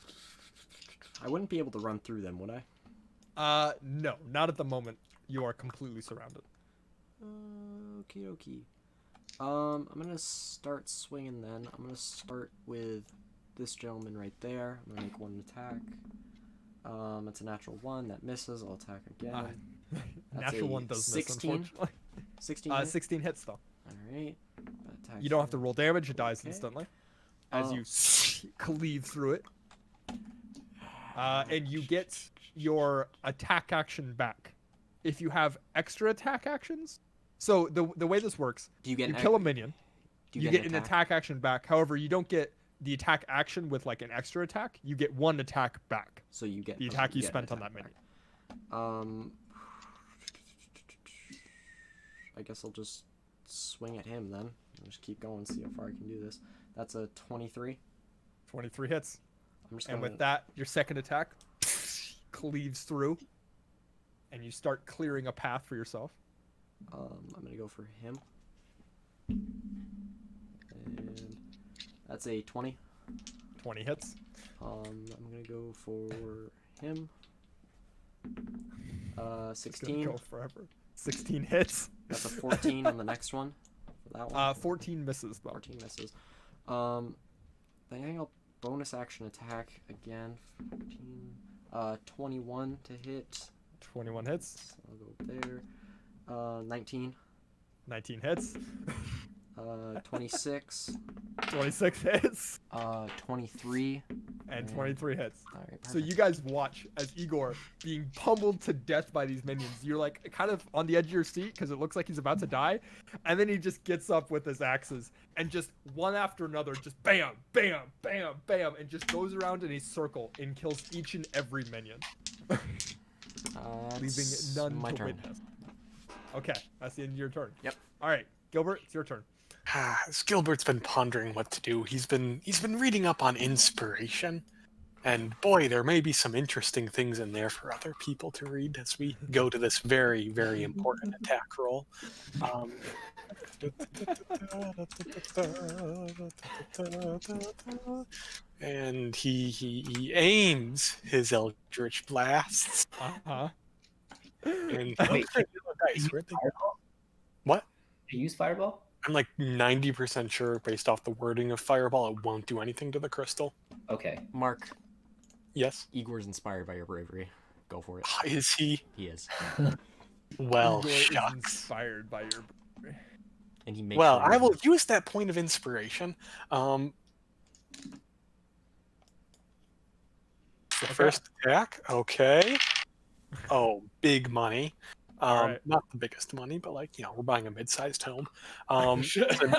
I wouldn't be able to run through them, would I? No, not at the moment. You are completely surrounded. Okie dokie. I'm gonna start swinging then. I'm gonna start with this gentleman right there. I'm gonna make 1 attack. It's a natural 1 that misses. I'll attack again. That's Natural a 1 does 16. miss, unfortunately. 16. hit? 16 hits though. Alright. You don't have to roll damage; it dies Okay. instantly as Oh. you cleave through it. And you get your attack action back if you have extra attack actions. So the way this works, Do you get you an kill a ac- minion, do you get an attack action back. However, you don't get the attack action with like an extra attack. You get 1 attack back. So you get The okay, attack you get an spent on attack that minion. back. I guess I'll just swing at him then. I'll just keep going, see how far I can do this. That's a 23. 23 hits. I'm just And gonna, with that, your second attack cleaves through, and you start clearing a path for yourself. I'm gonna go for him. And that's a 20. 20 hits. I'm gonna go for him. It's 16. gonna go forever. 16 hits. That's a 14 on the next one. For that one. 14 misses though. 14 misses. Then I think I'll bonus action attack again. 14. 21 to hit. 21 hits. So I'll go there. 19. 19 hits. 26. 26 hits. 23. and 23 hits. All right, So you guys watch as Igor being pummeled to death by these minions. You're like kind of on the edge of your seat because it looks like he's about to die, and then he just gets up with his axes and just one after another, just bam, bam, bam, bam, and just goes around in a circle and kills each and every minion, leaving It's none my to turn. witness. Okay, that's the end of your turn. Yep. All right, Gilbert, it's your turn. As Gilbert's been pondering what to do. He's been reading up on inspiration, and boy, there may be some interesting things in there for other people to read as we go to this very, very important attack roll. And he aims his Eldritch blasts, Uh-huh. and Wait, dice. Where'd they go? What? Do you use Fireball? I'm like 90% sure, based off the wording of Fireball, it won't do anything to the crystal. Okay. Mark, Yes. Igor's inspired by your bravery. Go for it. Is he? He is, Well, Igor is shucks. inspired by your. and he makes. Well, sure I will use that point of inspiration. The Okay. first attack, okay. Oh, big money. Alright. Not the biggest money, but like, we're buying a mid-sized home. Shit. It's an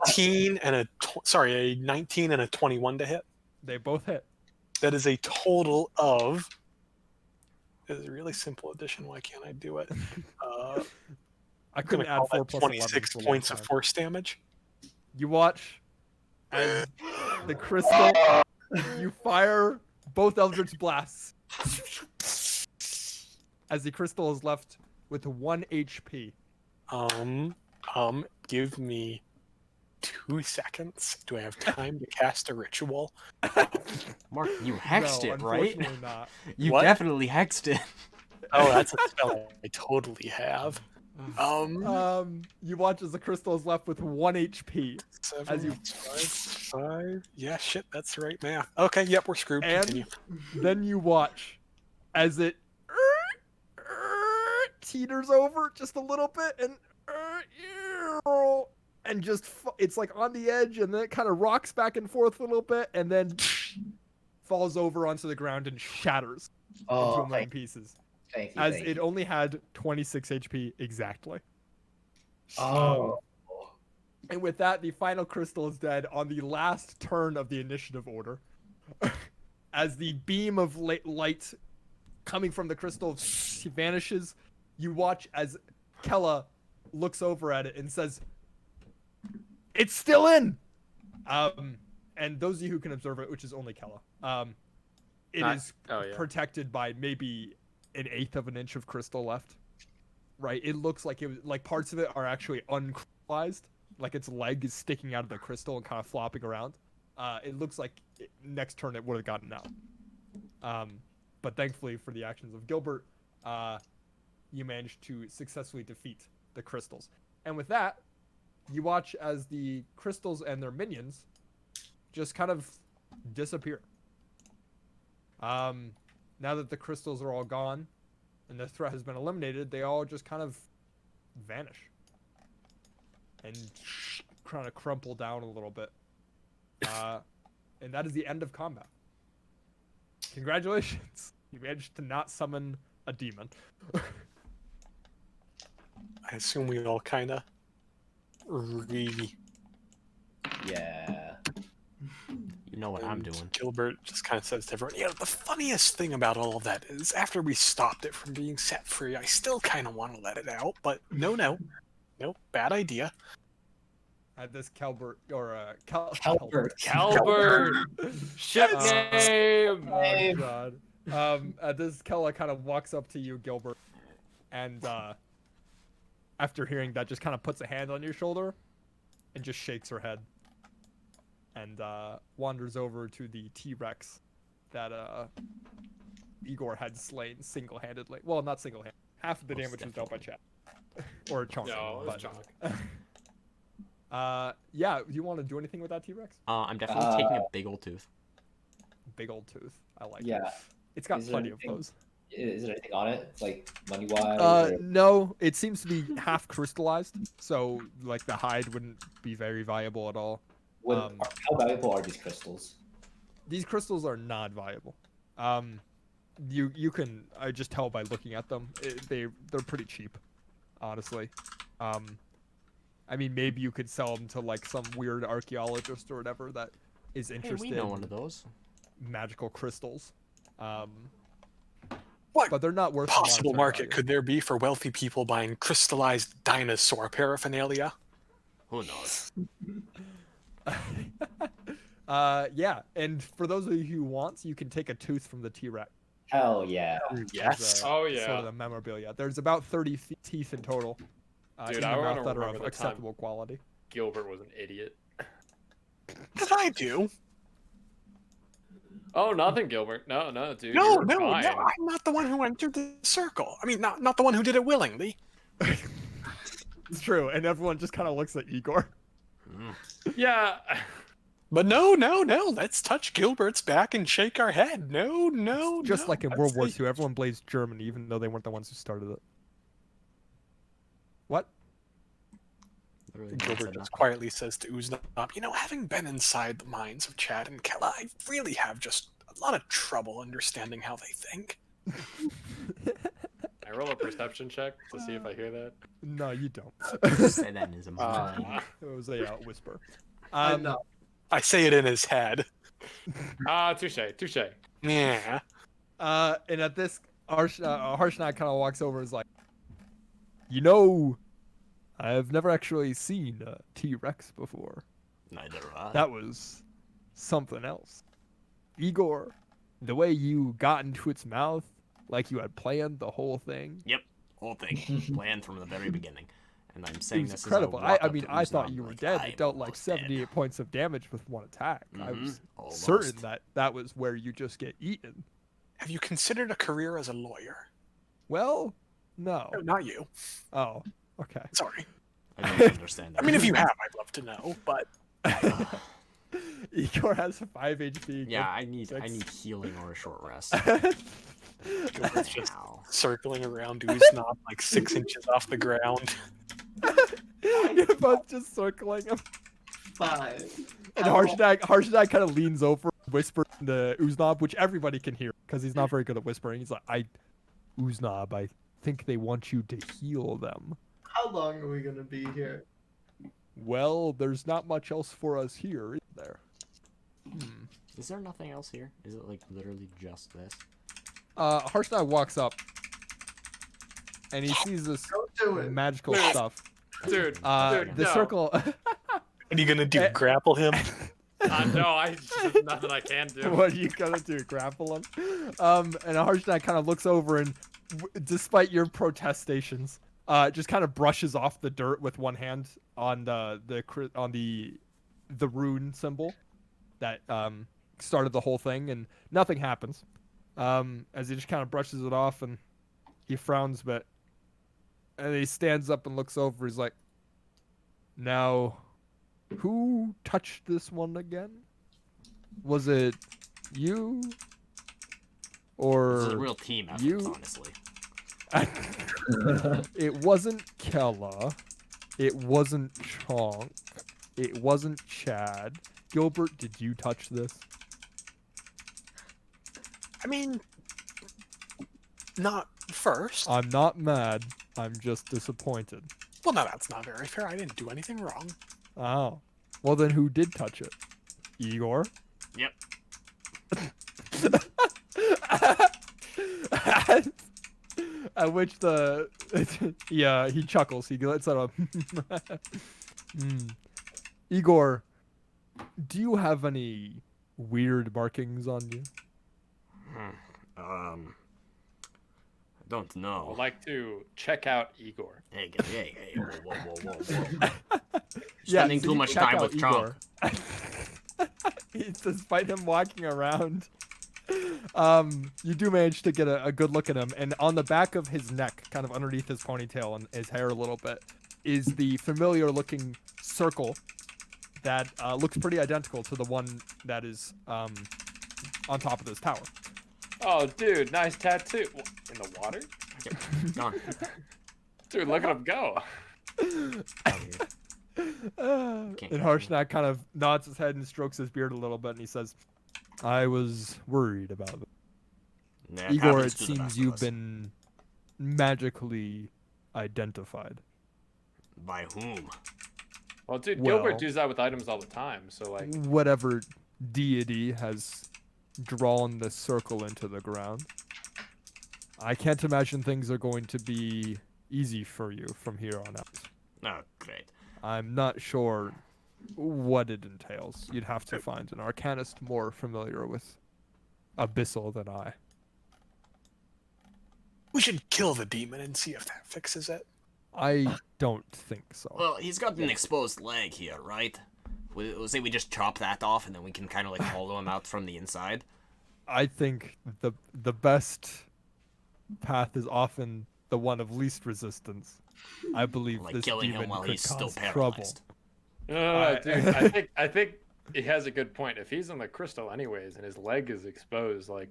18 and a 19 and a 21 to hit. They both hit. That is a total of. This is a really simple addition. Why can't I do it? I I'm couldn't gonna add call 4 that plus 11 26 for a long points of time. force damage. You watch as the crystal. You fire both Eldritch blasts. As the crystal is left with 1 HP. Give me 2 seconds. Do I have time to cast a ritual? Mark, you hexed No, it, right? unfortunately not. You What? definitely hexed it. Oh, that's a spell I totally have. You watch as the crystal is left with 1 HP. 7, as you- 5. Yeah, shit, that's the right math. Okay, yep, we're screwed. Continue. And then you watch as it teeters over just a little bit and just it's like on the edge, and then it kind of rocks back and forth a little bit, and then falls over onto the ground and shatters into Oh, a million pieces. thank you. As thank it you. only had 26 HP exactly. Oh. And with that, the final crystal is dead on the last turn of the initiative order. As the beam of light coming from the crystal vanishes, you watch as Kella looks over at it and says, "It's still in!" And those of you who can observe it, which is only Kella, it is Oh yeah. protected by maybe 1/8 of an inch of crystal left. Right? It looks like it was like parts of it are actually uncrystallized, like its leg is sticking out of the crystal and kind of flopping around. It looks like next turn it would have gotten out. But thankfully for the actions of Gilbert, you managed to successfully defeat the crystals. And with that, you watch as the crystals and their minions just kind of disappear. Now that the crystals are all gone and the threat has been eliminated, they all just kind of vanish and kind of crumple down a little bit. And that is the end of combat. Congratulations. You managed to not summon a demon. I assume we all kind of Yeah. You know what I'm doing. Gilbert just kind of says to everyone, the funniest thing about all of that is after we stopped it from being set free, I still kind of want to let it out, but no, bad idea. At this Calbert, or Calbert. Calbert. Ship Yes. name. Oh god. At this, Kella kind of walks up to you, Gilbert, and after hearing that, just kind of puts a hand on your shoulder and just shakes her head, and wanders over to the T-Rex that Igor had slain single-handedly. Well, not single-handed. Half of the damage was dealt by Chad or Chunk. No, it was but- Chunk. Yeah. Do you want to do anything with that T-Rex? I'm definitely taking a big old tooth. Big old tooth. I like it. Yeah. It's got Is there plenty of anything- those. Is there anything on it? Like money wise? No, it seems to be half crystallized, so like the hide wouldn't be very valuable at all. How valuable are these crystals? These crystals are not viable. You can I just tell by looking at them. They're pretty cheap, honestly. I mean, maybe you could sell them to like some weird archaeologist or whatever that is Hey, interested we know in one of those. magical crystals. What But they're not worth the possible monetary market value. could there be for wealthy people buying crystallized dinosaur paraphernalia? Who knows? Yeah, and for those of you who want, you can take a tooth from the T-Rex. Hell yeah. Yes. Oh Sort yeah. of the memorabilia. There's about 30 teeth in total. Dude, in I the wanna mouth that are remember of the time- acceptable quality. Gilbert was an idiot. Did I do? Oh, nothing, Gilbert. No, dude. No, you were no, fine. no. I'm not the one who entered the circle. I mean, not the one who did it willingly. It's true, and everyone just kind of looks at Igor. Yeah. But no. Let's touch Gilbert's back and shake our head. No. Just like in I'd World War say- II, everyone blames Germany, even though they weren't the ones who started it. What? Literally Gilbert said just nothing. quietly says to Uznab, having been inside the minds of Chad and Kella, I really have just a lot of trouble understanding how they think. I roll a perception check to see if I hear that. No, you don't. Say that in his mind. It was a whisper. No. I say it in his head. Touche. Yeah. And at this, Harshnag kind of walks over and is like, I've never actually seen a T-Rex before. Neither have I. That was something else. Igor, the way you got into its mouth, like you had planned the whole thing. Yep, whole thing planned from the very beginning. And I'm It saying was this incredible. as I walk I up mean, to I thought Uznab, you were like, dead. I It am dealt like almost dead. 78 points of damage with one attack. I was Almost. certain that was where you just get eaten. Have you considered a career as a lawyer? Well, no. No, not you. Oh, okay. Sorry. I don't understand that. I mean, if you have, I'd love to know, but Igor has 5 HP. Yeah, I need Six. healing or a short rest. Gilbert's just Ow. circling around Uznab like 6 inches off the ground. You're both just circling him. 5. And Harshnag kind of leans over and whispers to Uznab, which everybody can hear because he's not very good at whispering. He's like, Uznab, I think they want you to heal them. How long are we gonna be here? Well, there's not much else for us here, is there? Is there nothing else here? Is it like literally just this? Harshnag walks up and he sees this Don't do it. magical Dude. stuff. Dude, The no. circle. What are you gonna do? Grapple him? No, there's nothing I can do. What are you gonna do? Grapple him? And Harshnag kind of looks over and, despite your protestations, just kind of brushes off the dirt with one hand on the rune symbol that started the whole thing, and nothing happens. As he just kind of brushes it off, and he frowns a bit, and he stands up and looks over. He's like, "Now, who touched this one again? Was it you, or This is a real team effort, you- honestly. It wasn't Kella. It wasn't Chonk. It wasn't Chad. Gilbert, did you touch this? I mean, not first. I'm not mad. I'm just disappointed. Well, no, that's not very fair. I didn't do anything wrong. Oh. Well, then who did touch it? Igor? Yep. At which yeah, he chuckles. He lets out a Igor, do you have any weird markings on you? I don't know. I'd like to check out Igor. Hey, whoa. Yeah, Spending so too you much check time out with Chonk. Despite him walking around, you do manage to get a good look at him, and on the back of his neck, kind of underneath his ponytail and his hair a little bit, is the familiar-looking circle that looks pretty identical to the one that is on top of this tower. Oh, dude, nice tattoo. In the water? Gone. Dude, look at him go. Out here. And Harshnag kind of nods his head and strokes his beard a little bit, and he says, I was worried about it. Yeah, Igor, happens it to the best seems of you've us. been magically identified. By whom? Well, dude, Well- Gilbert does that with items all the time. So like, Whatever deity has drawn this circle into the ground. I can't imagine things are going to be easy for you from here on out. Oh, great. I'm not sure what it entails. You'd have to find an arcanist more familiar with Abyssal than I. We should kill the demon and see if that fixes it. I don't think so. Well, he's got an exposed leg here, right? We'll say we just chop that off, and then we can kind of like hollow him out from the inside. I think the best path is often the one of least resistance. I believe Like this killing demon him while could he's still cause trouble. paralyzed. no, dude, I think he has a good point. If he's in the crystal anyways, and his leg is exposed, like,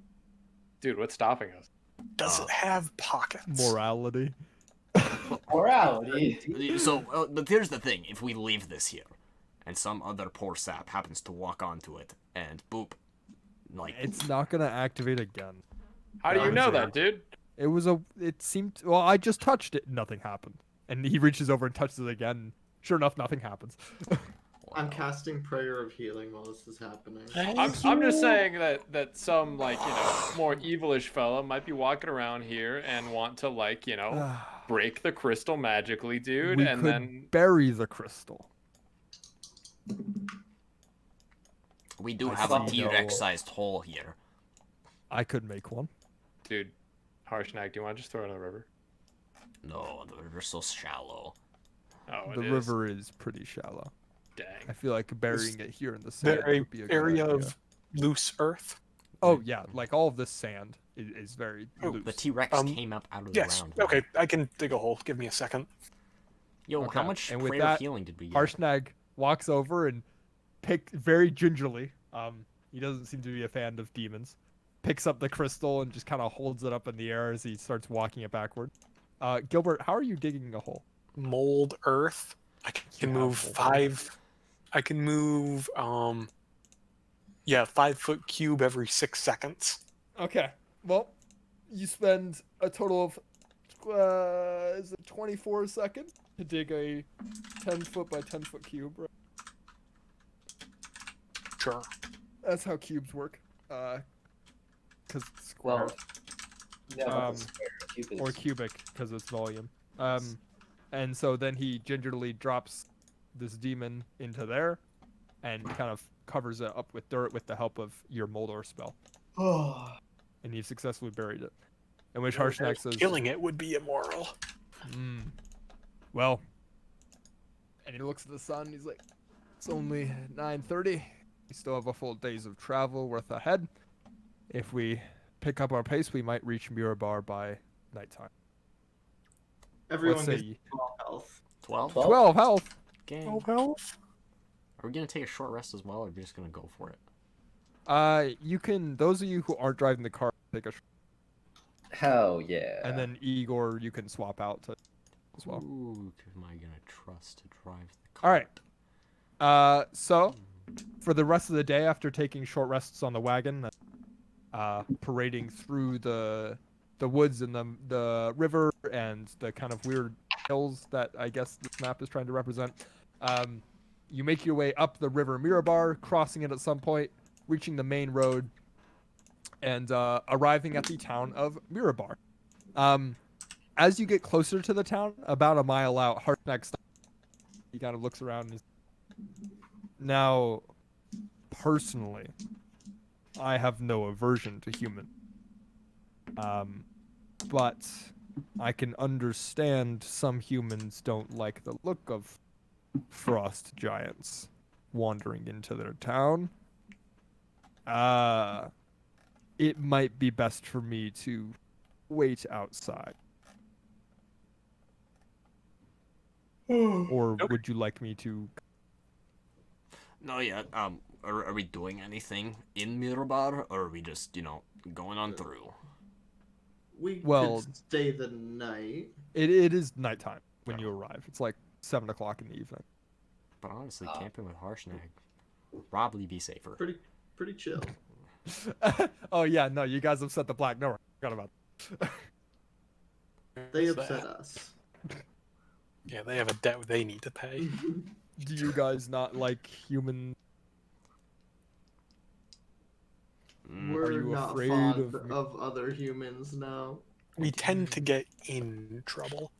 dude, what's stopping us? Does it have pockets? Morality. Morality. So, but here's the thing: if we leave this here, and some other poor sap happens to walk onto it, and boop, like It's not gonna activate again. How do you know that, dude? It seemed. Well, I just touched it. Nothing happened. And he reaches over and touches it again. Sure enough, nothing happens. I'm casting Prayer of Healing while this is happening. I'm just saying that some like more evilish fella might be walking around here and want to like break the crystal magically, dude, we and could then bury the crystal. we do I have a see, T-Rex-sized hole here. I could make one. dude, Harshnag, do you want to just throw it in the river? No, the river's so shallow. Oh, it The is. river is pretty shallow. Dang. I feel like burying it here in the sand There would be a good area idea. of loose earth. Oh yeah, like all of this sand is very Oh, loose. The T-Rex came up out of the Yes. ground. Okay, I can dig a hole. Give me a second. Yo, Okay, how much and with prayer that, of healing did we get? Harshnag walks over and very gingerly. He doesn't seem to be a fan of demons. Picks up the crystal and just kind of holds it up in the air as he starts walking it backward. Gilbert, how are you digging a hole? Mold earth. I can have move mold 5. I can move 5 foot cube every 6 seconds. Okay. Well, you spend a total of is it 24 seconds to dig a 10 foot by 10 foot cube. Right? Sure. That's how cubes work. Because it's square. Well, no, not Um, the square. Cube is- Or cubic because it's volume. And so then he gingerly drops this demon into there and kind of covers it up with dirt with the help of your Moldor spell. And he successfully buried it. In which Harshnag says, Killing it would be immoral. well, and he looks at the sun. He's like, it's only 9:30. We still have a full days of travel worth ahead. If we pick up our pace, we might reach Mirabar by nighttime. Everyone Let's gets say 12 health. 12? 12 health. Gang. Oh, health. Are we gonna take a short rest as well, or are we just gonna go for it? You can. Those of you who aren't driving the car, take a. Hell yeah. And then Igor, you can swap out to as well. Who am I gonna trust to drive the car? All right. So for the rest of the day, after taking short rests on the wagon, parading through the woods and the river and the kind of weird hills that I guess this map is trying to represent, you make your way up the river Mirabar, crossing it at some point, reaching the main road, and arriving at the town of Mirabar. As you get closer to the town, about a mile out, Harshnag stops. He kind of looks around. And now, personally, I have no aversion to human. But I can understand some humans don't like the look of frost giants wandering into their town. It might be best for me to wait outside. Or would you like me to? No, yeah. Are we doing anything in Mirabar, or are we just, going on through? We Well- could stay the night. It is nighttime when you arrive. It's like 7 o'clock in the evening. But honestly, camping with Harshnag would probably be safer. Pretty chill. Oh yeah, no, you guys upset the black. No, I forgot about. They What's upset that? us. Yeah, they have a debt they need to pay. Do you guys not like human? Mm. Are We're you not afraid fond of? of other humans now. We tend to get in trouble.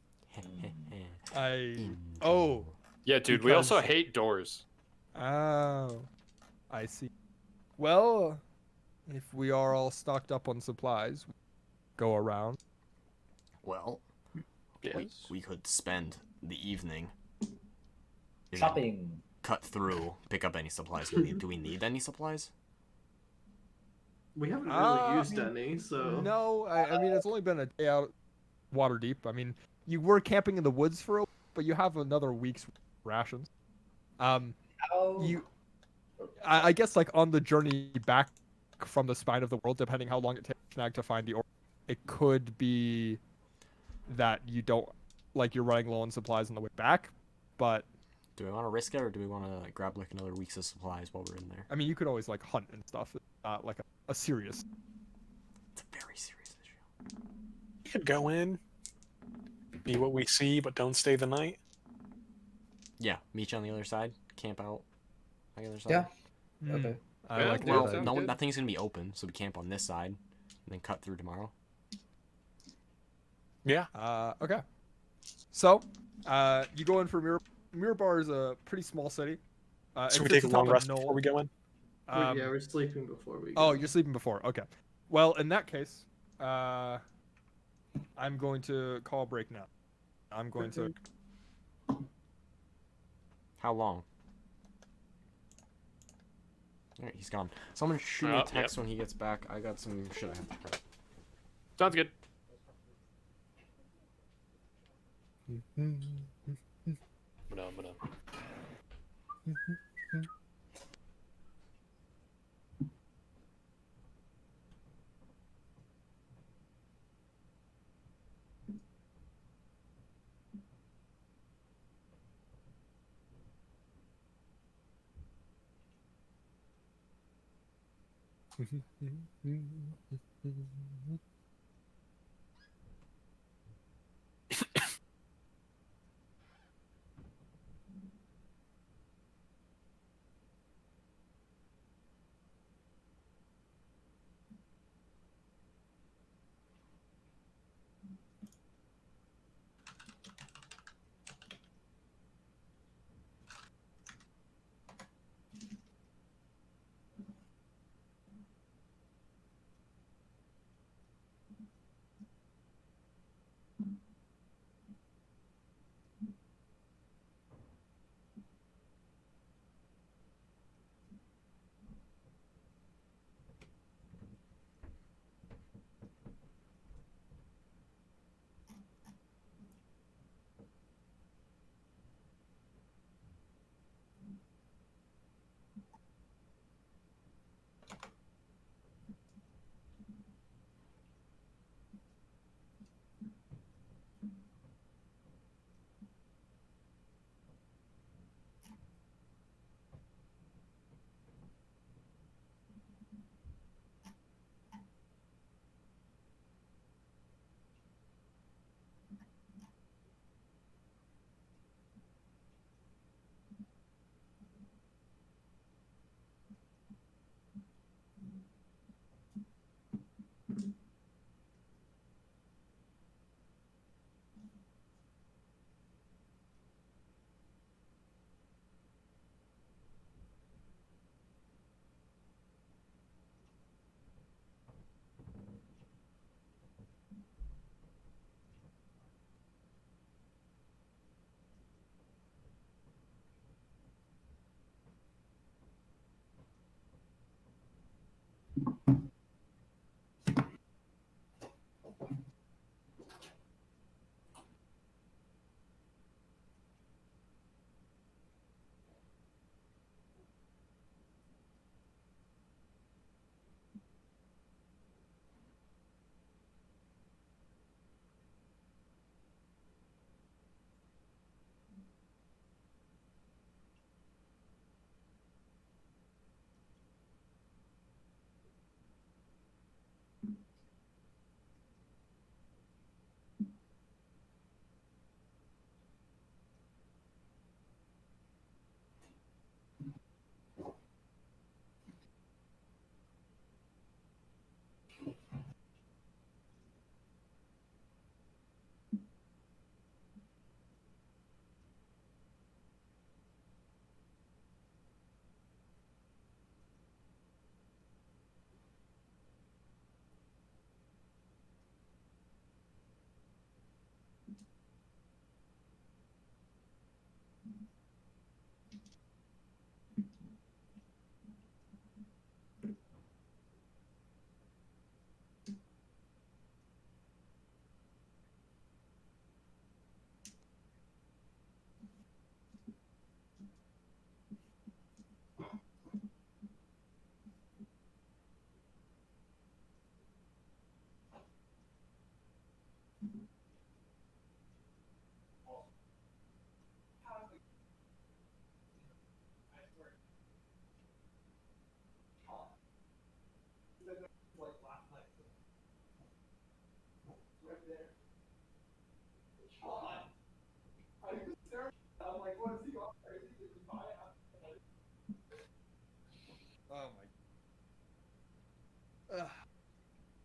I. Oh. Yeah, dude. We also Because- hate doors. Oh. I see. Well, if we are all stocked up on supplies, go around. Well, Yes. we could spend the evening you know, Shopping. cut through, pick up any supplies we need. Do we need any supplies? We haven't really I used mean, any, so No, I mean it's only been a day out, water deep. I mean, you were camping in the woods for a week, but you have another week's rations. How? You, I guess like on the journey back from the spine of the world, depending how long it takes Snag to find the orb, it could be that you don't like you're running low on supplies on the way back, but Do we want to risk it, or do we want to grab like another week's of supplies while we're in there? I mean you could always like hunt and stuff. It's not like a serious. It's a very serious issue. We could go in, be what we see, but don't stay the night. Yeah, meet you on the other side. Camp out on the other side. Yeah. Hmm, Okay. I Yeah, like dude, that Well, idea. sounds no, good. nothing's gonna be open, so we camp on this side, and then cut through tomorrow. Yeah. Okay. So, you go in for Mirabar is a pretty small city. So it we sits take a atop long rest knoll. before we go in. yeah, we're sleeping before we go. Oh, you're sleeping before. Okay. Well, in that case, I'm going to call a break now. I'm going to. How long? Alright, he's gone. Someone shoot me a Yep. text when he gets back. I got some shit I have to prep. Sounds good. But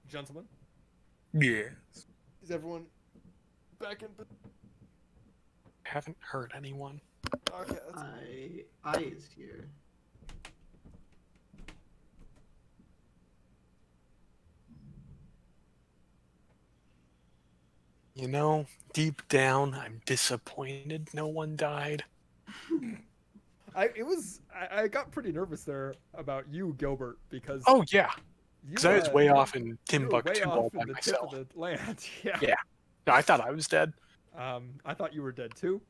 Gentlemen, Yeah. is everyone back in? Haven't heard anyone. Okay, that's I is here. You know, deep down, I'm disappointed no one died. I got pretty nervous there about you, Gilbert, because Oh yeah, you because I was way off in you were way Timbuktu all off by in the tip myself. of the land. Yeah. Yeah. No, I thought I was dead. I thought you were dead too.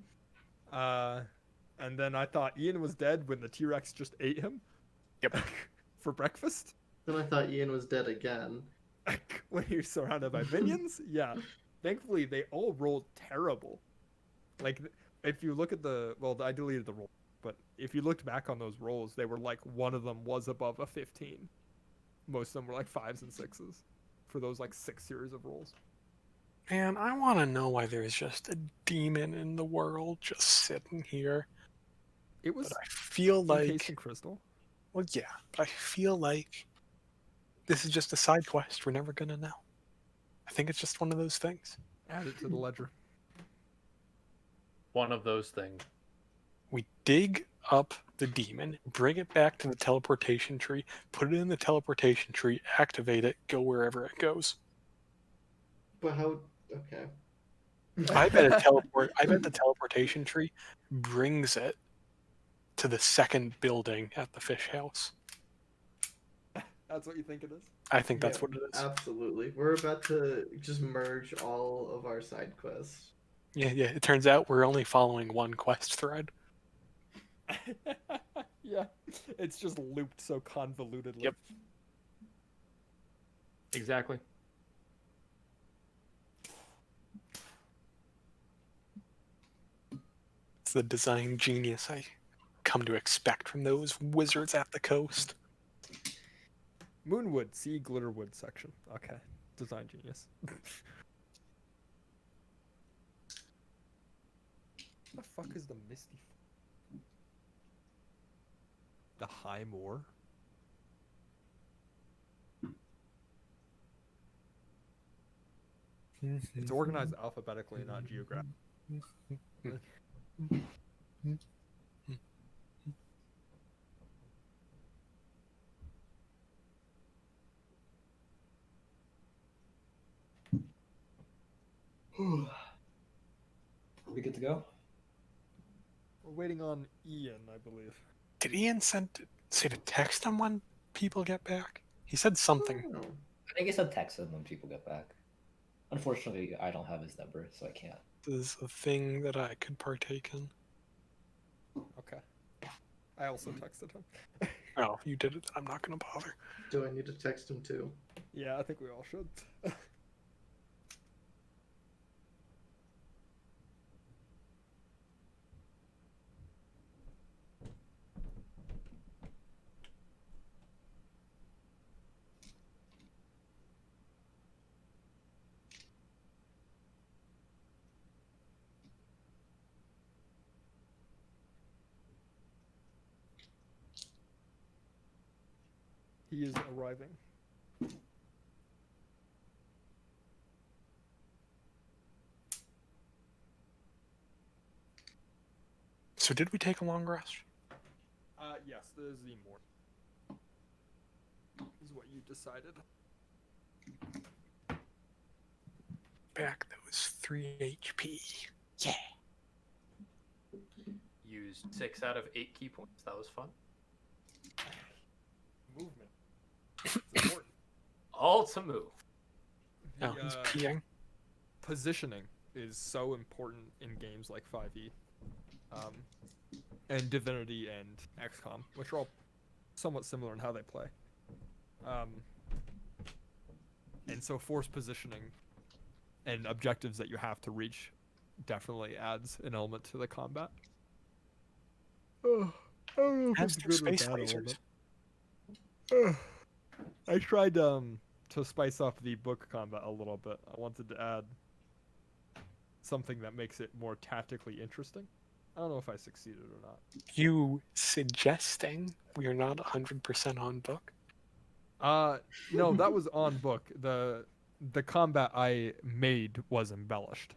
And then I thought Ian was dead when the T-Rex just ate him. Yep. For breakfast. Then I thought Ian was dead again. When you're surrounded by minions. Yeah. Thankfully, they all rolled terrible. Like, if you look at I deleted the roll, but if you looked back on those rolls, they were like one of them was above a 15. Most of them were like 5s and 6s for those like 6 series of rolls. Man, I want to know why there's just a demon in the world just sitting here. It was But I feel like, encased in crystal. well, yeah, but I feel like this is just a side quest. We're never gonna know. I think it's just one of those things. Add it to the ledger. One of those things. We dig up the demon, bring it back to the teleportation tree, put it in the teleportation tree, activate it, go wherever it goes. But how? Okay. I bet the teleportation tree brings it to the second building at the fish house. That's what you think it is? I think that's Yeah, what it is. Absolutely. We're about to just merge all of our side quests. Yeah. It turns out we're only following one quest thread. Yeah. It's just looped so convolutedly. Yep. Exactly. It's the design genius I come to expect from those wizards at the coast. Moonwood, see Glitterwood section. Okay. Design genius. The fuck is the Misty? The High Moor? It's organized alphabetically, not geographically. Are we good to go? We're waiting on Ian, I believe. Did Ian say to text him when people get back? He said something. Oh. I think he said text him when people get back. Unfortunately, I don't have his number, so I can't. This is a thing that I could partake in. Okay. I also texted him. Oh, you did it. I'm not going to bother. Do I need to text him too? Yeah, I think we all should. He is arriving. So did we take a long rest? Yes, this is the more. Is what you decided. Back those 3 HP. Yeah. Used 6 out of 8 key points. That was fun. Movement. It's important. All to move. Oh, he's peeing. Positioning is so important in games like 5e, and Divinity and XCOM, which are all somewhat similar in how they play. And so force positioning and objectives that you have to reach definitely adds an element to the combat. Oh, I don't know if As it's do good with space that lasers. element. I tried to spice up the book combat a little bit. I wanted to add something that makes it more tactically interesting. I don't know if I succeeded or not. You suggesting we are not 100% on book? No, that was on book. The combat I made was embellished.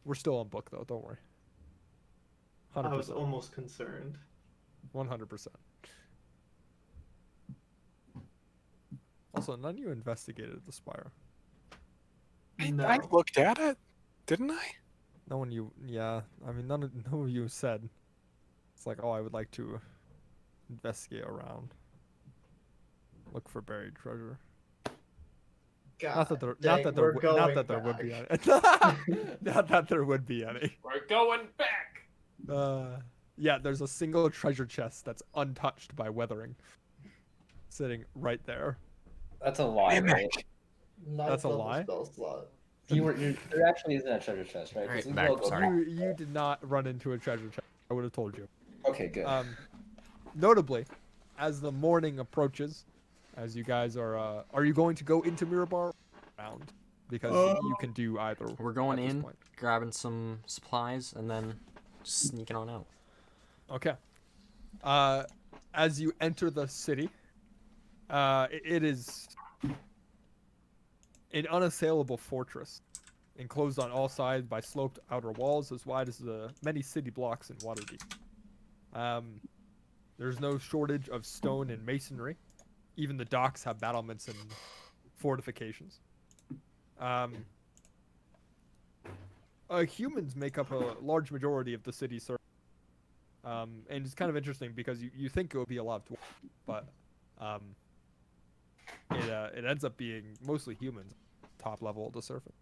We're still on book though. Don't worry. I was 100%. almost concerned. 100%. Also, none of you investigated the spire. I No. looked at it, didn't I? No one you. Yeah, I mean, none of you said. It's like, oh, I would like to investigate around. Look for buried treasure. God, Not that there, dang, not that there, we're not going that there would be any. back. Not that there would be any. We're going back. Yeah, there's a single treasure chest that's untouched by weathering, sitting right there. That's a lie, Damn it. right? That's a lie? Spell slot. There actually isn't a treasure chest, right? 'Cause Alright, we back, all go sorry. You did not run into a treasure chest. I would have told you. Okay, good. Notably, as the morning approaches, as you guys are you going to go into Mirabar round? Because you can do either. We're going at this in, point. grabbing some supplies, and then sneaking on out. Okay. As you enter the city, it is an unassailable fortress, enclosed on all sides by sloped outer walls as wide as the many city blocks in Waterdeep. There's no shortage of stone and masonry. Even the docks have battlements and fortifications. Humans make up a large majority of the city's surface. And it's kind of interesting because you think it would be a lot of dwarves, but it ends up being mostly humans, top level of the surface.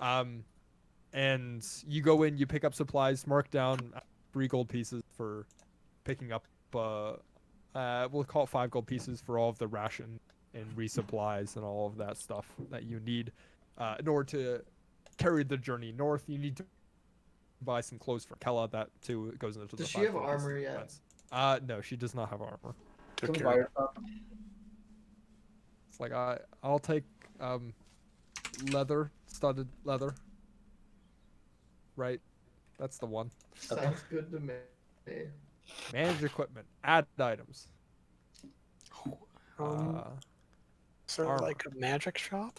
And you go in, you pick up supplies, mark down 3 gold pieces for picking up. We'll call it 5 gold pieces for all of the ration and resupplies and all of that stuff that you need in order to carry the journey north. You need to buy some clothes for Kella. That too goes into the. Does she 5 have gold pieces armor yet? expense. No, she does not have armor. Took Can we care buy of her stuff? It's like I'll take leather, studded leather. Right, that's the one. Sounds good to me. Manage equipment, add items. Is there armor. like a magic shop?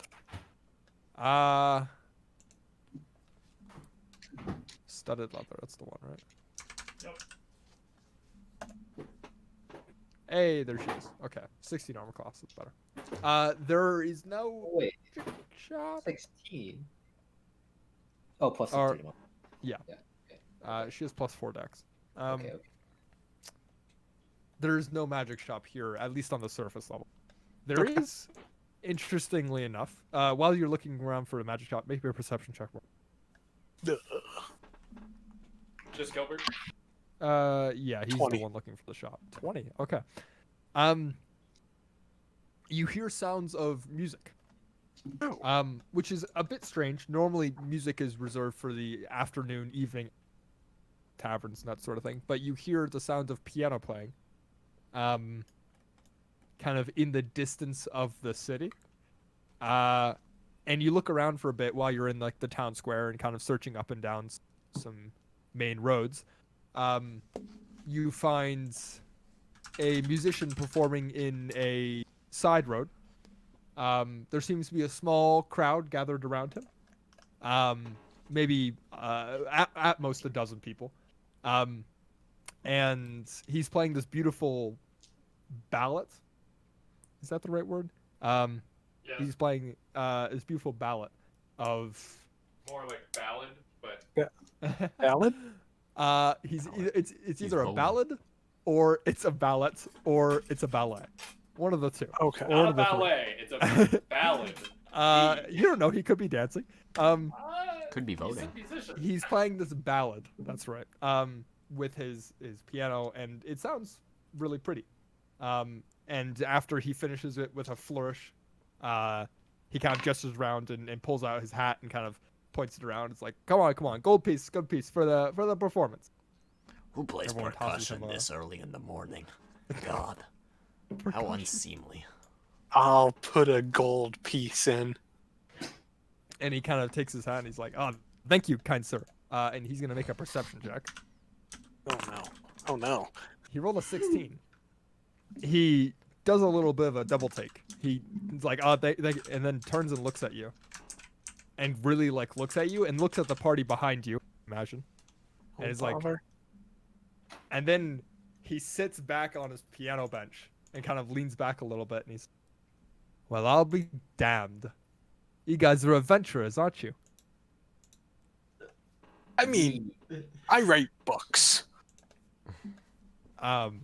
Studded leather. That's the one, right? Yep. Hey, there she is. Okay, 16 armor class. That's better. There is no Oh, wait, shop. 16. Oh, plus Or- 16. She has +4 dex. Okay. There's no magic shop here, at least on the surface level. There is, interestingly enough, while you're looking around for a magic shop, make me a perception check. Just Gilbert. Yeah, he's 20. the one looking for the shop. 20. Okay. You hear sounds of music. Oh. Which is a bit strange. Normally, music is reserved for the afternoon, evening taverns and that sort of thing. But you hear the sound of piano playing, kind of in the distance of the city. And you look around for a bit while you're in like the town square and kind of searching up and down some main roads. You find a musician performing in a side road. There seems to be a small crowd gathered around him. Maybe at most a dozen people. And he's playing this beautiful ballad. Is that the right word? Yeah. He's playing this beautiful ballad of. More like ballad, but Ballad? It's either a bowling. ballad, or it's a ballad, or it's a ballet. One of the two. Okay. Or one not a of the three. ballet. It's a ballad. You don't know. He could be dancing. Could be He's a voting. musician. He's playing this ballad. That's right. With his piano, and it sounds really pretty. And after he finishes it with a flourish, he kind of gestures around and pulls out his hat and kind of points it around. It's like, come on, gold piece for the performance. Who plays Everyone tosses percussion him a- this early in the morning? God, how unseemly. I'll put a gold piece in. And he kind of takes his hat and he's like, oh, thank you, kind sir. And he's gonna make a perception check. Oh no. Oh no. He rolled a 16. He does a little bit of a double take. He's like, oh, and then turns and looks at you, and really like looks at you and looks at the party behind you. Imagine, and is like, Bother. and then he sits back on his piano bench and kind of leans back a little bit, and he's, well, I'll be damned. You guys are adventurers, aren't you? I mean, I write books. And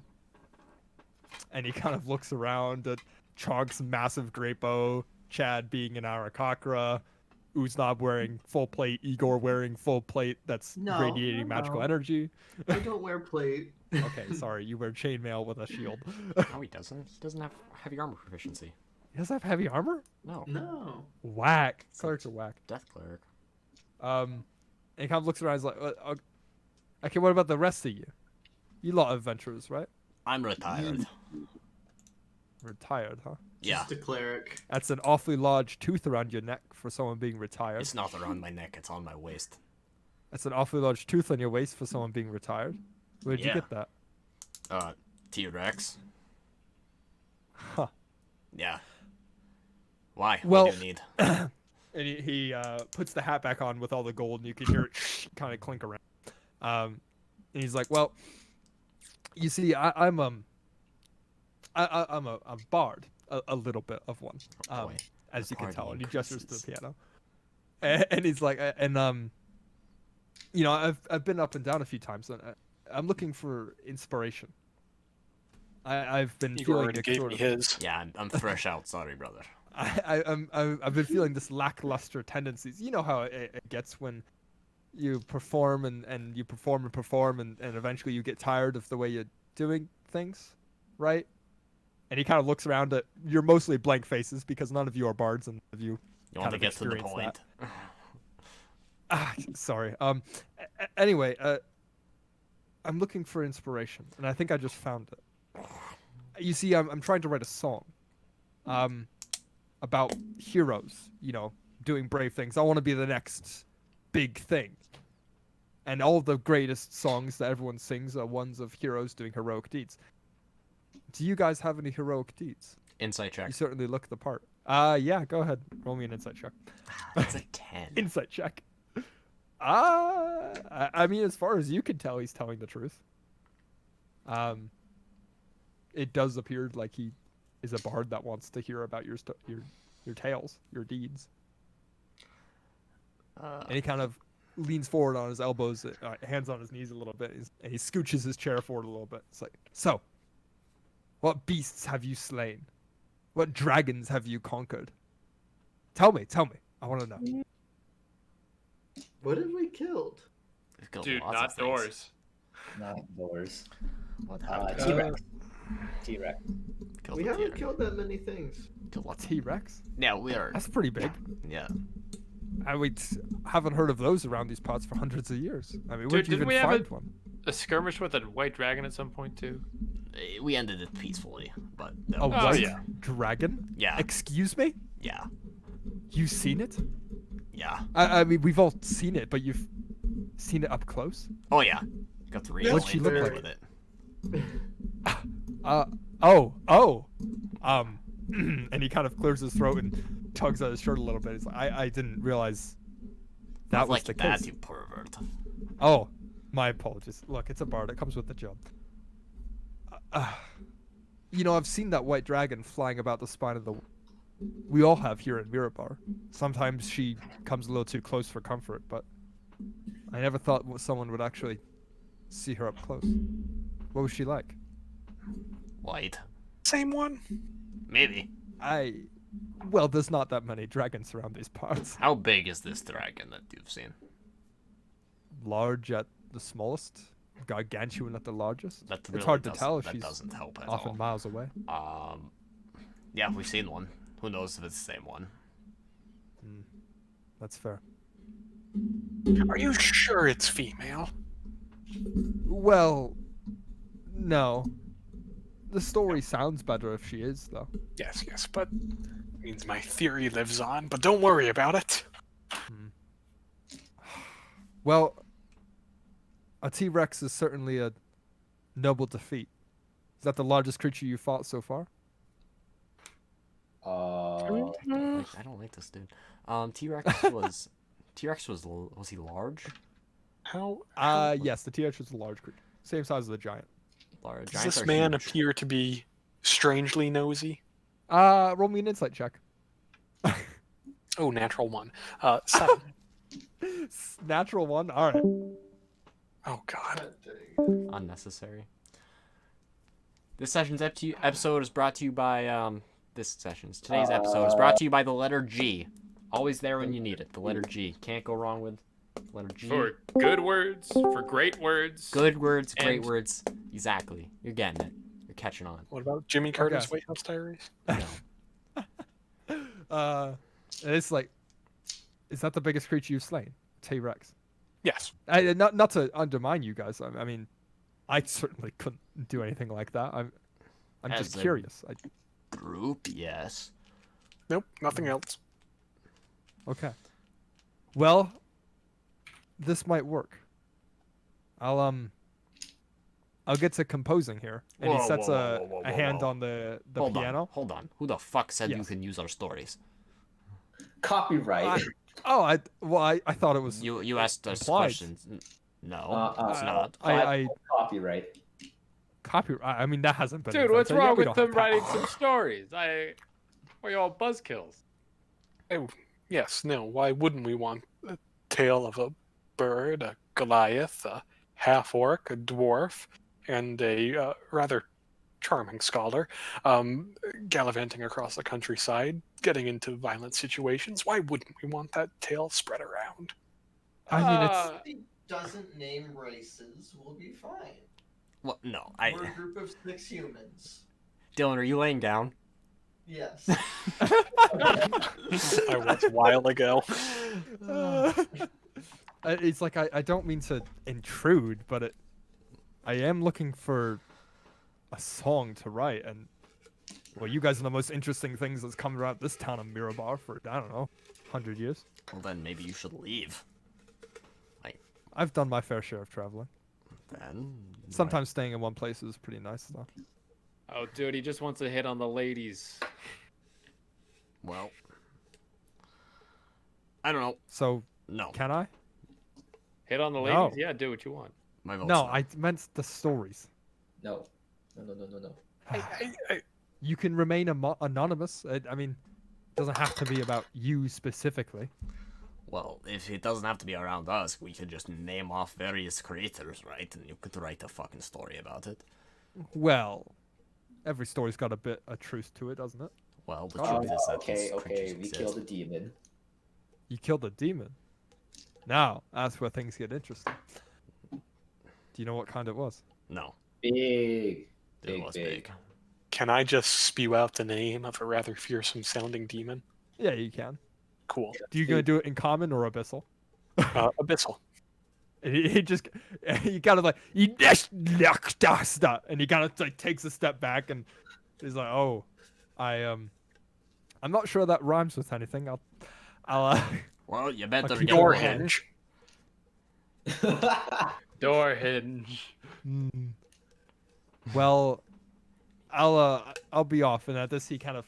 he kind of looks around at Chonk's massive great bow, Chad being an Arakakra, Uznab wearing full plate, Igor wearing full plate that's No, radiating no, magical no. energy. I don't wear plate. Okay, sorry, you wear chainmail with a shield. No, he doesn't. He doesn't have heavy armor proficiency. He doesn't have heavy armor? No. No. Whack. Clerics are whack. Death cleric. And he kind of looks around, he's like, okay, what about the rest of you? You lot of adventurers, right? I'm retired. Retired, huh? Yeah. Just a cleric. That's an awfully large tooth around your neck for someone being retired. It's not around my neck. It's on my waist. That's an awfully large tooth on your waist for someone being retired. Where'd you Yeah. get that? T-Rex. Huh. Yeah. Why? Well- What do you need? And he puts the hat back on with all the gold, and you can hear it kind of clink around. And he's like, "Well, you see, I'm a bard, a little bit of one, Oh, boy. as you can Bard tell." And he gestures to the increases. piano, and he's like, you know, I've been up and down a few times, and I'm looking for inspiration. I've been Igor feeling already it gave sort me of. his. Yeah, I'm fresh out. Sorry, brother. I've been feeling this lackluster tendencies. You know how it gets when you perform and you perform and eventually you get tired of the way you're doing things, right? And he kind of looks around at you're mostly blank faces because none of you are bards and none of you You want kind to of get to the experience point? sorry. Anyway, I'm looking for inspiration, and I think I just found it. You see, I'm trying to write a song, about heroes, you know, doing brave things. I want to be the next big thing. And all the greatest songs that everyone sings are ones of heroes doing heroic deeds. Do you guys have any heroic deeds? Insight check. You certainly look the part. Yeah, go ahead. Roll me an insight check. That's a 10. Insight check. I mean, as far as you can tell, he's telling the truth. It does appear like he is a bard that wants to hear about your tales, your deeds. And he kind of leans forward on his elbows, hands on his knees a little bit, and he scooches his chair forward a little bit. It's like, so, what beasts have you slain? What dragons have you conquered? Tell me. I want to know. What have we killed? We've killed Dude, lots not of things. doors. Not doors. What happened? T-Rex. T-Rex. Killed We the haven't theater. killed that many things. Killed lots. T-Rex? Yeah, we are. That's pretty big. Yeah. We haven't heard of those around these parts for hundreds of years. I mean, Dude, where'd you didn't even we have find a- one? A skirmish with a white dragon at some point too. We ended it peacefully, but that A was- white yeah. dragon? Yeah. Excuse me? Yeah. You seen it? Yeah. I mean, we've all seen it, but you've seen it up close? Oh yeah. Got to read What'd she look with like? it. And he kind of clears his throat and tugs at his shirt a little bit. He's like, I didn't realize that Not was like the that, case. you pervert. Oh, my apologies. Look, it's a bard. It comes with the job. You know, I've seen that white dragon flying about the spine of the. We all have here in Mirabar. Sometimes she comes a little too close for comfort, but I never thought someone would actually see her up close. What was she like? White. Same one. Maybe. Well, there's not that many dragons around these parts. How big is this dragon that you've seen? Large at the smallest, gargantuan at the largest. That It's really hard to doesn't- tell. That She's doesn't help at often all. miles away. Yeah, we've seen one. Who knows if it's the same one? That's fair. Are you sure it's female? Well, no. The story sounds better if she is, though. Yes, but means my theory lives on. But don't worry about it. Well, a T-Rex is certainly a noble defeat. Is that the largest creature you fought so far? I don't like this dude. T-Rex was he large? How Yes, the T-Rex was a large creature, same size as the giant. Large. does Giants this are man huge. appear to be strangely nosy? Roll me an insight check. Oh, natural one. 7. Natural one. All right. Oh God. God dang. Unnecessary. This session's episode is brought to you by today's episode is brought to you by the letter G. Always there when you need it. The letter G. Can't go wrong with the letter G. For good words, for great words. Good words, great And- words. Exactly. You're getting it. You're catching on. What about Jimmy Carter's Okay. White House Diaries? No. It's like, is that the biggest creature you've slain? T-Rex. Yes. Not to undermine you guys. I mean, I certainly couldn't do anything like that. I'm just As a- curious. Group, yes. Nope. Nothing else. Okay. Well, this might work. I'll get to composing here, and he Whoa, sets whoa, whoa, a hand whoa. on the Hold piano. on. Hold on. Who the fuck said you Yes. can use our stories? Copyright. I thought it was. You asked us implied. questions. No, it's not. I Copyright. copyright. I mean, that hasn't been. Dude, what's invented yet. wrong We with don't them have writing patents. some stories? Why you all buzzkills? Oh, yes. No. Why wouldn't we want a tale of a bird, a Goliath, a half orc, a dwarf, and a rather charming scholar gallivanting across the countryside, getting into violent situations? Why wouldn't we want that tale spread around? I mean, it's. Uh, If he doesn't name races, we'll be fine. Well, no. We're a group of 6 humans. Dylan, are you laying down? Yes. I was a while ago. It's like I don't mean to intrude, but I am looking for a song to write, and well, you guys are the most interesting things that's come around this town of Mirabar for I don't know, 100 years. Well, then maybe you should leave. I've done my fair share of traveling. Then. Sometimes staying in one place is pretty nice though. oh, dude, he just wants to hit on the ladies. Well. I don't know. So No. can I? Hit on the No. ladies? Yeah, do what you want. My vote's No, I meant the stories. No. No. You can remain anonymous. I mean, it doesn't have to be about you specifically. Well, if it doesn't have to be around us, we could just name off various creators, right? And you could write a fucking story about it. Well, every story's got a bit of truth to it, doesn't it? Well, the Oh, truth is that Okay, these okay. creatures We exist. killed a demon. You killed a demon. Now, that's where things get interesting. Do you know what kind it was? No, Big. it Big, was big. big. Can I just spew out the name of a rather fearsome sounding demon? Yeah, you can. Cool. Do you gonna do it in common or abyssal? Abyssal. And he just, he kind of like, and he kind of like takes a step back and he's like, oh, I'm not sure that rhymes with anything. I'll Well, you better keep get Door one. hinge. Door hinge. Mm. Well, I'll be off. And at this, he kind of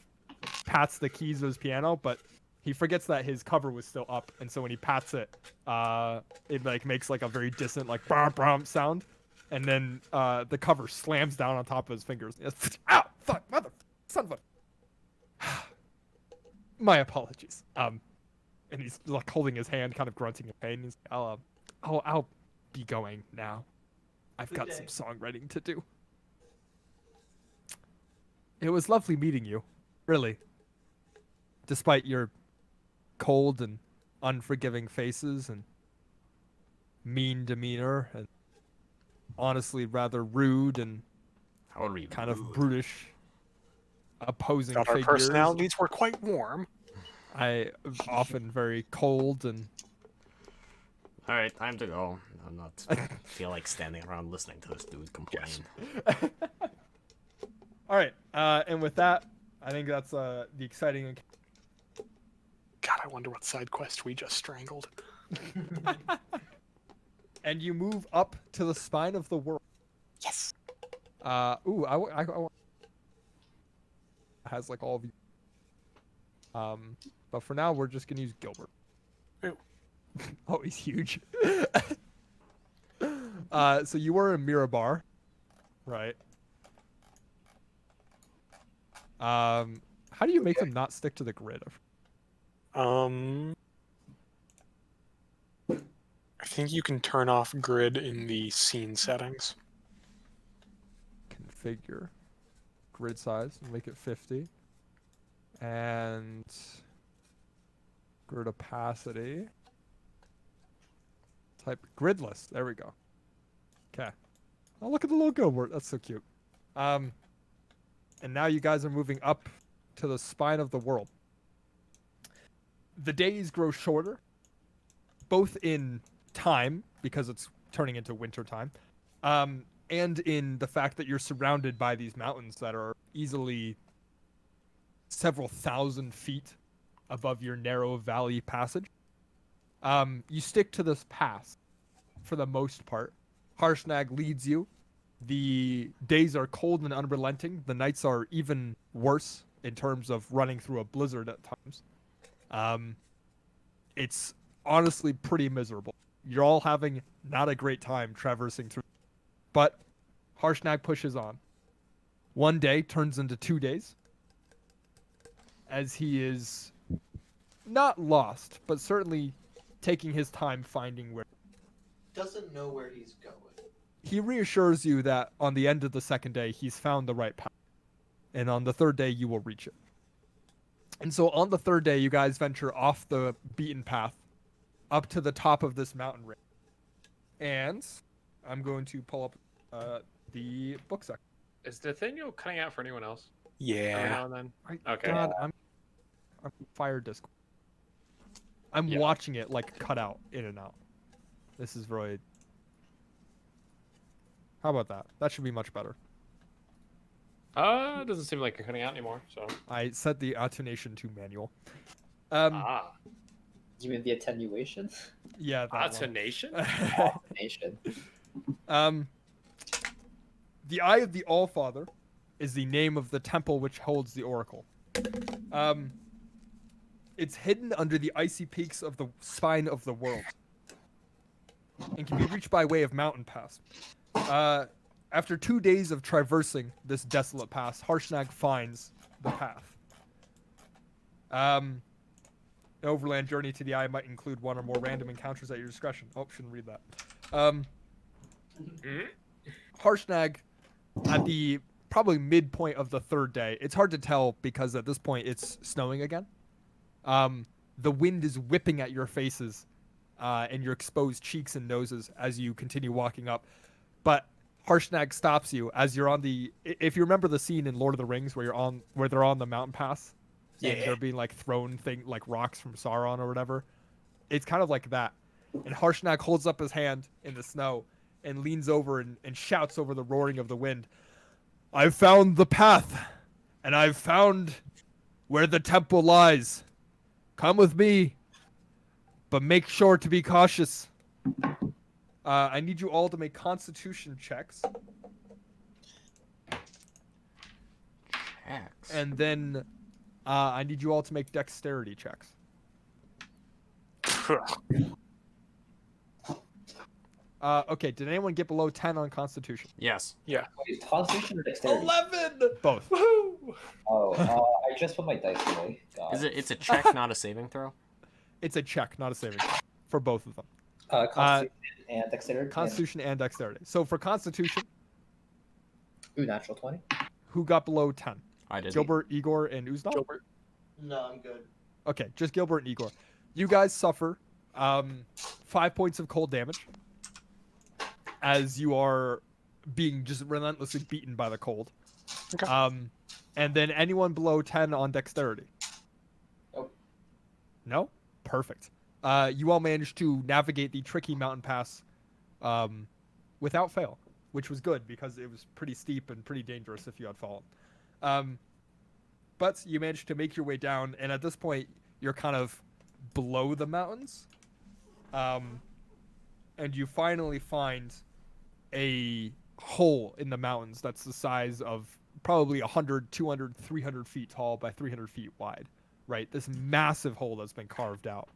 pats the keys of his piano, but he forgets that his cover was still up. And so when he pats it, it like makes like a very distant like brum brum sound, and then the cover slams down on top of his fingers. Ow! Fuck! Mother! Son of a! My apologies. And he's like holding his hand, kind of grunting in pain. He's like, I'll be going now. I've got some songwriting to do. It was lovely meeting you, really. Despite your cold and unforgiving faces and mean demeanor and honestly rather rude and How are you? kind of rude? brutish opposing Thought our figures. personalities were quite warm. I often very cold and All right, time to go. I'm not feel like standing around listening to this dude complain. all right. And with that, I think that's the exciting. God, I wonder what side quest we just strangled. And you move up to the spine of the world. Yes. Ooh, I has like all of you. But for now, we're just gonna use Gilbert. Ew. Oh, he's huge. So you were in Mirabar, right? How do you make them not stick to the grid? I think you can turn off grid in the scene settings. Configure grid size and make it 50, and grid opacity. Type grid list. There we go. Okay. Oh, look at the little Gilbert. That's so cute. And now you guys are moving up to the spine of the world. The days grow shorter, both in time, because it's turning into winter time, and in the fact that you're surrounded by these mountains that are easily several thousand feet above your narrow valley passage. You stick to this pass for the most part. Harshnag leads you. The days are cold and unrelenting. The nights are even worse in terms of running through a blizzard at times. It's honestly pretty miserable. You're all having not a great time traversing through. But Harshnag pushes on. One day turns into 2 days, as he is not lost, but certainly taking his time finding where. Doesn't know where he's going. He reassures you that on the end of the second day, he's found the right path. And on the third day, you will reach it. And so on the third day, you guys venture off the beaten path up to the top of this mountain range. And I'm going to pull up the book section. Is Nathaniel cutting out for anyone else? Every Yeah. now and then? Okay. God, I'm fire Discord. I'm Yeah. watching it like cut out in and out. This is really. How about that? That should be much better. It doesn't seem like you're cutting out anymore, so. I set the attenuation to manual. You mean the attenuation? Yeah, that one. Attenuation? Attenuation. The Eye of the Allfather is the name of the temple which holds the oracle. It's hidden under the icy peaks of the spine of the world, and can be reached by way of mountain pass. After 2 days of traversing this desolate pass, Harshnag finds the path. An overland journey to the Eye might include one or more random encounters at your discretion. Oh, shouldn't read that. Harshnag, at the probably midpoint of the third day, it's hard to tell because at this point it's snowing again. The wind is whipping at your faces and your exposed cheeks and noses as you continue walking up. But Harshnag stops you as you're on the. If you remember the scene in Lord of the Rings where they're on the mountain pass, and they're being like thrown like rocks from Sauron or whatever. It's kind of like that. And Harshnag holds up his hand in the snow and leans over and shouts over the roaring of the wind. I've found the path, and I've found where the temple lies. Come with me, but make sure to be cautious. I need you all to make Constitution checks. And then I need you all to make Dexterity checks. Okay, did anyone get below 10 on Constitution? Yes. Yeah. Wait, Constitution or Dexterity? 11! Both. Oh, I just put my dice away. God. It's a check, not a saving throw? It's a check, not a saving throw, for both of them. Constitution and Dexterity? Constitution and Dexterity. So for Constitution, Ooh, natural 20. who got below 10? I did. Gilbert, Igor, and Uznal? Gilbert. No, I'm good. Okay, just Gilbert and Igor. You guys suffer 5 points of cold damage as you are being just relentlessly beaten by the cold. Okay. And then anyone below 10 on Dexterity? Nope. No? Perfect. You all managed to navigate the tricky mountain pass without fail, which was good because it was pretty steep and pretty dangerous if you had fallen. But you managed to make your way down, and at this point, you're kind of below the mountains. And you finally find a hole in the mountains that's the size of probably 100, 200, 300 feet tall by 300 feet wide. right? This massive hole that's been carved out.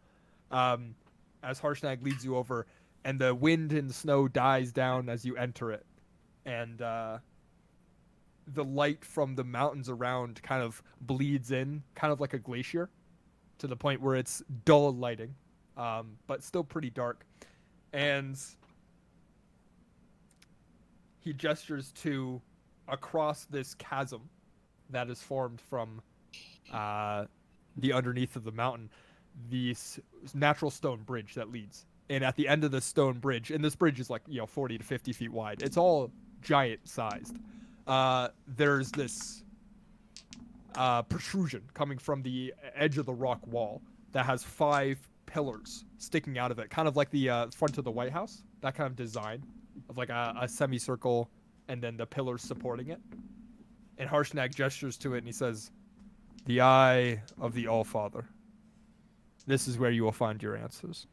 As Harshnag leads you over, and the wind and snow dies down as you enter it, and the light from the mountains around kind of bleeds in, kind of like a glacier, to the point where it's dull lighting, but still pretty dark. And he gestures to across this chasm that is formed from the underneath of the mountain, this natural stone bridge that leads. And at the end of the stone bridge, and this bridge is like 40 to 50 feet wide. It's all giant sized. There's this protrusion coming from the edge of the rock wall that has 5 pillars sticking out of it, kind of like the front of the White House. That kind of design of like a semicircle, and then the pillars supporting it. And Harshnag gestures to it and he says, "The Eye of the All-Father. This is where you will find your answers."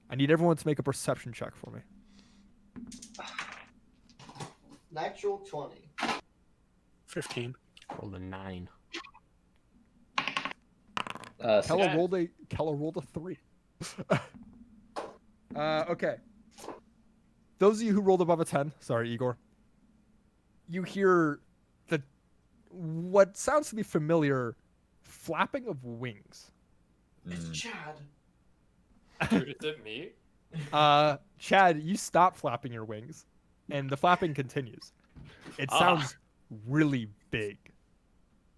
I need everyone to make a perception check for me. Natural 20. 15. Rolled a 9. Keller rolled a 3. Okay. Those of you who rolled above a 10, sorry, Igor, you hear what sounds to be familiar flapping of wings. It's Chad. Dude, is it me? Chad, you stop flapping your wings, and the flapping continues. It sounds really big.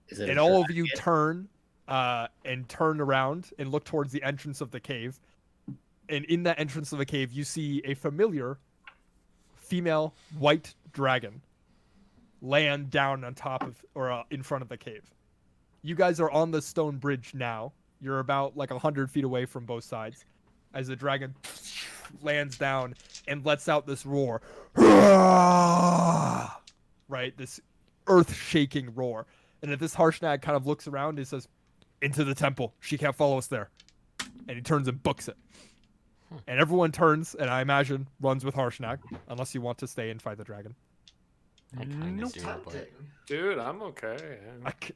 Is it And a all of you dragon? turn around and look towards the entrance of the cave. And in that entrance of the cave, you see a familiar female white dragon land down on top of, or in front of the cave. You guys are on the stone bridge now. You're about like 100 feet away from both sides as the dragon lands down and lets out this roar. Right? This earth-shaking roar. And at this, Harshnag kind of looks around and says, "Into the temple. She can't follow us there." And he turns and books it. And everyone turns, and I imagine runs with Harshnag, unless you want to stay and fight the dragon. I kind of do, but Tempting. Dude, I'm okay.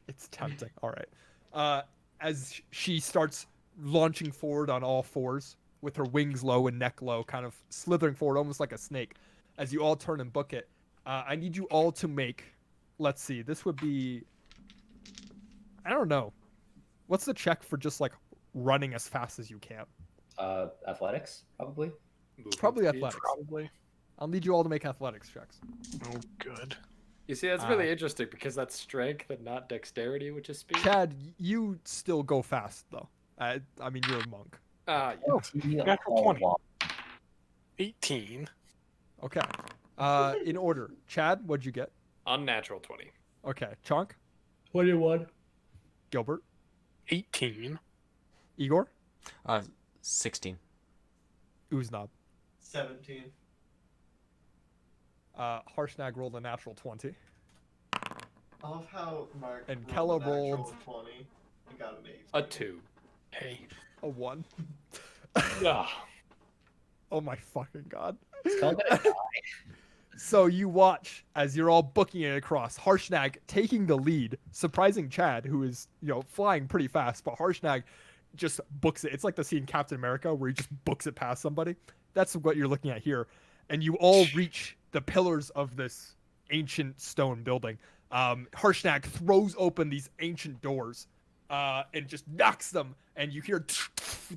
It's tempting. All right. As she starts launching forward on all fours, with her wings low and neck low, kind of slithering forward almost like a snake, as you all turn and book it, I need you all to make, let's see, this would be, I don't know. What's the check for just like running as fast as you can? Athletics, probably. Probably Speed. athletics. Probably. I'll need you all to make athletics checks. Oh, good. You see, that's really interesting because that's strength and not dexterity, which is speed. Chad, you still go fast though. I mean, you're a monk. Yeah. Natural 20. 18. Okay. In order. Chad, what'd you get? Unnatural 20. Okay. Chonk, 21. Gilbert, 18. Igor, 16. Uznab. 17. Harshnag rolled a natural 20. I love how Mark And rolled Kella a natural rolled- 20. He got an 8. A 2. Hey. A 1. Yeah. Oh my fucking god. It's called that. So you watch as you're all booking it across. Harshnag taking the lead, surprising Chad, who is, flying pretty fast, but Harshnag just books it. It's like the scene in Captain America where he just books it past somebody. That's what you're looking at here. And you all reach the pillars of this ancient stone building. Harshnag throws open these ancient doors and just knocks them, and you hear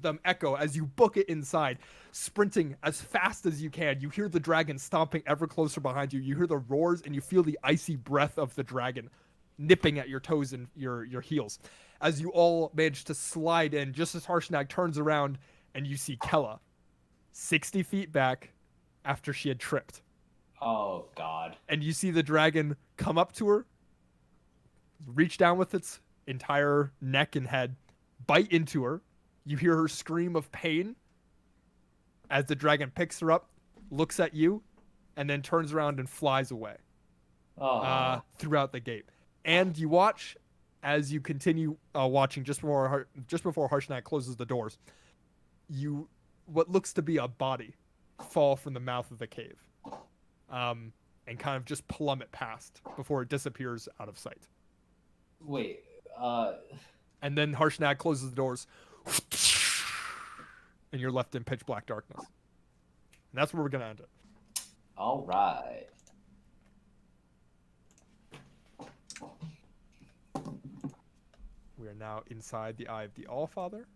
them echo as you book it inside, sprinting as fast as you can. You hear the dragon stomping ever closer behind you. You hear the roars, and you feel the icy breath of the dragon nipping at your toes and your heels. As you all manage to slide in, just as Harshnag turns around, and you see Kella 60 feet back after she had tripped. Oh God. And you see the dragon come up to her, reach down with its entire neck and head, bite into her. You hear her scream of pain as the dragon picks her up, looks at you, and then turns around and flies away throughout the gate. And you watch as you continue watching just before Harshnag closes the doors. What looks to be a body fall from the mouth of the cave. And kind of just plummet past before it disappears out of sight. Wait. And then Harshnag closes the doors. And you're left in pitch black darkness. And that's where we're going to end it. All right. We are now inside the Eye of the Allfather.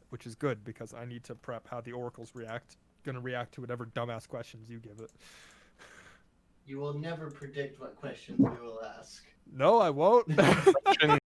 Which is good because I need to prep how the oracles gonna react to whatever dumbass questions you give it. You will never predict what questions we will ask. No, I won't. Question